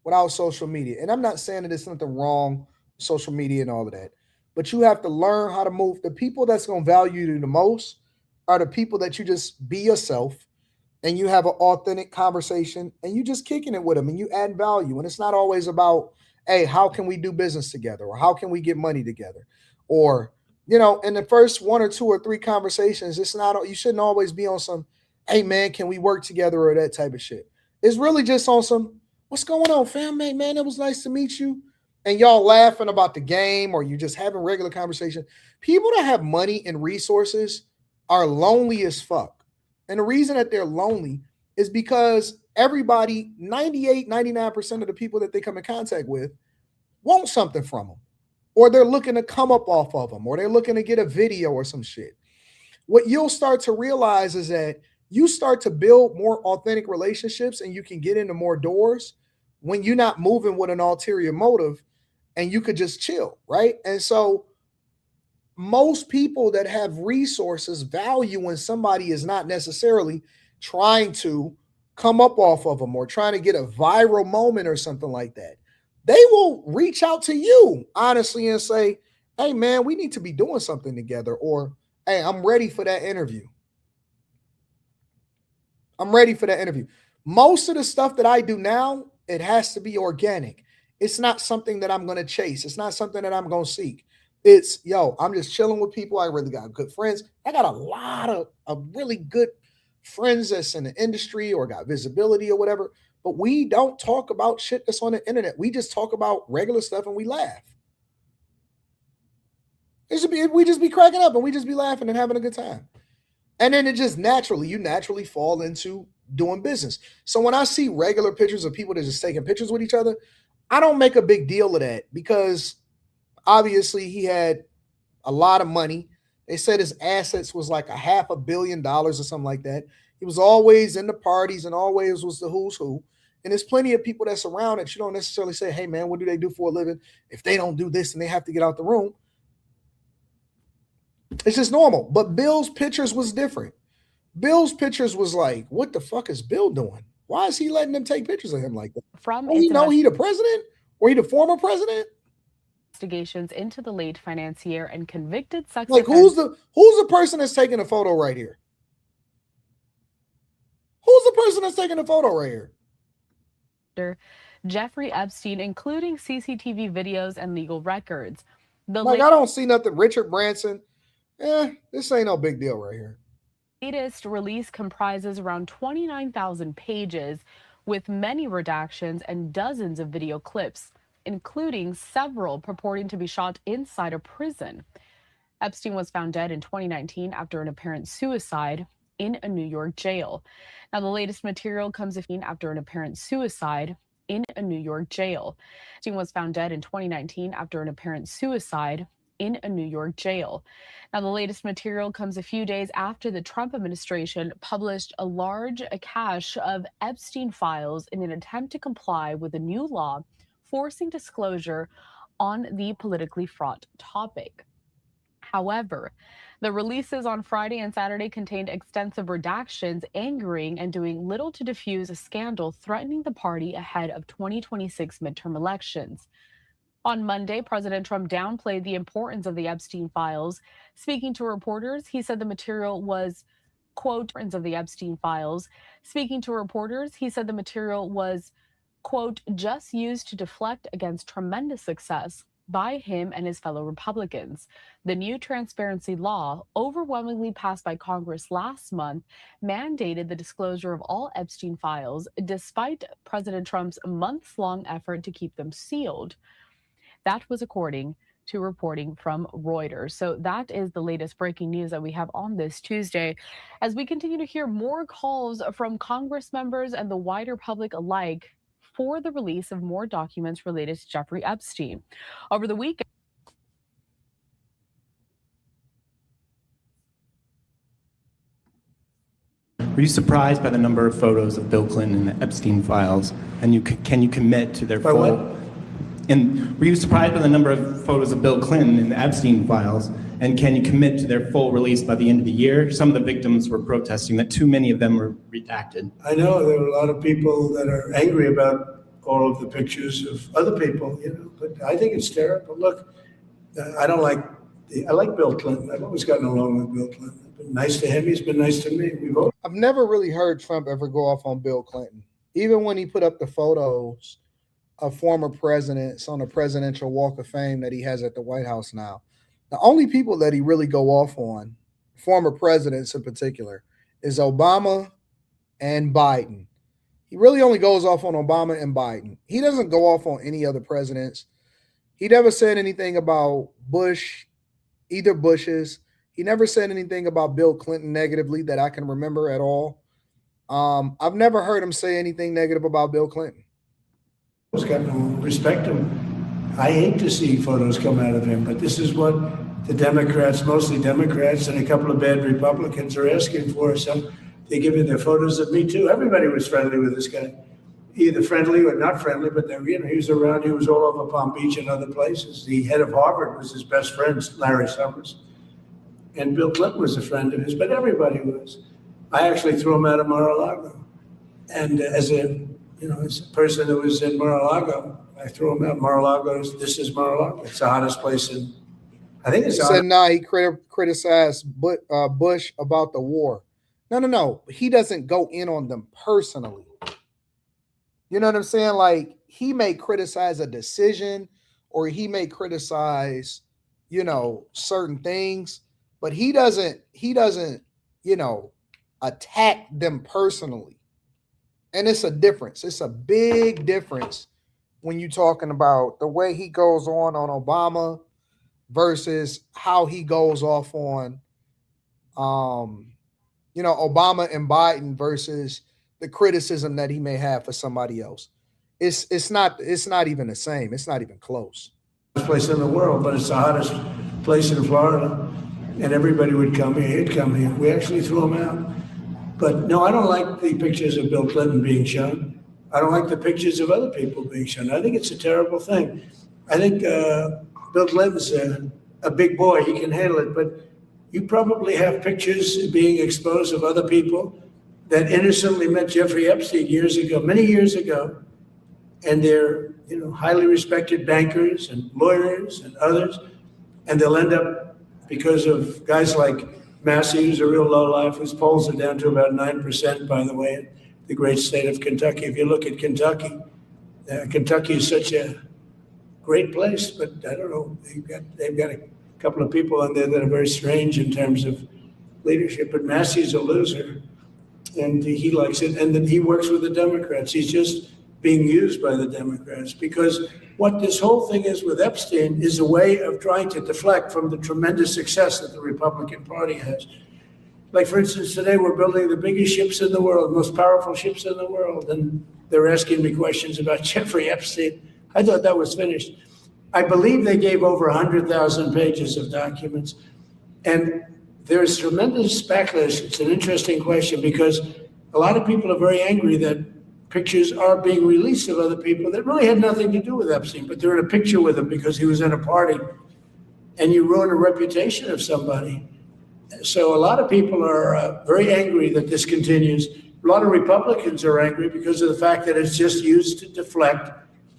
without social media. And I'm not saying that there's nothing wrong with social media and all of that, but you have to learn how to move. The people that's going to value you the most are the people that you just be yourself and you have an authentic conversation and you just kicking it with them and you add value. And it's not always about, hey, how can we do business together? Or how can we get money together? Or, in the first 1 or 2 or 3 conversations, you shouldn't always be on some, hey man, can we work together or that type of shit. It's really just on some, what's going on, fam? Hey, man, it was nice to meet you. And y'all laughing about the game or you just having regular conversation. People that have money and resources are lonely as fuck. And the reason that they're lonely is because everybody, 98, 99% of the people that they come in contact with want something from them. Or they're looking to come up off of them. Or they're looking to get a video or some shit. What you'll start to realize is that you start to build more authentic relationships and you can get into more doors when you're not moving with an ulterior motive and you could just chill, right? And so most people that have resources value when somebody is not necessarily trying to come up off of them or trying to get a viral moment or something like that. They will reach out to you honestly and say, hey man, we need to be doing something together. Or, hey, I'm ready for that interview. I'm ready for that interview. Most of the stuff that I do now, it has to be organic. It's not something that I'm going to chase. It's not something that I'm going to seek. It's, yo, I'm just chilling with people. I really got good friends. I got a lot of really good friends that's in the industry or got visibility or whatever. But we don't talk about shit that's on the internet. We just talk about regular stuff and we laugh. We just be cracking up and we just be laughing and having a good time. And then you naturally fall into doing business. So when I see regular pictures of people that just taking pictures with each other, I don't make a big deal of that because obviously he had a lot of money. They said his assets was like $500 million or something like that. He was always in the parties and always was the who's who. And there's plenty of people that's around that you don't necessarily say, hey man, what do they do for a living? If they don't do this and they have to get out the room. It's just normal. But Bill's pictures was different. Bill's pictures was like, what the fuck is Bill doing? Why is he letting them take pictures of him like that? From Does he know he the president? Or he the former president? Investigations into the late financier and convicted sex Like, who's the person that's taking the photo right here? Who's the person that's taking the photo right here? Jeffrey Epstein, including CCTV videos and legal records. I don't see nothing. Richard Branson. This ain't no big deal right here. Latest release comprises around 29,000 pages with many redactions and dozens of video clips, including several purporting to be shot inside a prison. Epstein was found dead in 2019 after an apparent suicide in a New York jail. Now, the latest material comes after an apparent suicide in a New York jail. Epstein was found dead in 2019 after an apparent suicide in a New York jail. Now, the latest material comes a few days after the Trump administration published a large cache of Epstein files in an attempt to comply with a new law forcing disclosure on the politically fraught topic. However, the releases on Friday and Saturday contained extensive redactions, angering and doing little to diffuse a scandal threatening the party ahead of 2026 midterm elections. On Monday, President Trump downplayed the importance of the Epstein files. Speaking to reporters, he said the material was, quote, of the Epstein files. Speaking to reporters, he said the material was, quote, just used to deflect against tremendous success by him and his fellow Republicans. The new transparency law, overwhelmingly passed by Congress last month, mandated the disclosure of all Epstein files, despite President Trump's months-long effort to keep them sealed. That was according to reporting from Reuters. So that is the latest breaking news that we have on this Tuesday. As we continue to hear more calls from Congress members and the wider public alike for the release of more documents related to Jeffrey Epstein. Over the weekend, were you surprised by the number of photos of Bill Clinton in the Epstein files? And can you commit to their full... What? And were you surprised by the number of photos of Bill Clinton in the Epstein files? And can you commit to their full release by the end of the year? Some of the victims were protesting that too many of them were redacted. I know there are a lot of people that are angry about all of the pictures of other people, but I think it's terrible. Look, I like Bill Clinton. I've always gotten along with Bill Clinton. I've been nice to him. He's been nice to me. I've never really heard Trump ever go off on Bill Clinton. Even when he put up the photos of former presidents on the Presidential Walk of Fame that he has at the White House now, the only people that he really go off on, former presidents in particular, is Obama and Biden. He really only goes off on Obama and Biden. He doesn't go off on any other presidents. He never said anything about Bush, either Bushes. He never said anything about Bill Clinton negatively that I can remember at all. I've never heard him say anything negative about Bill Clinton. I've got to respect him. I hate to see photos come out of him, but this is what the Democrats, mostly Democrats, and a couple of bad Republicans are asking for. So they give me their photos of me too. Everybody was friendly with this guy, either friendly or not friendly, but he was around. He was all over Palm Beach and other places. The head of Harvard was his best friend, Larry Summers. And Bill Clinton was a friend of his, but everybody was. I actually threw him out of Mar-a-Lago. And as a person who was in Mar-a-Lago, I threw him out. Mar-a-Lago, this is Mar-a-Lago. It's the hottest place I think it's said, he criticized Bush about the war. No. He doesn't go in on them personally. You know what I'm saying? Like, he may criticize a decision or he may criticize, certain things, but he doesn't, attack them personally. And it's a difference. It's a big difference when you're talking about the way he goes on Obama versus how he goes off on, Obama and Biden versus the criticism that he may have for somebody else. It's not even the same. It's not even close. Place in the world, but it's the hottest place in Florida, and everybody would come here. He'd come here. We actually threw him out. But no, I don't like the pictures of Bill Clinton being shown. I don't like the pictures of other people being shown. I think it's a terrible thing. I think Bill Clinton's a big boy. He can handle it. But you probably have pictures being exposed of other people that innocently met Jeffrey Epstein years ago, many years ago, and they're, highly respected bankers and lawyers and others, and they'll end up, because of guys like Massey, who's a real lowlife, whose polls are down to about 9%, by the way, in the great state of Kentucky. If you look at Kentucky, Kentucky is such a great place, but I don't know, they've got a couple of people on there that are very strange in terms of leadership, but Massey's a loser, and he likes it, and then he works with the Democrats. He's just being used by the Democrats, because what this whole thing is with Epstein is a way of trying to deflect from the tremendous success that the Republican Party has. Like, for instance, today we're building the biggest ships in the world, most powerful ships in the world, and they're asking me questions about Jeffrey Epstein. I thought that was finished. I believe they gave over 100,000 pages of documents, and there's tremendous backlash. It's an interesting question, because a lot of people are very angry that pictures are being released of other people that really had nothing to do with Epstein, but they're in a picture with him because he was in a party, and you ruin a reputation of somebody. So a lot of people are very angry that this continues. A lot of Republicans are angry because of the fact that it's just used to deflect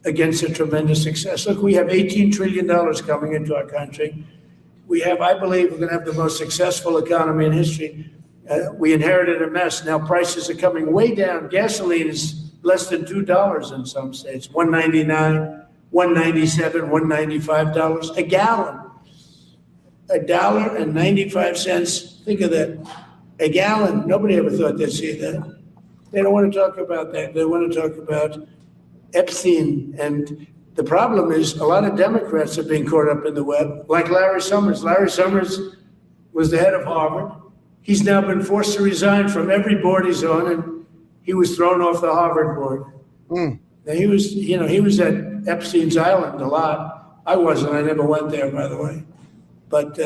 against a tremendous success. Look, we have $18 trillion coming into our country. We have, I believe, we're going to have the most successful economy in history. We inherited a mess. Now prices are coming way down. Gasoline is less than $2 in some states. $1.99, $1.97, $1.95 a gallon. $1.95. Think of that. A gallon. Nobody ever thought they'd see that. They don't want to talk about that. They want to talk about Epstein. And the problem is a lot of Democrats are being caught up in the web, like Larry Summers. Larry Summers was the head of Harvard. He's now been forced to resign from every board he's on, and he was thrown off the Harvard board. Now he was at Epstein's Island a lot. I wasn't. I never went there, by the way. But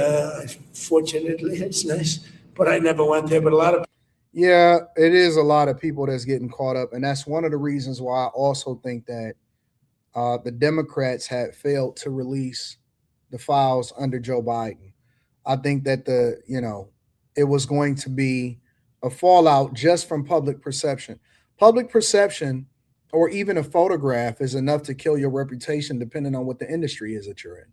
fortunately, it's nice. But I never went there. But a lot of it is a lot of people that's getting caught up, and that's one of the reasons why I also think that the Democrats had failed to release the files under Joe Biden. I think that it was going to be a fallout just from public perception. Public perception, or even a photograph, is enough to kill your reputation, depending on what the industry is that you're in.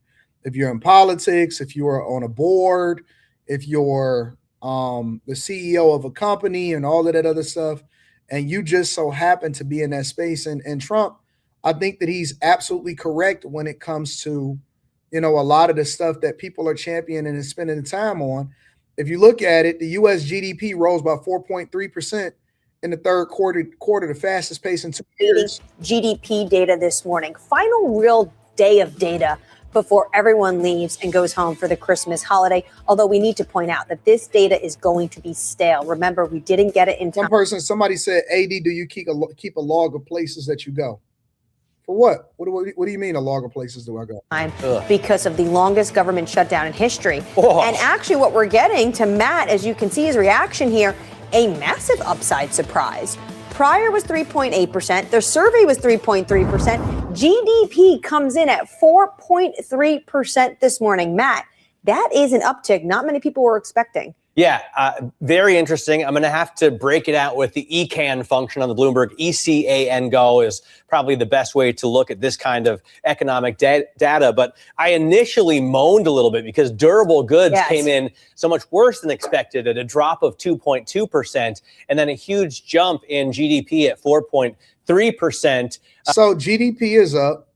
If you're in politics, if you're on a board, if you're the CEO of a company and all of that other stuff, and you just so happen to be in that space. And Trump, I think that he's absolutely correct when it comes to, a lot of the stuff that people are championing and spending the time on. If you look at it, the U.S. GDP rose by 4.3% in the third quarter, the fastest pace in 2 years. GDP data this morning, final real day of data before everyone leaves and goes home for the Christmas holiday. Although we need to point out that this data is going to be stale. Remember, we didn't get it in time. Somebody said, AD, do you keep a log of places that you go? For what? What do you mean a log of places do I go? Because of the longest government shutdown in history. And actually what we're getting to Matt, as you can see his reaction here, a massive upside surprise. Prior was 3.8%. Their survey was 3.3%. GDP comes in at 4.3% this morning. Matt, that is an uptick not many people were expecting. Yeah, very interesting. I'm going to have to break it out with the ECAN function on the Bloomberg. ECAN Go is probably the best way to look at this kind of economic data. But I initially moaned a little bit because durable goods came in so much worse than expected at a drop of 2.2%, and then a huge jump in GDP at 4.3%. So GDP is up.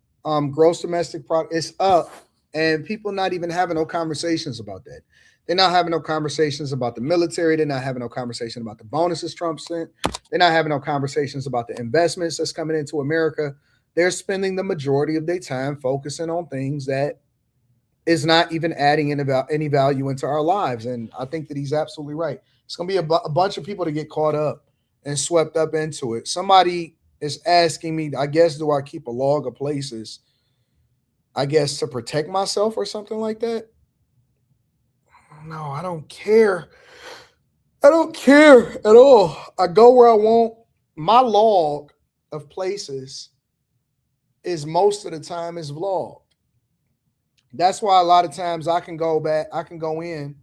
Gross domestic product is up, and people not even having no conversations about that. They're not having no conversations about the military. They're not having no conversation about the bonuses Trump sent. They're not having no conversations about the investments that's coming into America. They're spending the majority of their time focusing on things that is not even adding any value into our lives. And I think that he's absolutely right. It's going to be a bunch of people to get caught up and swept up into it. Somebody is asking me, I guess, do I keep a log of places, I guess, to protect myself or something like that? No, I don't care. I don't care at all. I go where I want. My log of places is most of the time is vlogged. That's why a lot of times I can go back, I can go in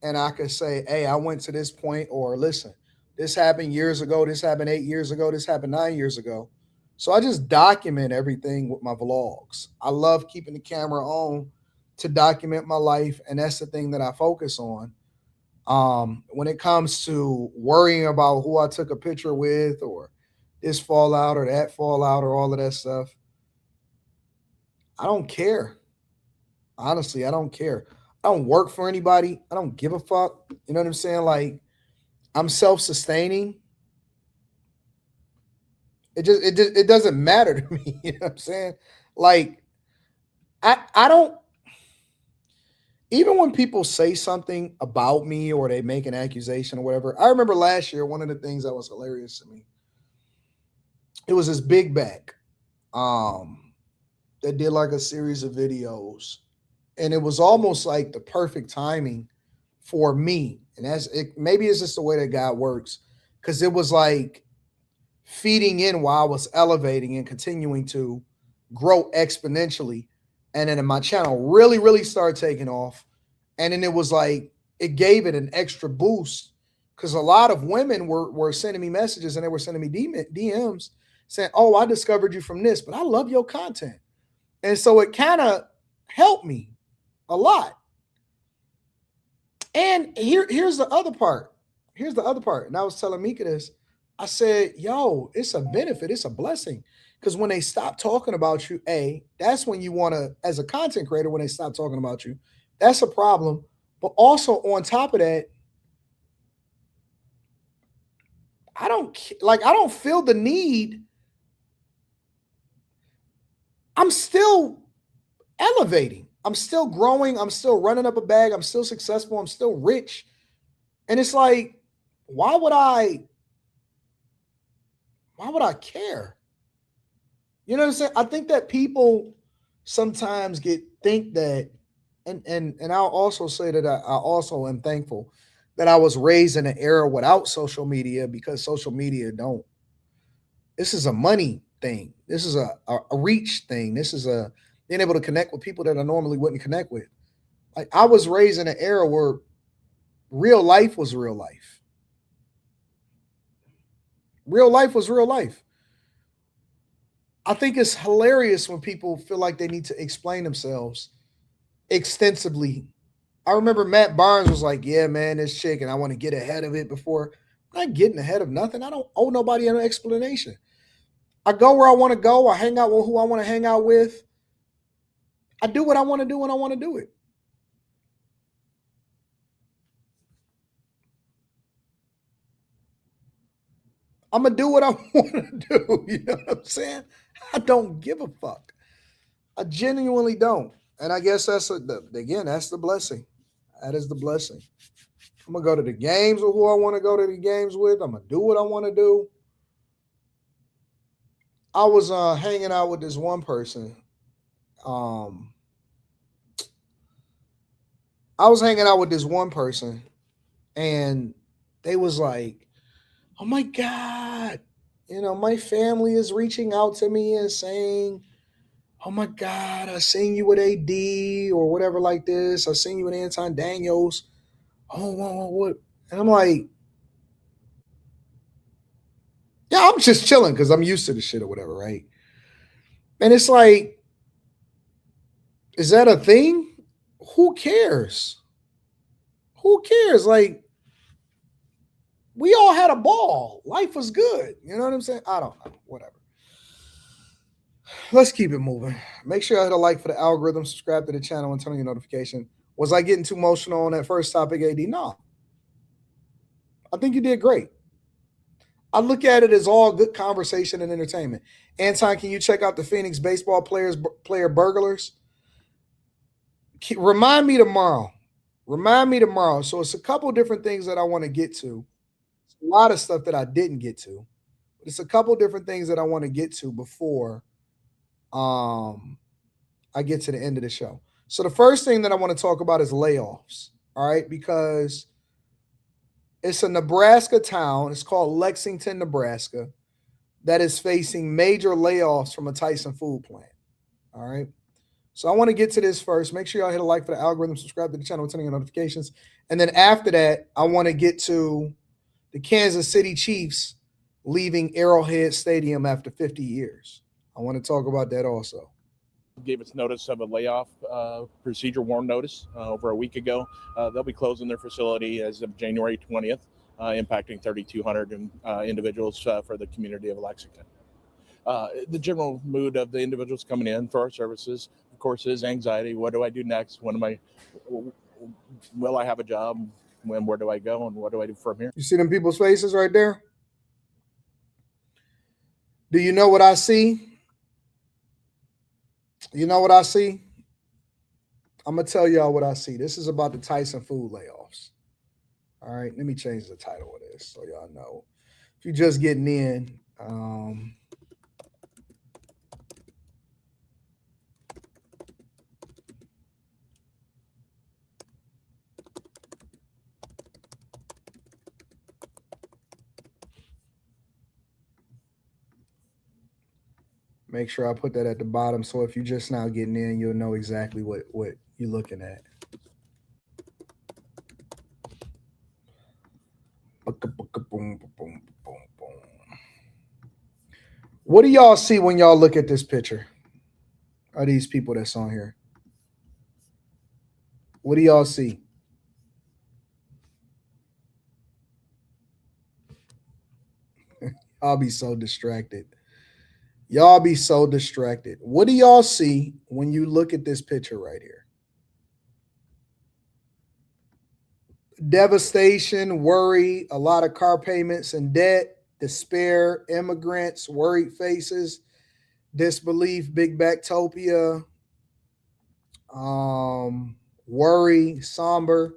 and I can say, hey, I went to this point, or listen, this happened years ago. This happened 8 years ago. This happened 9 years ago. So I just document everything with my vlogs. I love keeping the camera on to document my life, and that's the thing that I focus on. When it comes to worrying about who I took a picture with or this fallout or that fallout or all of that stuff, I don't care. Honestly, I don't care. I don't work for anybody. I don't give a fuck. You know what I'm saying? Like, I'm self-sustaining. It doesn't matter to me. You know what I'm saying? Like, I don't, even when people say something about me or they make an accusation or whatever. I remember last year, one of the things that was hilarious to me, it was this big back that did like a series of videos, and it was almost like the perfect timing for me. And that's it. Maybe it's just the way that God works, because it was like feeding in while I was elevating and continuing to grow exponentially. And then my channel really, really started taking off. And then it was like, it gave it an extra boost, because a lot of women were sending me messages, and they were sending me DMs saying, oh, I discovered you from this, but I love your content. And so it kind of helped me a lot. And here's the other part. Here's the other part. And I was telling Mika this. I said, yo, it's a benefit. It's a blessing. Because when they stop talking about you, that's when you want to, as a content creator, when they stop talking about you, that's a problem. But also on top of that, I don't feel the need. I'm still elevating. I'm still growing. I'm still running up a bag. I'm still successful. I'm still rich. And it's like, why would I care? You know what I'm saying? I think that people sometimes think that, and I'll also say that I also am thankful that I was raised in an era without social media, because social media this is a money thing. This is a reach thing. This is a being able to connect with people that I normally wouldn't connect with. Like, I was raised in an era where real life was real life. Real life was real life. I think it's hilarious when people feel like they need to explain themselves extensively. I remember Matt Barnes was like, yeah, man, this chick, and I want to get ahead of it before. I'm not getting ahead of nothing. I don't owe nobody an explanation. I go where I want to go. I hang out with who I want to hang out with. I do what I want to do when I want to do it. I'm going to do what I want to do. You know what I'm saying? I don't give a fuck. I genuinely don't. And I guess that's the blessing. That is the blessing. I'm going to go to the games with who I want to go to the games with. I'm going to do what I want to do. I was hanging out with this one person. And they was like, oh my God, my family is reaching out to me and saying, oh my God, I seen you with AD or whatever like this. I seen you with Anton Daniels. Oh, what? And I'm like, yeah, I'm just chilling because I'm used to the shit or whatever, right? And it's like, is that a thing? Who cares? Who cares? Like, we all had a ball. Life was good. You know what I'm saying? I don't know. Whatever. Let's keep it moving. Make sure you hit a like for the algorithm, subscribe to the channel, and turn on your notification. Was I getting too emotional on that first topic, AD? No. I think you did great. I look at it as all good conversation and entertainment. Anton, can you check out the Phoenix baseball player burglars? Remind me tomorrow. So it's a couple different things that I want to get to. It's a lot of stuff that I didn't get to. But it's a couple different things that I want to get to before I get to the end of the show. So the first thing that I want to talk about is layoffs. All right, because it's a Nebraska town. It's called Lexington, Nebraska, that is facing major layoffs from a Tyson food plant. All right. So I want to get to this first. Make sure y'all hit a like for the algorithm, subscribe to the channel, turn on your notifications. And then after that, I want to get to the Kansas City Chiefs leaving Arrowhead Stadium after 50 years. I want to talk about that also. Gave us notice of a layoff procedure warn notice over a week ago. They'll be closing their facility as of January 20th, impacting 3,200 individuals for the community of Lexington. The general mood of the individuals coming in for our services, of course, is anxiety. What do I do next? Will I have a job? Where do I go? And what do I do from here? You see them people's faces right there? Do you know what I see? You know what I see? I'm going to tell y'all what I see. This is about the Tyson food layoffs. All right, let me change the title of this so y'all know. If you're just getting in, make sure I put that at the bottom. So if you're just now getting in, you'll know exactly what you're looking at. What do y'all see when y'all look at this picture? Are these people that's on here? What do y'all see? I'll be so distracted. Y'all be so distracted. What do y'all see when you look at this picture right here? Devastation, worry, a lot of car payments and debt, despair, immigrants, worried faces, disbelief, big backtopia, worry, somber,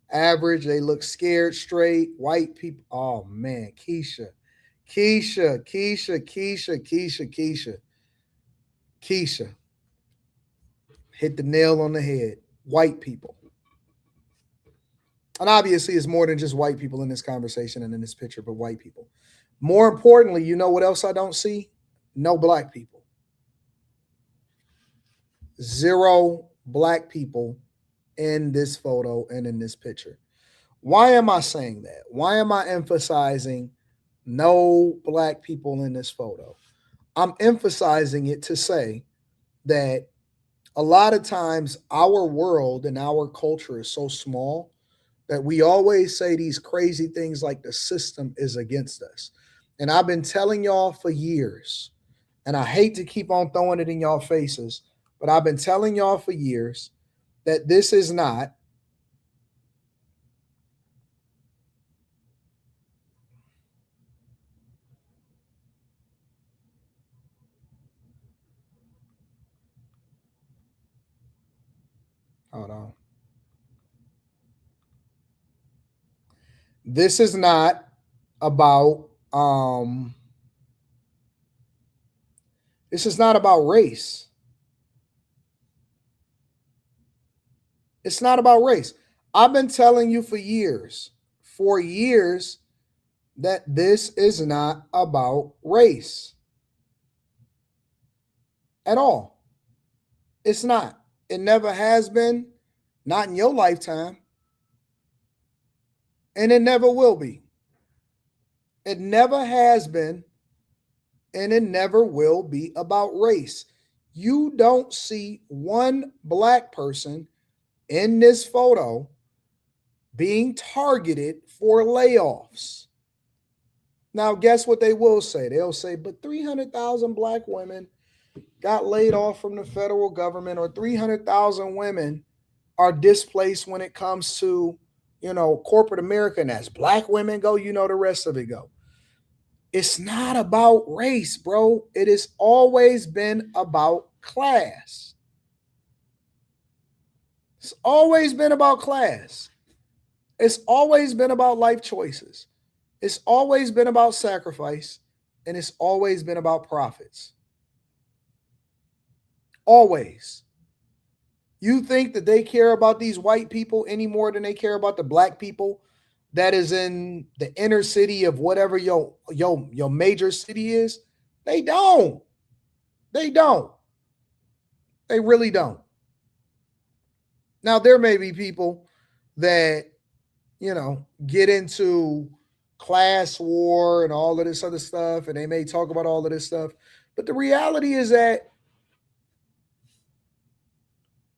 average, they look scared, straight, white people. Oh man, Keisha. Hit the nail on the head. White people. And obviously it's more than just white people in this conversation and in this picture, but white people. More importantly, you know what else I don't see? No black people. 0 black people in this photo and in this picture. Why am I saying that? Why am I emphasizing no black people in this photo? I'm emphasizing it to say that a lot of times our world and our culture is so small that we always say these crazy things like the system is against us. And I've been telling y'all for years, and I hate to keep on throwing it in y'all faces, but I've been telling y'all for years that this is not hold on. This is not about this is not about race. It's not about race. I've been telling you for years, that this is not about race at all. It's not. It never has been, not in your lifetime, and it never will be. It never has been, and it never will be about race. You don't see one black person in this photo being targeted for layoffs. Now, guess what they will say? They'll say, but 300,000 black women got laid off from the federal government, or 300,000 women are displaced when it comes to, corporate America. And as black women go, the rest of it go. It's not about race, bro. It has always been about class. It's always been about class. It's always been about life choices. It's always been about sacrifice, and it's always been about profits. Always. You think that they care about these white people any more than they care about the black people that is in the inner city of whatever your major city is? They don't. They don't. They really don't. Now, there may be people that, get into class war and all of this other stuff, and they may talk about all of this stuff. But the reality is that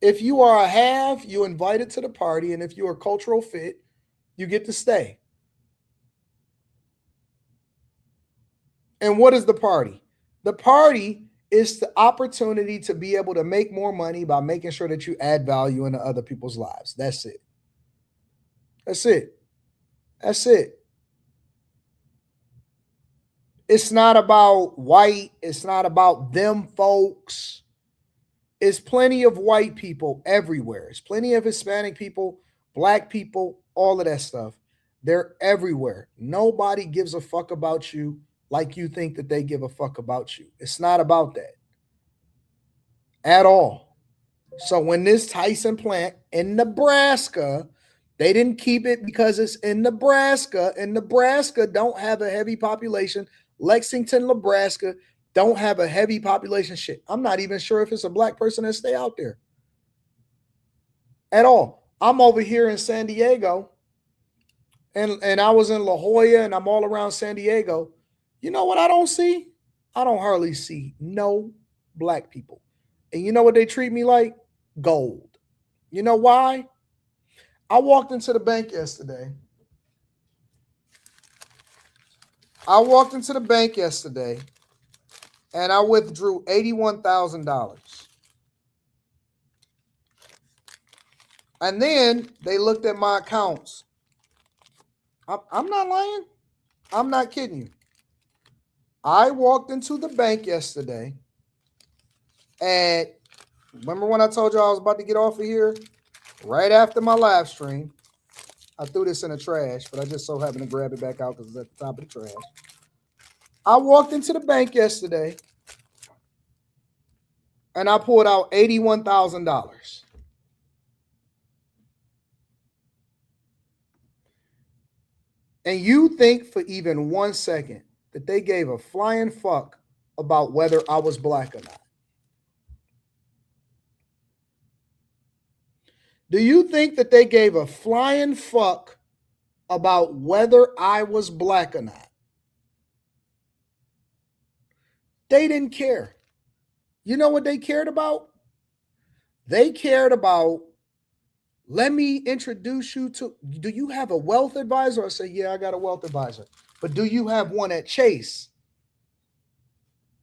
if you are a have, you're invited to the party, and if you're a cultural fit, you get to stay. And what is the party? The party is the opportunity to be able to make more money by making sure that you add value into other people's lives. That's it. That's it. That's it. It's not about white. It's not about them folks. It's plenty of white people everywhere. It's plenty of Hispanic people, black people, all of that stuff. They're everywhere. Nobody gives a fuck about you like you think that they give a fuck about you. It's not about that at all. So when this Tyson plant in Nebraska, they didn't keep it because it's in Nebraska, and Nebraska don't have a heavy population. Lexington, Nebraska don't have a heavy population. Shit, I'm not even sure if it's a black person that stay out there at all. I'm over here in San Diego, and I was in La Jolla, and I'm all around San Diego. You know what I don't see? I don't hardly see no black people. And you know what they treat me like? Gold. You know why? I walked into the bank yesterday. And I withdrew $81,000. And then they looked at my accounts. I'm not lying. I'm not kidding you. I walked into the bank yesterday and remember when I told you I was about to get off of here? Right after my live stream, I threw this in the trash, but I just so happened to grab it back out because it's at the top of the trash. I walked into the bank yesterday and I pulled out $81,000. And you think for even 1 second that they gave a flying fuck about whether I was black or not? Do you think that they gave a flying fuck about whether I was black or not? They didn't care. You know what they cared about? They cared about, let me introduce you to, do you have a wealth advisor? I say, yeah, I got a wealth advisor. But do you have one at Chase?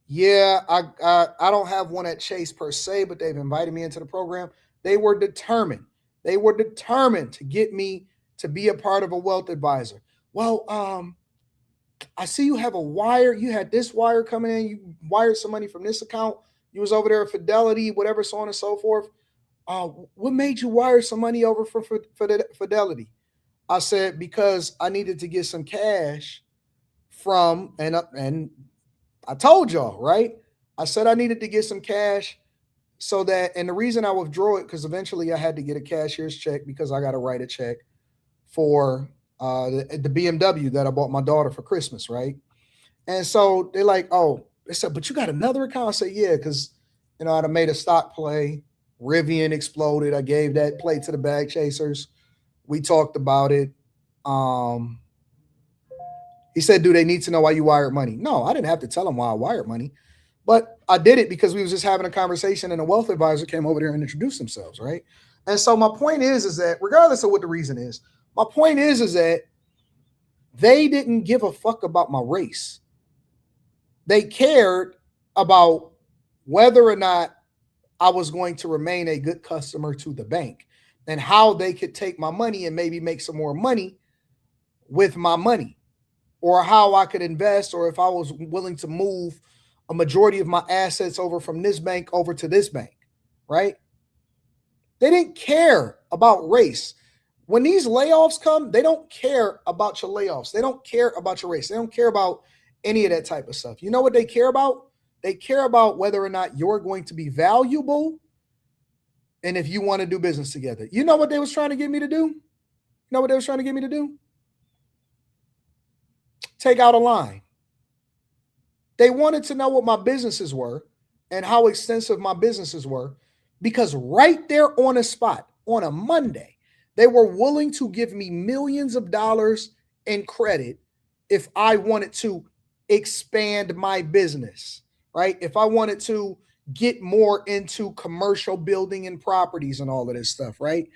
Yeah, I don't have one at Chase per se, but they've invited me into the program. They were determined. They were determined to get me to be a part of a wealth advisor. Well, I see you have a wire. You had this wire coming in. You wired some money from this account. You was over there at Fidelity, whatever, so on and so forth. What made you wire some money over for Fidelity? I said, because I needed to get some cash from, and I told y'all, right? I said I needed to get some cash so that, and the reason I withdrew it, because eventually I had to get a cashier's check because I got to write a check for the BMW that I bought my daughter for Christmas, right? And so they're like, oh, they said, but you got another account? I said, yeah, because, you know, I'd have made a stock play. Rivian exploded. I gave that play to the bag chasers. We talked about it. He said, do they need to know why you wired money? No, I didn't have to tell them why I wired money. But I did it because we was just having a conversation and a wealth advisor came over there and introduced themselves, right? And so my point is that regardless of what the reason is, my point is that they didn't give a fuck about my race. They cared about whether or not I was going to remain a good customer to the bank and how they could take my money and maybe make some more money with my money, or how I could invest, or if I was willing to move a majority of my assets over from this bank over to this bank, right? They didn't care about race. When these layoffs come, they don't care about your layoffs. They don't care about your race. They don't care about any of that type of stuff. You know what they care about? They care about whether or not you're going to be valuable and if you want to do business together. You know what they was trying to get me to do? You know what they was trying to get me to do? Take out a line. They wanted to know what my businesses were and how extensive my businesses were, because right there on the spot, on a Monday, they were willing to give me millions of dollars in credit if I wanted to expand my business, right? If I wanted to get more into commercial building and properties and all of this stuff, right?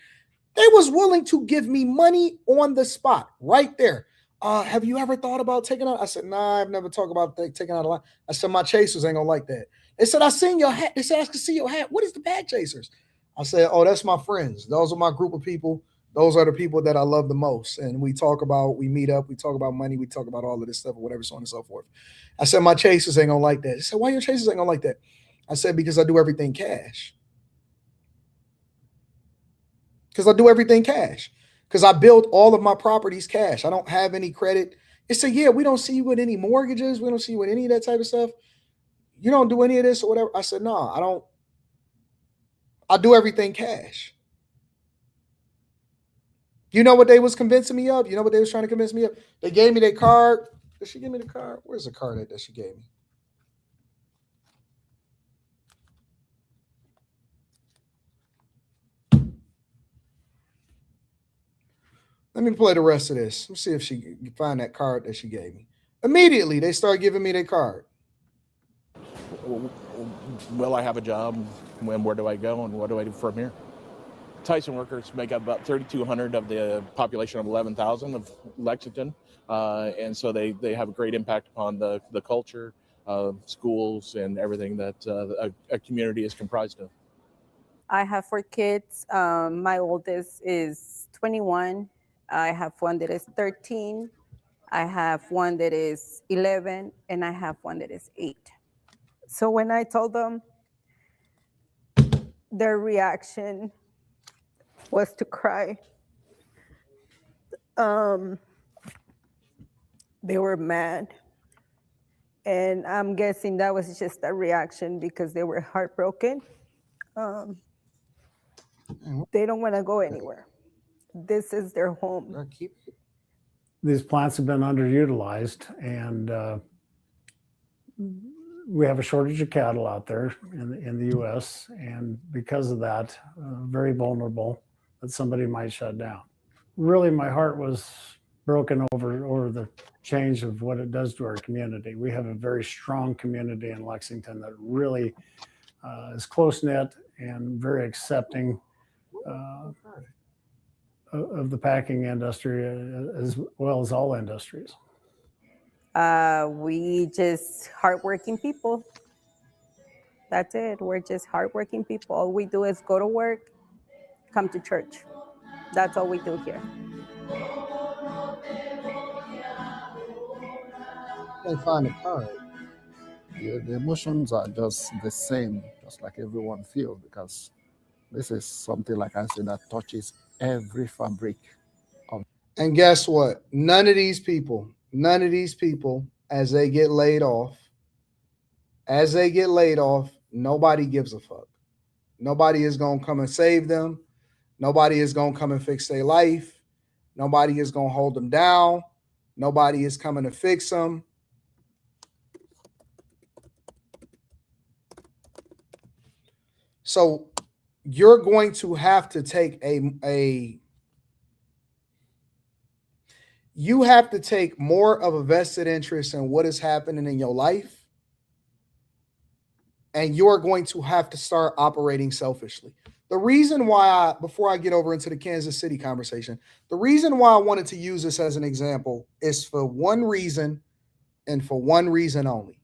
They was willing to give me money on the spot right there. Have you ever thought about taking out? I said, nah, I've never talked about taking out a lot. I said, my chasers ain't gonna like that. They said, I seen your hat. They said, I can see your hat. What is the bag chasers? I said, oh, that's my friends. Those are my group of people. Those are the people that I love the most. And we meet up, we talk about money, we talk about all of this stuff or whatever, so on and so forth. I said, my chasers ain't gonna like that. They said, why your chasers ain't gonna like that? I said, because I do everything cash. Because I do everything cash. Because I build all of my properties cash. I don't have any credit. They say, yeah, we don't see you with any mortgages. We don't see you with any of that type of stuff. You don't do any of this or whatever. I said, no, I don't. I do everything cash. You know what they was convincing me of? You know what they was trying to convince me of? They gave me their card. Did she give me the card? Where's the card that she gave me? Let me play the rest of this. Let's see if she can find that card that she gave me. Immediately, they start giving me their card. Will I have a job? Where do I go? And what do I do from here? Tyson workers make up about 3,200 of the population of 11,000 of Lexington. And so they have a great impact upon the culture, schools, and everything that a community is comprised of. I have 4 kids. My oldest is 21. I have one that is 13. I have one that is 11, and I have one that is 8. So when I told them, their reaction was to cry. They were mad. And I'm guessing that was just a reaction because they were heartbroken. They don't want to go anywhere. This is their home. These plants have been underutilized, and we have a shortage of cattle out there in the U.S., and because of that, very vulnerable that somebody might shut down. Really, my heart was broken over the change of what it does to our community. We have a very strong community in Lexington that really is close-knit and very accepting of the packing industry as well as all industries. We just hardworking people. That's it. We're just hardworking people. All we do is go to work, come to church. That's all we do here. Can't find the card. Yeah, the emotions are just the same, just like everyone feels, because this is something, like I said, that touches every fabric. And guess what? None of these people, as they get laid off, nobody gives a fuck. Nobody is going to come and save them. Nobody is going to come and fix their life. Nobody is going to hold them down. Nobody is coming to fix them. So you're going to have to take you have to take more of a vested interest in what is happening in your life. And you're going to have to start operating selfishly. The reason why before I get over into the Kansas City conversation, the reason why I wanted to use this as an example is for one reason and for one reason only.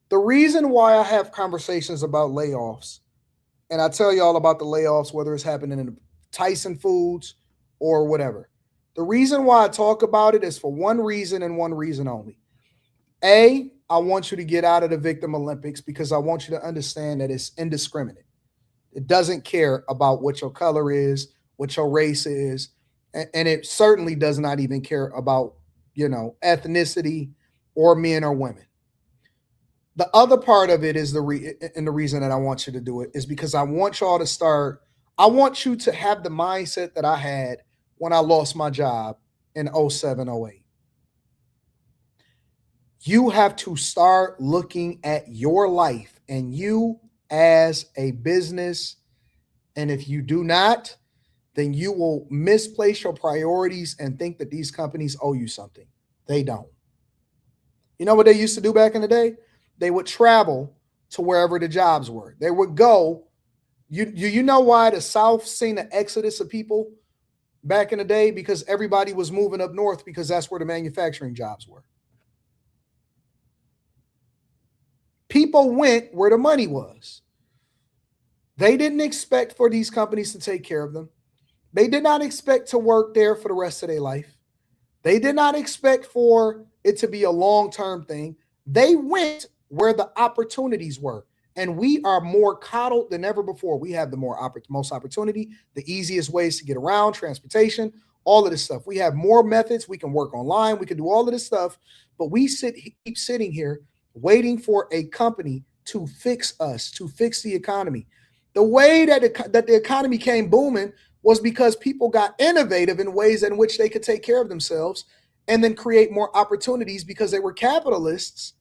The reason why I have conversations about layoffs, and I tell you all about the layoffs, whether it's happening in Tyson Foods or whatever. The reason why I talk about it is for one reason and one reason only. A, I want you to get out of the victim Olympics because I want you to understand that it's indiscriminate. It doesn't care about what your color is, what your race is, and it certainly does not even care about, ethnicity or men or women. The other part of it is the reason that I want you to do it is because I want y'all to start. I want you to have the mindset that I had when I lost my job in 07, 08. You have to start looking at your life and you as a business. And if you do not, then you will misplace your priorities and think that these companies owe you something. They don't. You know what they used to do back in the day? They would travel to wherever the jobs were. They would go. You know why the South seen an exodus of people back in the day? Because everybody was moving up north because that's where the manufacturing jobs were. People went where the money was. They didn't expect for these companies to take care of them. They did not expect to work there for the rest of their life. They did not expect for it to be a long-term thing. They went where the opportunities were. And we are more coddled than ever before. We have the most opportunity, the easiest ways to get around, transportation, all of this stuff. We have more methods. We can work online. We can do all of this stuff. But we keep sitting here waiting for a company to fix us, to fix the economy. The way that the economy came booming was because people got innovative in ways in which they could take care of themselves and then create more opportunities because they were capitalists.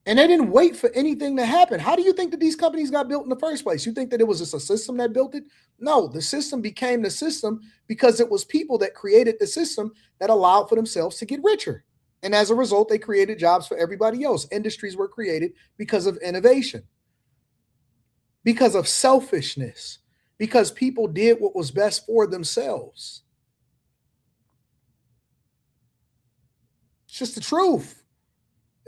And they didn't wait for anything to happen. How do you think that these companies got built in the first place? You think that it was just a system that built it? No, the system became the system because it was people that created the system that allowed for themselves to get richer. And as a result, they created jobs for everybody else. Industries were created because of innovation, because of selfishness, because people did what was best for themselves. It's just the truth.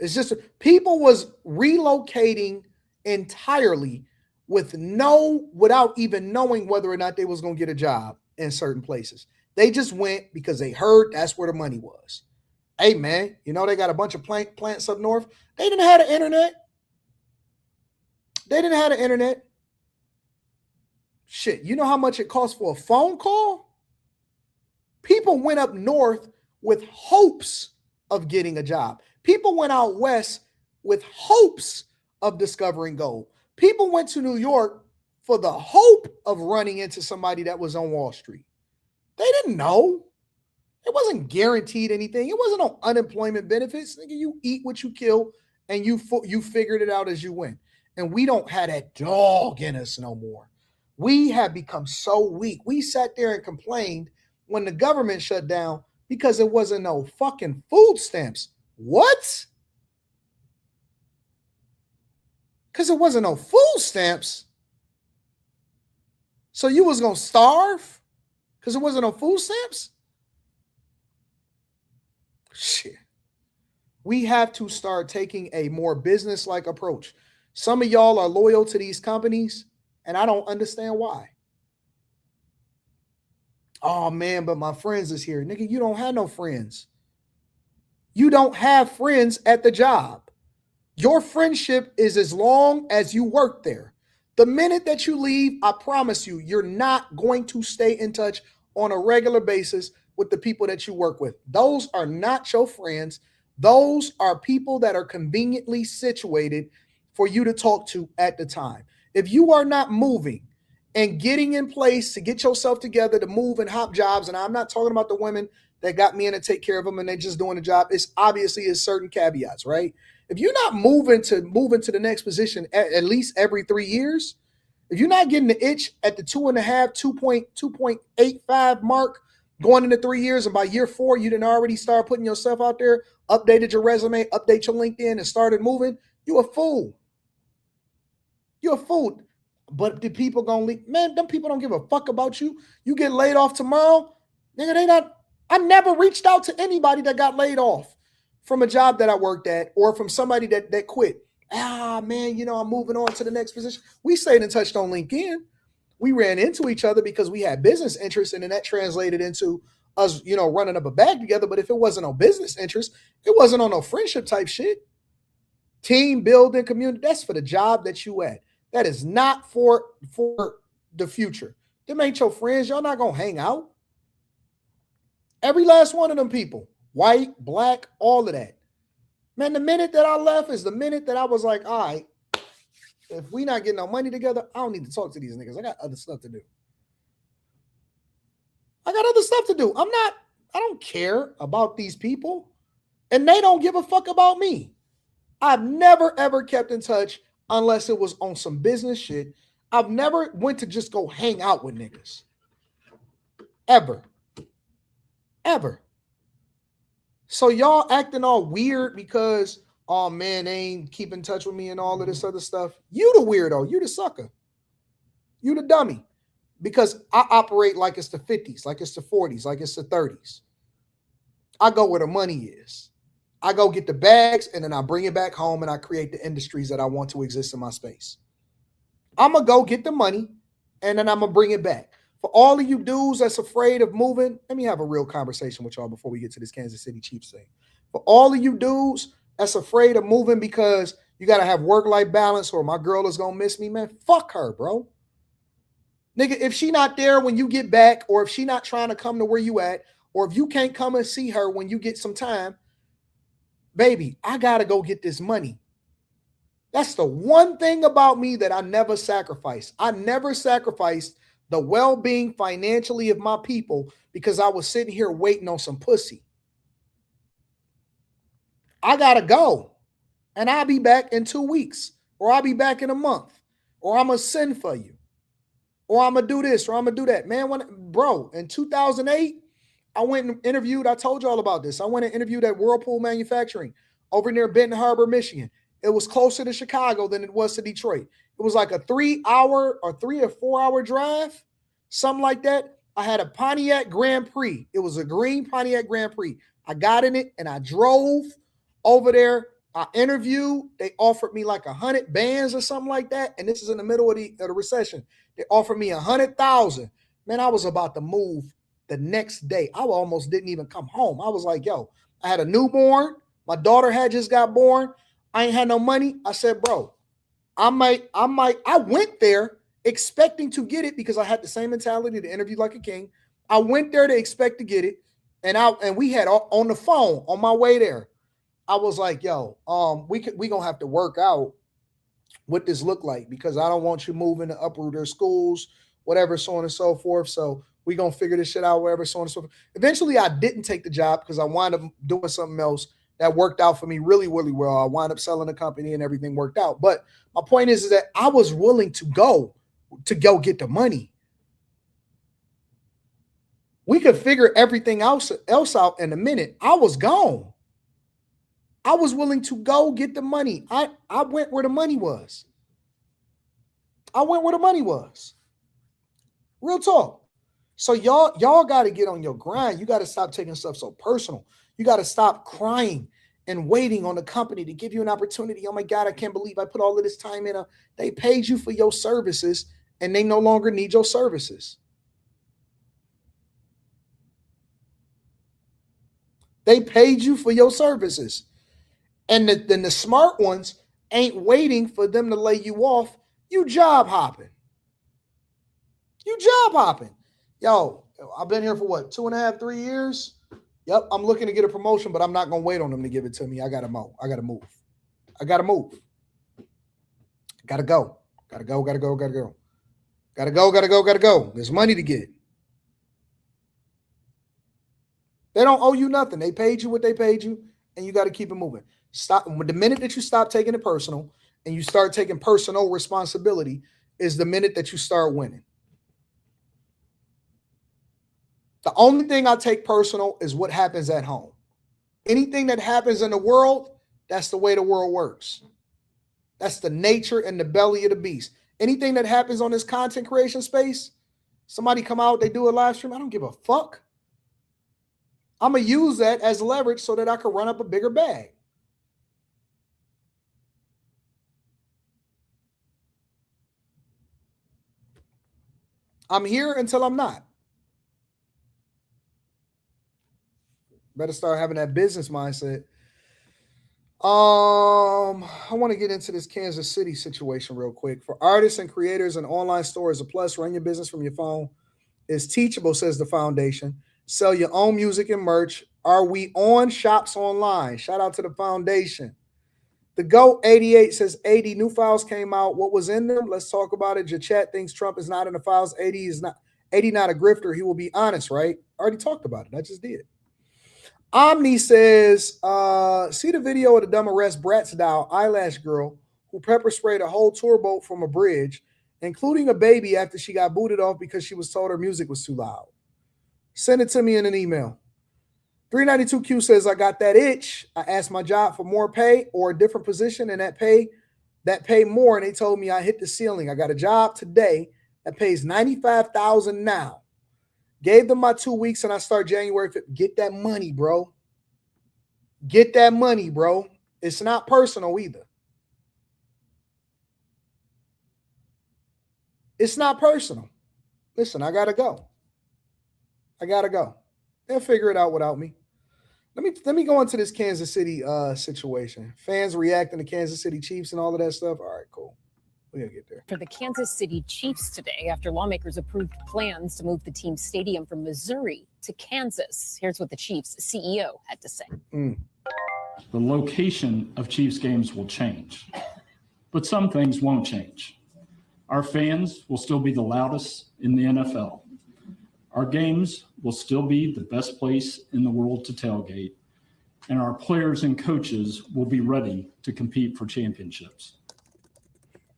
It's just people was relocating entirely without even knowing whether or not they was going to get a job in certain places. They just went because they heard that's where the money was. Hey, man, you know, they got a bunch of plants up north. They didn't have the internet. They didn't have the internet. Shit, you know how much it costs for a phone call? People went up north with hopes of getting a job. People went out west with hopes of discovering gold. People went to New York for the hope of running into somebody that was on Wall Street. They didn't know. It wasn't guaranteed anything. It wasn't no unemployment benefits. Nigga, you eat what you kill, and you figured it out as you went. And we don't have that dog in us no more. We have become so weak. We sat there and complained when the government shut down because there wasn't no fucking food stamps. What? Because there wasn't no food stamps. So you was going to starve because there wasn't no food stamps? Shit. We have to start taking a more business-like approach. Some of y'all are loyal to these companies, and I don't understand why. Oh, man, but my friends is here. Nigga, you don't have no friends. You don't have friends at the job. Your friendship is as long as you work there. The minute that you leave, I promise you, you're not going to stay in touch on a regular basis with the people that you work with. Those are not your friends. Those are people that are conveniently situated for you to talk to at the time. If you are not moving and getting in place to get yourself together to move and hop jobs, and I'm not talking about the women that got men to take care of them and they just doing the job. It's obviously is certain caveats, right? If you're not moving to the next position at least every 3 years, if you're not getting the itch at the 2.85 mark going into 3 years, and by year 4, you didn't already start putting yourself out there, updated your resume, update your LinkedIn, and started moving, you're a fool. You're a fool. But the people gonna leave. Man, them people don't give a fuck about you. You get laid off tomorrow, nigga, they not. I never reached out to anybody that got laid off from a job that I worked at or from somebody that quit. Ah, man, you know, I'm moving on to the next position. We stayed in touch on LinkedIn. We ran into each other because we had business interests, and then that translated into us, you know, running up a bag together. But if it wasn't on business interest, it wasn't on no friendship type shit. Team building, community, that's for the job that you at. That is not for the future. Them ain't your friends. Y'all not going to hang out. Every last one of them people, white, black, all of that. Man, the minute that I left is the minute that I was like, all right, if we not getting no money together, I don't need to talk to these niggas. I got other stuff to do. I don't care about these people, and they don't give a fuck about me. I've never, ever kept in touch unless it was on some business shit. I've never went to just go hang out with niggas. Ever. So y'all acting all weird because, oh man, they ain't keep in touch with me and all of this other stuff. You the weirdo. You the sucker. You the dummy. Because I operate like it's the 50s, like it's the 40s, like it's the 30s. I go where the money is. I go get the bags and then I bring it back home and I create the industries that I want to exist in my space. I'm going to go get the money and then I'm going to bring it back. For all of you dudes that's afraid of moving, let me have a real conversation with y'all before we get to this Kansas City Chiefs thing. For all of you dudes that's afraid of moving because you got to have work-life balance or my girl is going to miss me, man, fuck her, bro. Nigga, if she not there when you get back, or if she not trying to come to where you at, or if you can't come and see her when you get some time, baby, I got to go get this money. That's the one thing about me that I never sacrificed. I never sacrificed the well-being financially of my people because I was sitting here waiting on some pussy. I got to go. And I'll be back in 2 weeks, or I'll be back in a month, or I'm going to send for you. Or I'm going to do this, or I'm going to do that. Man, in 2008, I went and interviewed. I told you all about this. I went and interviewed at Whirlpool Manufacturing over near Benton Harbor, Michigan. It was closer to Chicago than it was to Detroit. It was like a 3 or 4 hour drive, something like that. I had a Pontiac Grand Prix. It was a green Pontiac Grand Prix. I got in it and I drove over there. I interviewed. They offered me like 100 bands or something like that. And this is in the middle of the recession. They offered me 100,000. Man, I was about to move the next day. I almost didn't even come home. I was like, yo, I had a newborn. My daughter had just got born. I ain't had no money. I said, bro, I went there expecting to get it because I had the same mentality to interview like a king. I went there to expect to get it. And we had on the phone on my way there. I was like, yo, we gonna have to work out what this look like because I don't want you moving to uproot their schools, whatever, so on and so forth. So we gonna figure this shit out, whatever, so on and so forth. Eventually, I didn't take the job because I wound up doing something else that worked out for me really, really well. I wound up selling the company and everything worked out. But my point is that I was willing to go get the money. We could figure everything else out in a minute. I was gone. I was willing to go get the money. I went where the money was. I went where the money was. Real talk. So y'all got to get on your grind. You got to stop taking stuff so personal. You got to stop crying and waiting on the company to give you an opportunity. Oh my God, I can't believe I put all of this time in. They paid you for your services and they no longer need your services. They paid you for your services. And then the smart ones ain't waiting for them to lay you off. You job hopping. Yo, I've been here for what, 2.5, 3 years? Yep, I'm looking to get a promotion, but I'm not going to wait on them to give it to me. I got to move. I got to move. Got to go. There's money to get. They don't owe you nothing. They paid you what they paid you, and you got to keep it moving. Stop. The minute that you stop taking it personal and you start taking personal responsibility is the minute that you start winning. The only thing I take personal is what happens at home. Anything that happens in the world, that's the way the world works. That's the nature and the belly of the beast. Anything that happens on this content creation space, somebody come out, they do a live stream, I don't give a fuck. I'm going to use that as leverage so that I can run up a bigger bag. I'm here until I'm not. Better start having that business mindset. I want to get into this Kansas City situation real quick. For artists and creators, an online store is a plus. Run your business from your phone. It's teachable, says the foundation. Sell your own music and merch. Are we on shops online? Shout out to the foundation. The GOAT 88 says 80 new files came out. What was in them? Let's talk about it. Jachet thinks Trump is not in the files. 80 not a grifter. He will be honest, right? I already talked about it. I just did. Omni says, see the video of the dumb arrest Bratz Dow eyelash girl who pepper sprayed a whole tour boat from a bridge, including a baby after she got booted off because she was told her music was too loud. Send it to me in an email. 392Q says, I got that itch. I asked my job for more pay or a different position, and that pay more, and they told me I hit the ceiling. I got a job today that pays $95,000 now. Gave them my 2 weeks, and I start January 5th. Get that money, bro. Get that money, bro. It's not personal either. It's not personal. Listen, I gotta go. They'll figure it out without me. Let me go into this Kansas City situation. Fans reacting to Kansas City Chiefs and all of that stuff. All right, cool. We're going to get there. For the Kansas City Chiefs today after lawmakers approved plans to move the team's stadium from Missouri to Kansas. Here's what the Chiefs CEO had to say. The location of Chiefs games will change, but some things won't change. Our fans will still be the loudest in the NFL. Our games will still be the best place in the world to tailgate, and our players and coaches will be ready to compete for championships.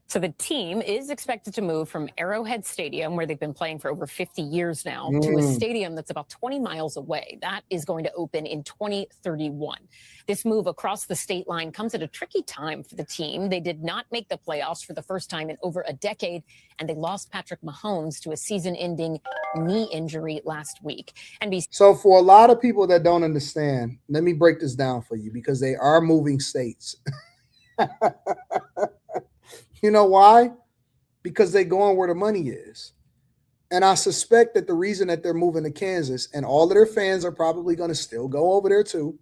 So the team is expected to move from Arrowhead Stadium, where they've been playing for over 50 years now, to a stadium that's about 20 miles away. That is going to open in 2031. This move across the state line comes at a tricky time for the team. They did not make the playoffs for the first time in over a decade, and they lost Patrick Mahomes to a season-ending knee injury last week. So for a lot of people that don't understand, let me break this down for you, because they are moving states. You know why? Because they're going where the money is. And I suspect that the reason that they're moving to Kansas, and all of their fans are probably going to still go over there too.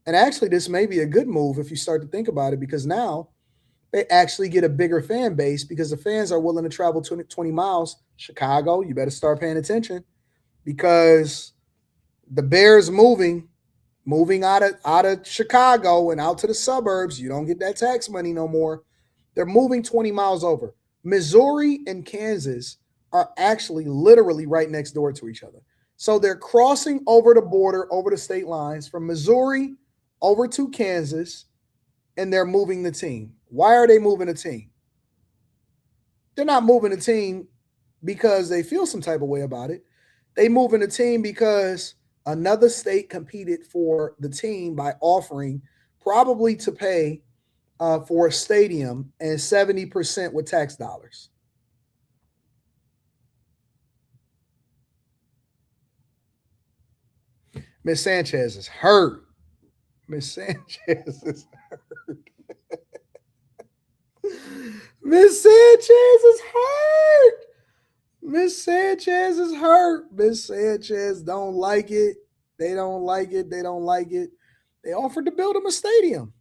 And actually, this may be a good move if you start to think about it, because now they actually get a bigger fan base, because the fans are willing to travel 20 miles. Chicago, you better start paying attention, because the Bears moving out of Chicago and out to the suburbs. You don't get that tax money no more. They're moving 20 miles over. Missouri and Kansas are actually literally right next door to each other. So they're crossing over the border, over the state lines from Missouri over to Kansas, and they're moving the team. Why are they moving the team? They're not moving the team because they feel some type of way about it. They moving the team because another state competed for the team by offering probably to pay for a stadium, and 70% with tax dollars. Miss Sanchez is hurt. Miss Sanchez is hurt. Miss Sanchez is hurt. Miss Sanchez is hurt. Miss Sanchez don't like it. They don't like it. They don't like it. They offered to build him a stadium.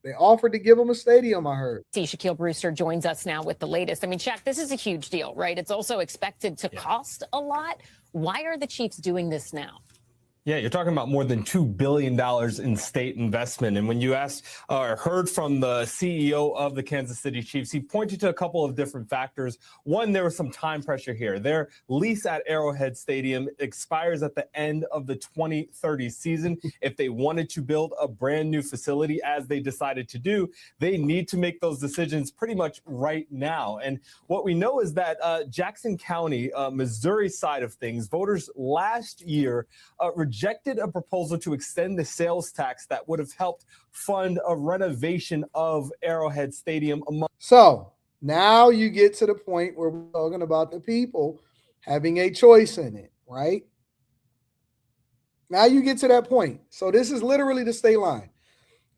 They offered to give him a stadium, I heard. Shaquille Brewster joins us now with the latest. I mean, Shaq, this is a huge deal, right? It's also expected to cost a lot. Why are the Chiefs doing this now? Yeah, you're talking about more than $2 billion in state investment. And when you asked or heard from the CEO of the Kansas City Chiefs, he pointed to a couple of different factors. One, there was some time pressure here. Their lease at Arrowhead Stadium expires at the end of the 2030 season. If they wanted to build a brand new facility, as they decided to do, they need to make those decisions pretty much right now. And what we know is that Jackson County, Missouri side of things, voters last year rejected a proposal to extend the sales tax that would have helped fund a renovation of Arrowhead Stadium. So now you get to the point where we're talking about the people having a choice in it, right? Now you get to that point. So this is literally the state line.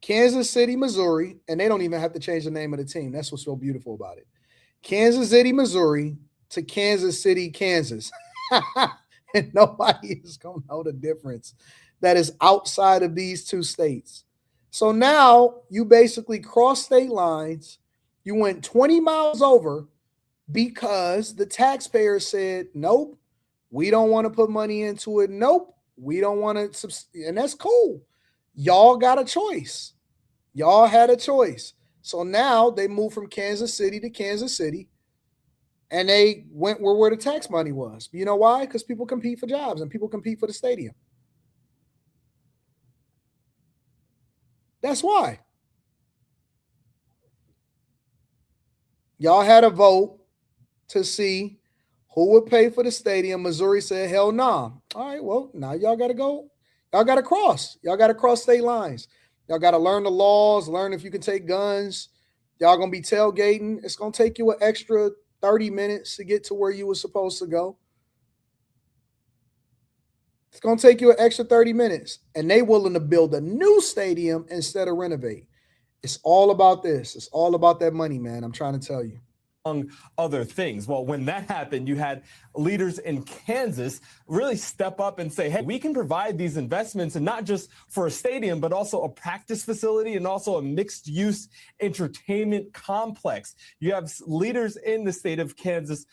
Kansas City, Missouri, and they don't even have to change the name of the team. That's what's so beautiful about it. Kansas City, Missouri to Kansas City, Kansas. And nobody is going to know the difference that is outside of these two states. So now you basically cross state lines. You went 20 miles over because the taxpayers said, nope, we don't want to put money into it. Nope, we don't want to. And that's cool. Y'all got a choice. Y'all had a choice. So now they moved from Kansas City to Kansas City. And they went where the tax money was. You know why? Because people compete for jobs and people compete for the stadium. That's why. Y'all had a vote to see who would pay for the stadium. Missouri said, hell no. Nah. All right, well, now y'all got to go. Y'all got to cross. Y'all got to cross state lines. Y'all got to learn the laws, learn if you can take guns. Y'all going to be tailgating. It's going to take you an extra 30 minutes to get to where you were supposed to go. It's going to take you an extra 30 minutes. And they willing to build a new stadium instead of renovate. It's all about this. It's all about that money, man. I'm trying to tell you. Among other things. Well, when that happened, you had leaders in Kansas really step up and say, hey, we can provide these investments, and not just for a stadium, but also a practice facility and also a mixed-use entertainment complex. You have leaders in the state of Kansas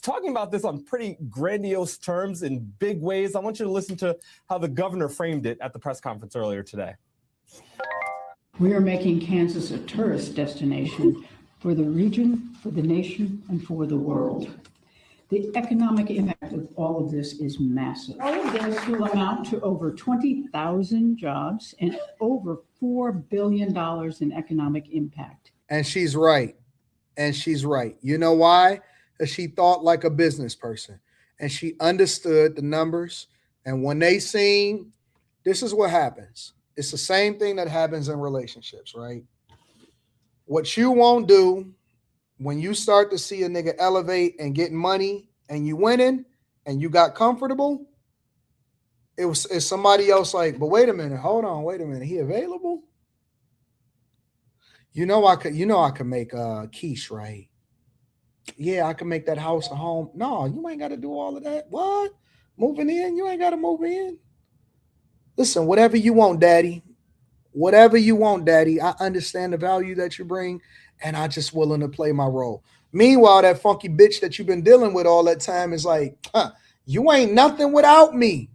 talking about this on pretty grandiose terms in big ways. I want you to listen to how the governor framed it at the press conference earlier today. We are making Kansas a tourist destination for the region, for the nation, and for the world. The economic impact of all of this is massive. All of this will amount to over 20,000 jobs and over $4 billion in economic impact. And she's right. And she's right. You know why? Because she thought like a business person. And she understood the numbers. And when they seen, this is what happens. It's the same thing that happens in relationships, right? What you won't do when you start to see a nigga elevate and get money and you winning and you got comfortable, it's somebody else like, but wait a minute, hold on, wait a minute, he available? I could make quiche, right? Yeah, I can make that house a home. No, you ain't got to do all of that. What? Moving in? You ain't got to move in. Listen, whatever you want, daddy. Whatever you want, daddy. I understand the value that you bring, and I just willing to play my role. Meanwhile, that funky bitch that you've been dealing with all that time is like, you ain't nothing without me.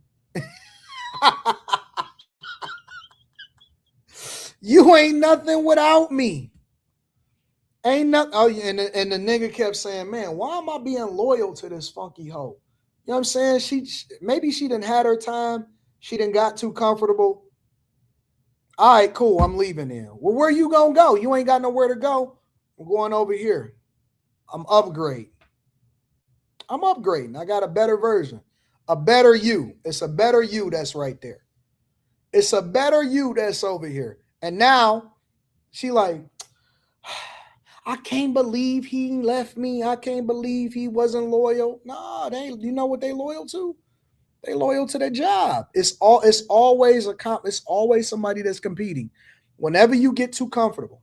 You ain't nothing without me. Ain't nothing. Oh, and the nigga kept saying, man, why am I being loyal to this funky hoe? You know what I'm saying? Maybe she done had her time. She done got too comfortable. All right, cool. I'm leaving then. Well, where you gonna go? You ain't got nowhere to go. I'm going over here. I'm upgrading. I got a better version. A better you. It's a better you that's right there. It's a better you that's over here. And now she like, I can't believe he left me. I can't believe he wasn't loyal. No, you know what they loyal to? They loyal to their job. It's always somebody that's competing. Whenever you get too comfortable,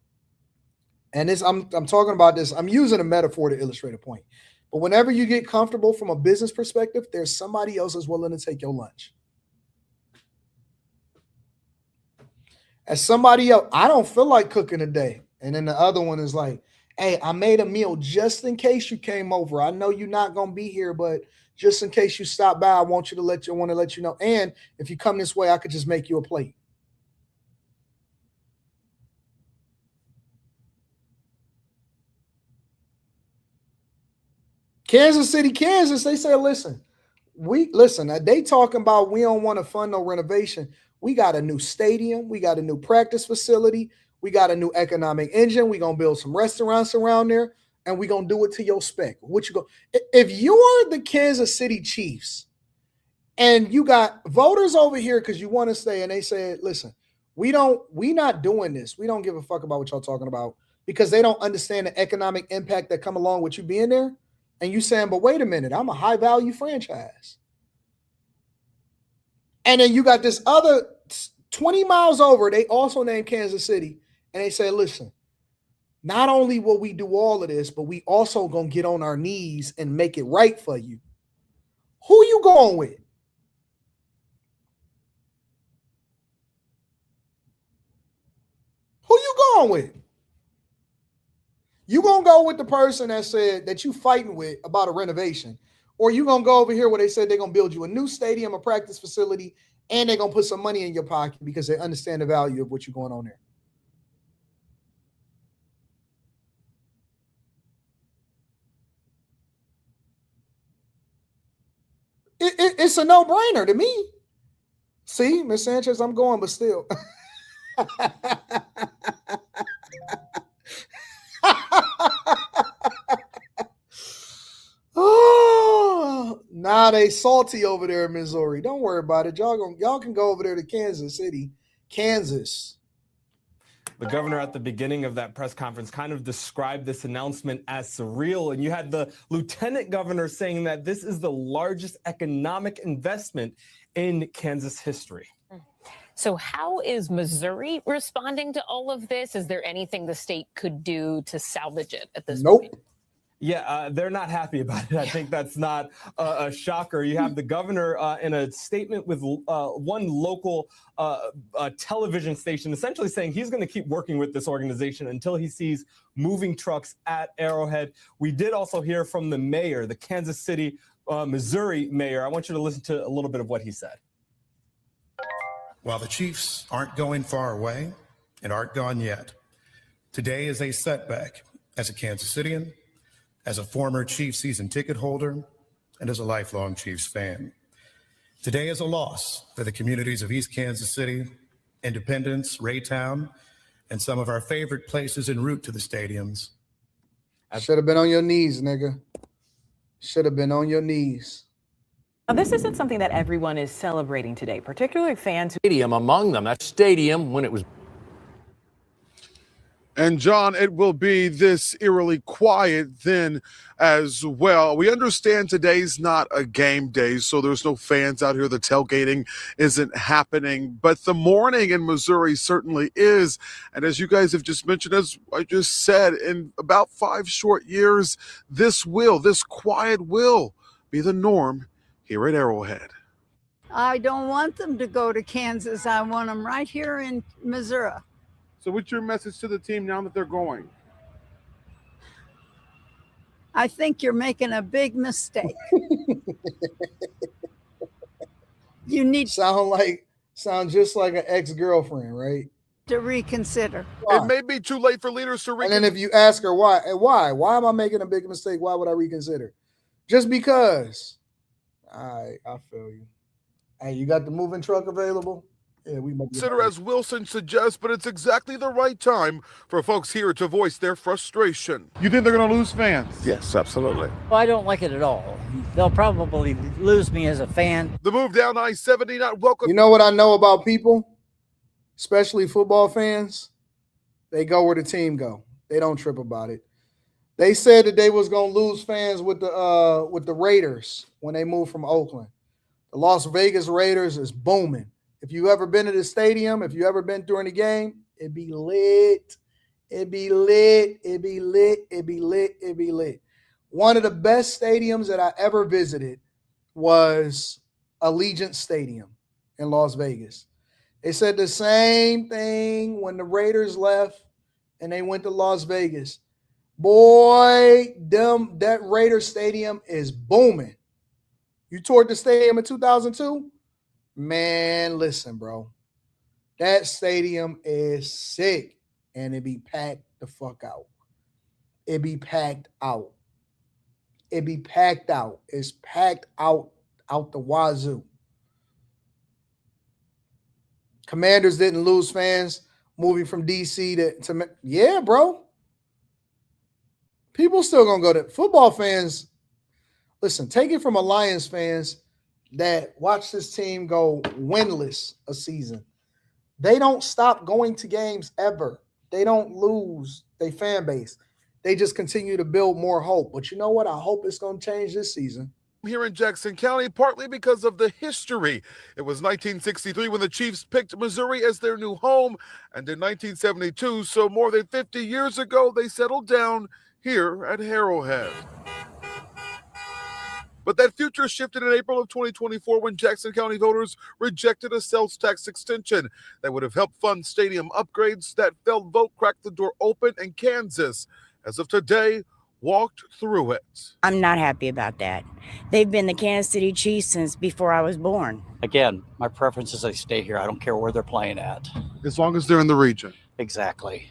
and I'm talking about this, I'm using a metaphor to illustrate a point. But whenever you get comfortable from a business perspective, there's somebody else that's willing to take your lunch. As somebody else, I don't feel like cooking today. And then the other one is like, hey, I made a meal just in case you came over. I know you're not gonna be here, but just in case you stop by, I want to let you know. And if you come this way, I could just make you a plate. Kansas City, Kansas, they say, listen, they talking about we don't want to fund no renovation. We got a new stadium. We got a new practice facility. We got a new economic engine. We're going to build some restaurants around there, and we're going to do it to your spec. If you are the Kansas City Chiefs and you got voters over here because you want to stay, and they said, listen, we not doing this. We don't give a fuck about what y'all talking about, because they don't understand the economic impact that come along with you being there. And you saying, but wait a minute, I'm a high value franchise. And then you got this other 20 miles over, they also named Kansas City. And they said, listen, not only will we do all of this, but we also going to get on our knees and make it right for you. Who you going with? Who you going with? You going to go with the person that said that you fighting with about a renovation, or you going to go over here where they said they're going to build you a new stadium, a practice facility, and they're going to put some money in your pocket because they understand the value of what you're going on there. It's a no-brainer to me. See, Ms. Sanchez, I'm going, but still. Oh, nah, Nah, they salty over there in Missouri. Don't worry about it. Y'all can go over there to Kansas City, Kansas. The governor at the beginning of that press conference kind of described this announcement as surreal. And you had the lieutenant governor saying that this is the largest economic investment in Kansas history. So how is Missouri responding to all of this? Is there anything the state could do to salvage it at this point? Yeah, they're not happy about it. I think that's not a shocker. You have the governor in a statement with one local television station essentially saying he's going to keep working with this organization until he sees moving trucks at Arrowhead. We did also hear from the mayor, the Kansas City, Missouri mayor. I want you to listen to a little bit of what he said. While the Chiefs aren't going far away and aren't gone yet, today is a setback as a Kansas Citian, as a former Chiefs season ticket holder, and as a lifelong Chiefs fan. Today is a loss for the communities of East Kansas City, Independence, Raytown, and some of our favorite places en route to the stadiums. Should have been on your knees, nigga. Should have been on your knees. Now, this isn't something that everyone is celebrating today, particularly fans. Stadium among them. That stadium, when it was. And John, it will be this eerily quiet then as well. We understand today's not a game day, so there's no fans out here. The tailgating isn't happening, but the morning in Missouri certainly is. And as you guys have just mentioned, as I just said, in about 5 short years, this quiet will be the norm here at Arrowhead. I don't want them to go to Kansas. I want them right here in Missouri. So what's your message to the team now that they're going? I think you're making a big mistake. You need sound just like an ex-girlfriend, right? To reconsider. It may be too late for leaders to reconsider. And then if you ask her why am I making a big mistake? Why would I reconsider? Just because. I feel you. Hey, you got the moving truck available? Yeah, we might consider, as Wilson suggests, but it's exactly the right time for folks here to voice their frustration. You think they're going to lose fans? Yes, absolutely. Well, I don't like it at all. They'll probably lose me as a fan. The move down I-70 not welcome. You know what I know about people, especially football fans? They go where the team go. They don't trip about it. They said that they was going to lose fans with the Raiders when they moved from Oakland. The Las Vegas Raiders is booming. If you ever been to the stadium, if you ever been during the game, it'd be lit. It'd be lit. It'd be lit. It'd be lit. It'd be lit. One of the best stadiums that I ever visited was Allegiant Stadium in Las Vegas. They said the same thing when the Raiders left and they went to Las Vegas. Boy, that Raiders stadium is booming. You toured the stadium in 2002? Man, listen, bro. That stadium is sick, and it be packed the fuck out. It be packed out. It be packed out. It's packed out the wazoo. Commanders didn't lose fans moving from DC to yeah, bro. People still gonna go to football fans. Listen, take it from a Lions fans that watch this team go winless a season. They don't stop going to games ever. They don't lose their fan base. They just continue to build more hope. But you know what? I hope it's going to change this season. Here in Jackson County, partly because of the history. It was 1963 when the Chiefs picked Missouri as their new home, and in 1972, so more than 50 years ago, they settled down here at Arrowhead. But that future shifted in April of 2024 when Jackson County voters rejected a sales tax extension that would have helped fund stadium upgrades. That failed vote cracked the door open, and Kansas, as of today, walked through it. I'm not happy about that. They've been the Kansas City Chiefs since before I was born. Again, my preference is they stay here. I don't care where they're playing at. As long as they're in the region. Exactly.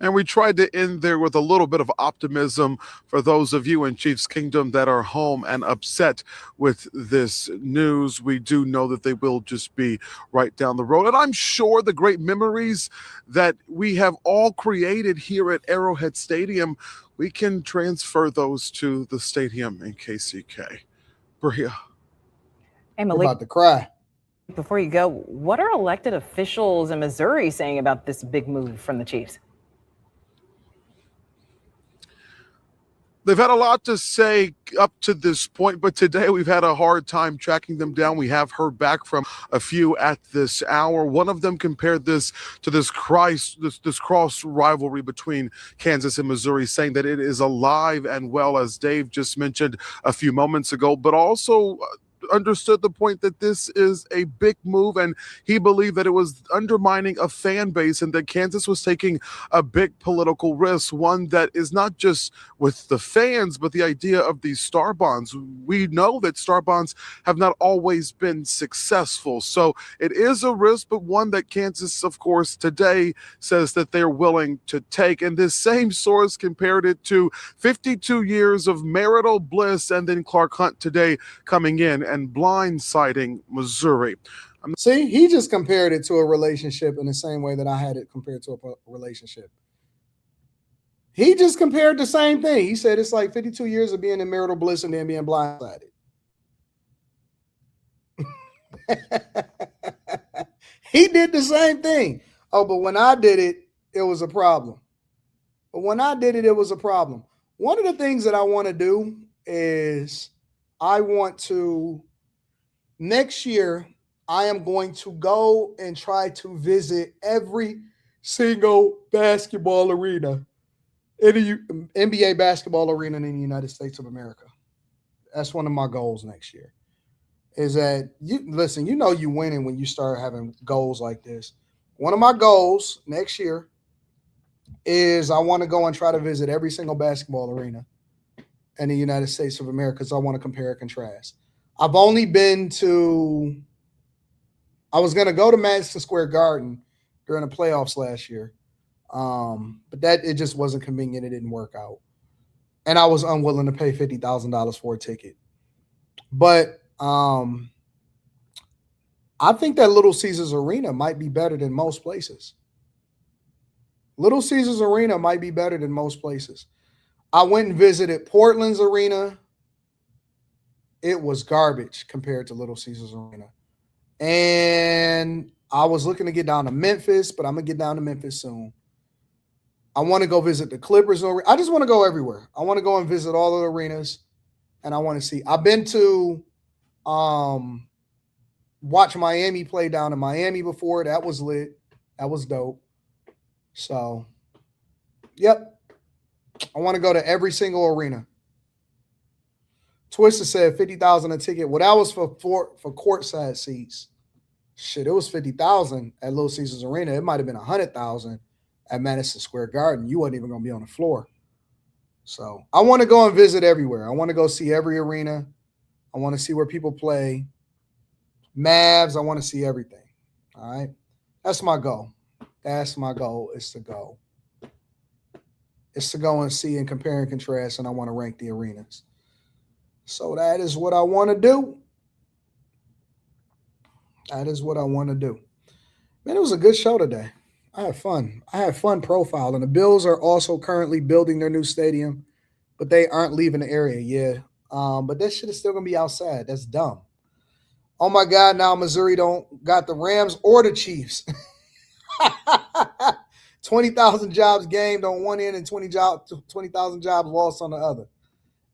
And we tried to end there with a little bit of optimism for those of you in Chiefs Kingdom that are home and upset with this news. We do know that they will just be right down the road. And I'm sure the great memories that we have all created here at Arrowhead Stadium, we can transfer those to the stadium in KCK. Bria. Hey, We're Malik, about to cry. before you go, what are elected officials in Missouri saying about this big move from the Chiefs? They've had a lot to say up to this point, but today we've had a hard time tracking them down. We have heard back from a few at this hour. One of them compared this to this cross rivalry between Kansas and Missouri, saying that it is alive and well, as Dave just mentioned a few moments ago, but also understood the point that this is a big move, and he believed that it was undermining a fan base and that Kansas was taking a big political risk, one that is not just with the fans, but the idea of these star bonds. We know that star bonds have not always been successful, so it is a risk, but one that Kansas, of course, today says that they're willing to take. And this same source compared it to 52 years of marital bliss, and then Clark Hunt today coming in and blindsiding Missouri. See, he just compared it to a relationship in the same way that I had it compared to a relationship. He just compared the same thing. He said it's like 52 years of being in marital bliss and then being blindsided. He did the same thing. Oh, but when I did it, it was a problem. But when I did it, it was a problem. One of the things that I want to do is next year, I am going to go and try to visit every single basketball arena, NBA basketball arena in the United States of America. That's one of my goals next year. Is that you winning when you start having goals like this. One of my goals next year is I want to go and try to visit every single basketball arena in the United States of America because I want to compare and contrast. I've only been to – I was going to go to Madison Square Garden during the playoffs last year, but it just wasn't convenient. It didn't work out. And I was unwilling to pay $50,000 for a ticket. But I think that Little Caesars Arena might be better than most places. Little Caesars Arena might be better than most places. I went and visited Portland's arena. It was garbage compared to Little Caesars Arena. And I was looking to get down to Memphis, but I'm going to get down to Memphis soon. I want to go visit the Clippers. I just want to go everywhere. I want to go and visit all the arenas, and I want to see. I've been to watch Miami play down in Miami before. That was lit. That was dope. So, yep. I want to go to every single arena. Twister said $50,000 a ticket. Well, that was for courtside seats. Shit, it was $50,000 at Little Caesars Arena. It might have been $100,000 at Madison Square Garden. You wasn't even going to be on the floor. So I want to go and visit everywhere. I want to go see every arena. I want to see where people play. Mavs, I want to see everything. All right? That's my goal. That's my goal, is to go. It's to go and see and compare and contrast, and I want to rank the arenas. So that is what I want to do. That is what I want to do. Man, it was a good show today. I had fun. I had fun profiling. The Bills are also currently building their new stadium, but they aren't leaving the area yet. But that shit is still going to be outside. That's dumb. Oh, my God, now Missouri don't got the Rams or the Chiefs. 20,000 jobs gained on one end and 20,000 jobs lost on the other.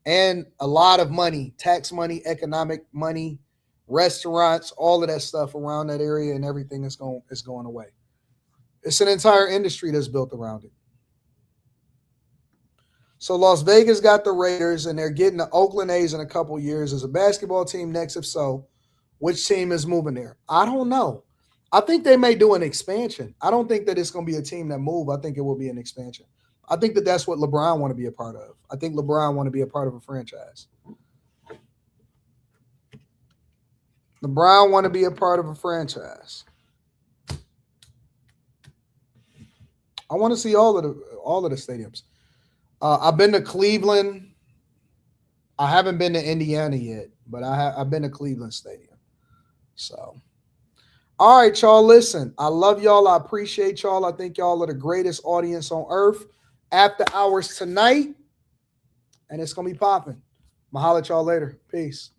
And a lot of money, tax money, economic money, restaurants, all of that stuff around that area, and everything is going away. It's an entire industry that's built around it. So Las Vegas got the Raiders, and they're getting the Oakland A's in a couple years. Is a basketball team next? If so, which team is moving there? I don't know. I think they may do an expansion. I don't think that it's going to be a team that move. I think it will be an expansion. I think that that's what LeBron want to be a part of. I think LeBron want to be a part of a franchise. LeBron want to be a part of a franchise. I want to see all of the stadiums. I've been to Cleveland. I haven't been to Indiana yet, but I've been to Cleveland Stadium. So, all right, y'all. Listen, I love y'all. I appreciate y'all. I think y'all are the greatest audience on earth. After hours tonight, and it's gonna be popping. I'll holler at y'all later. Peace.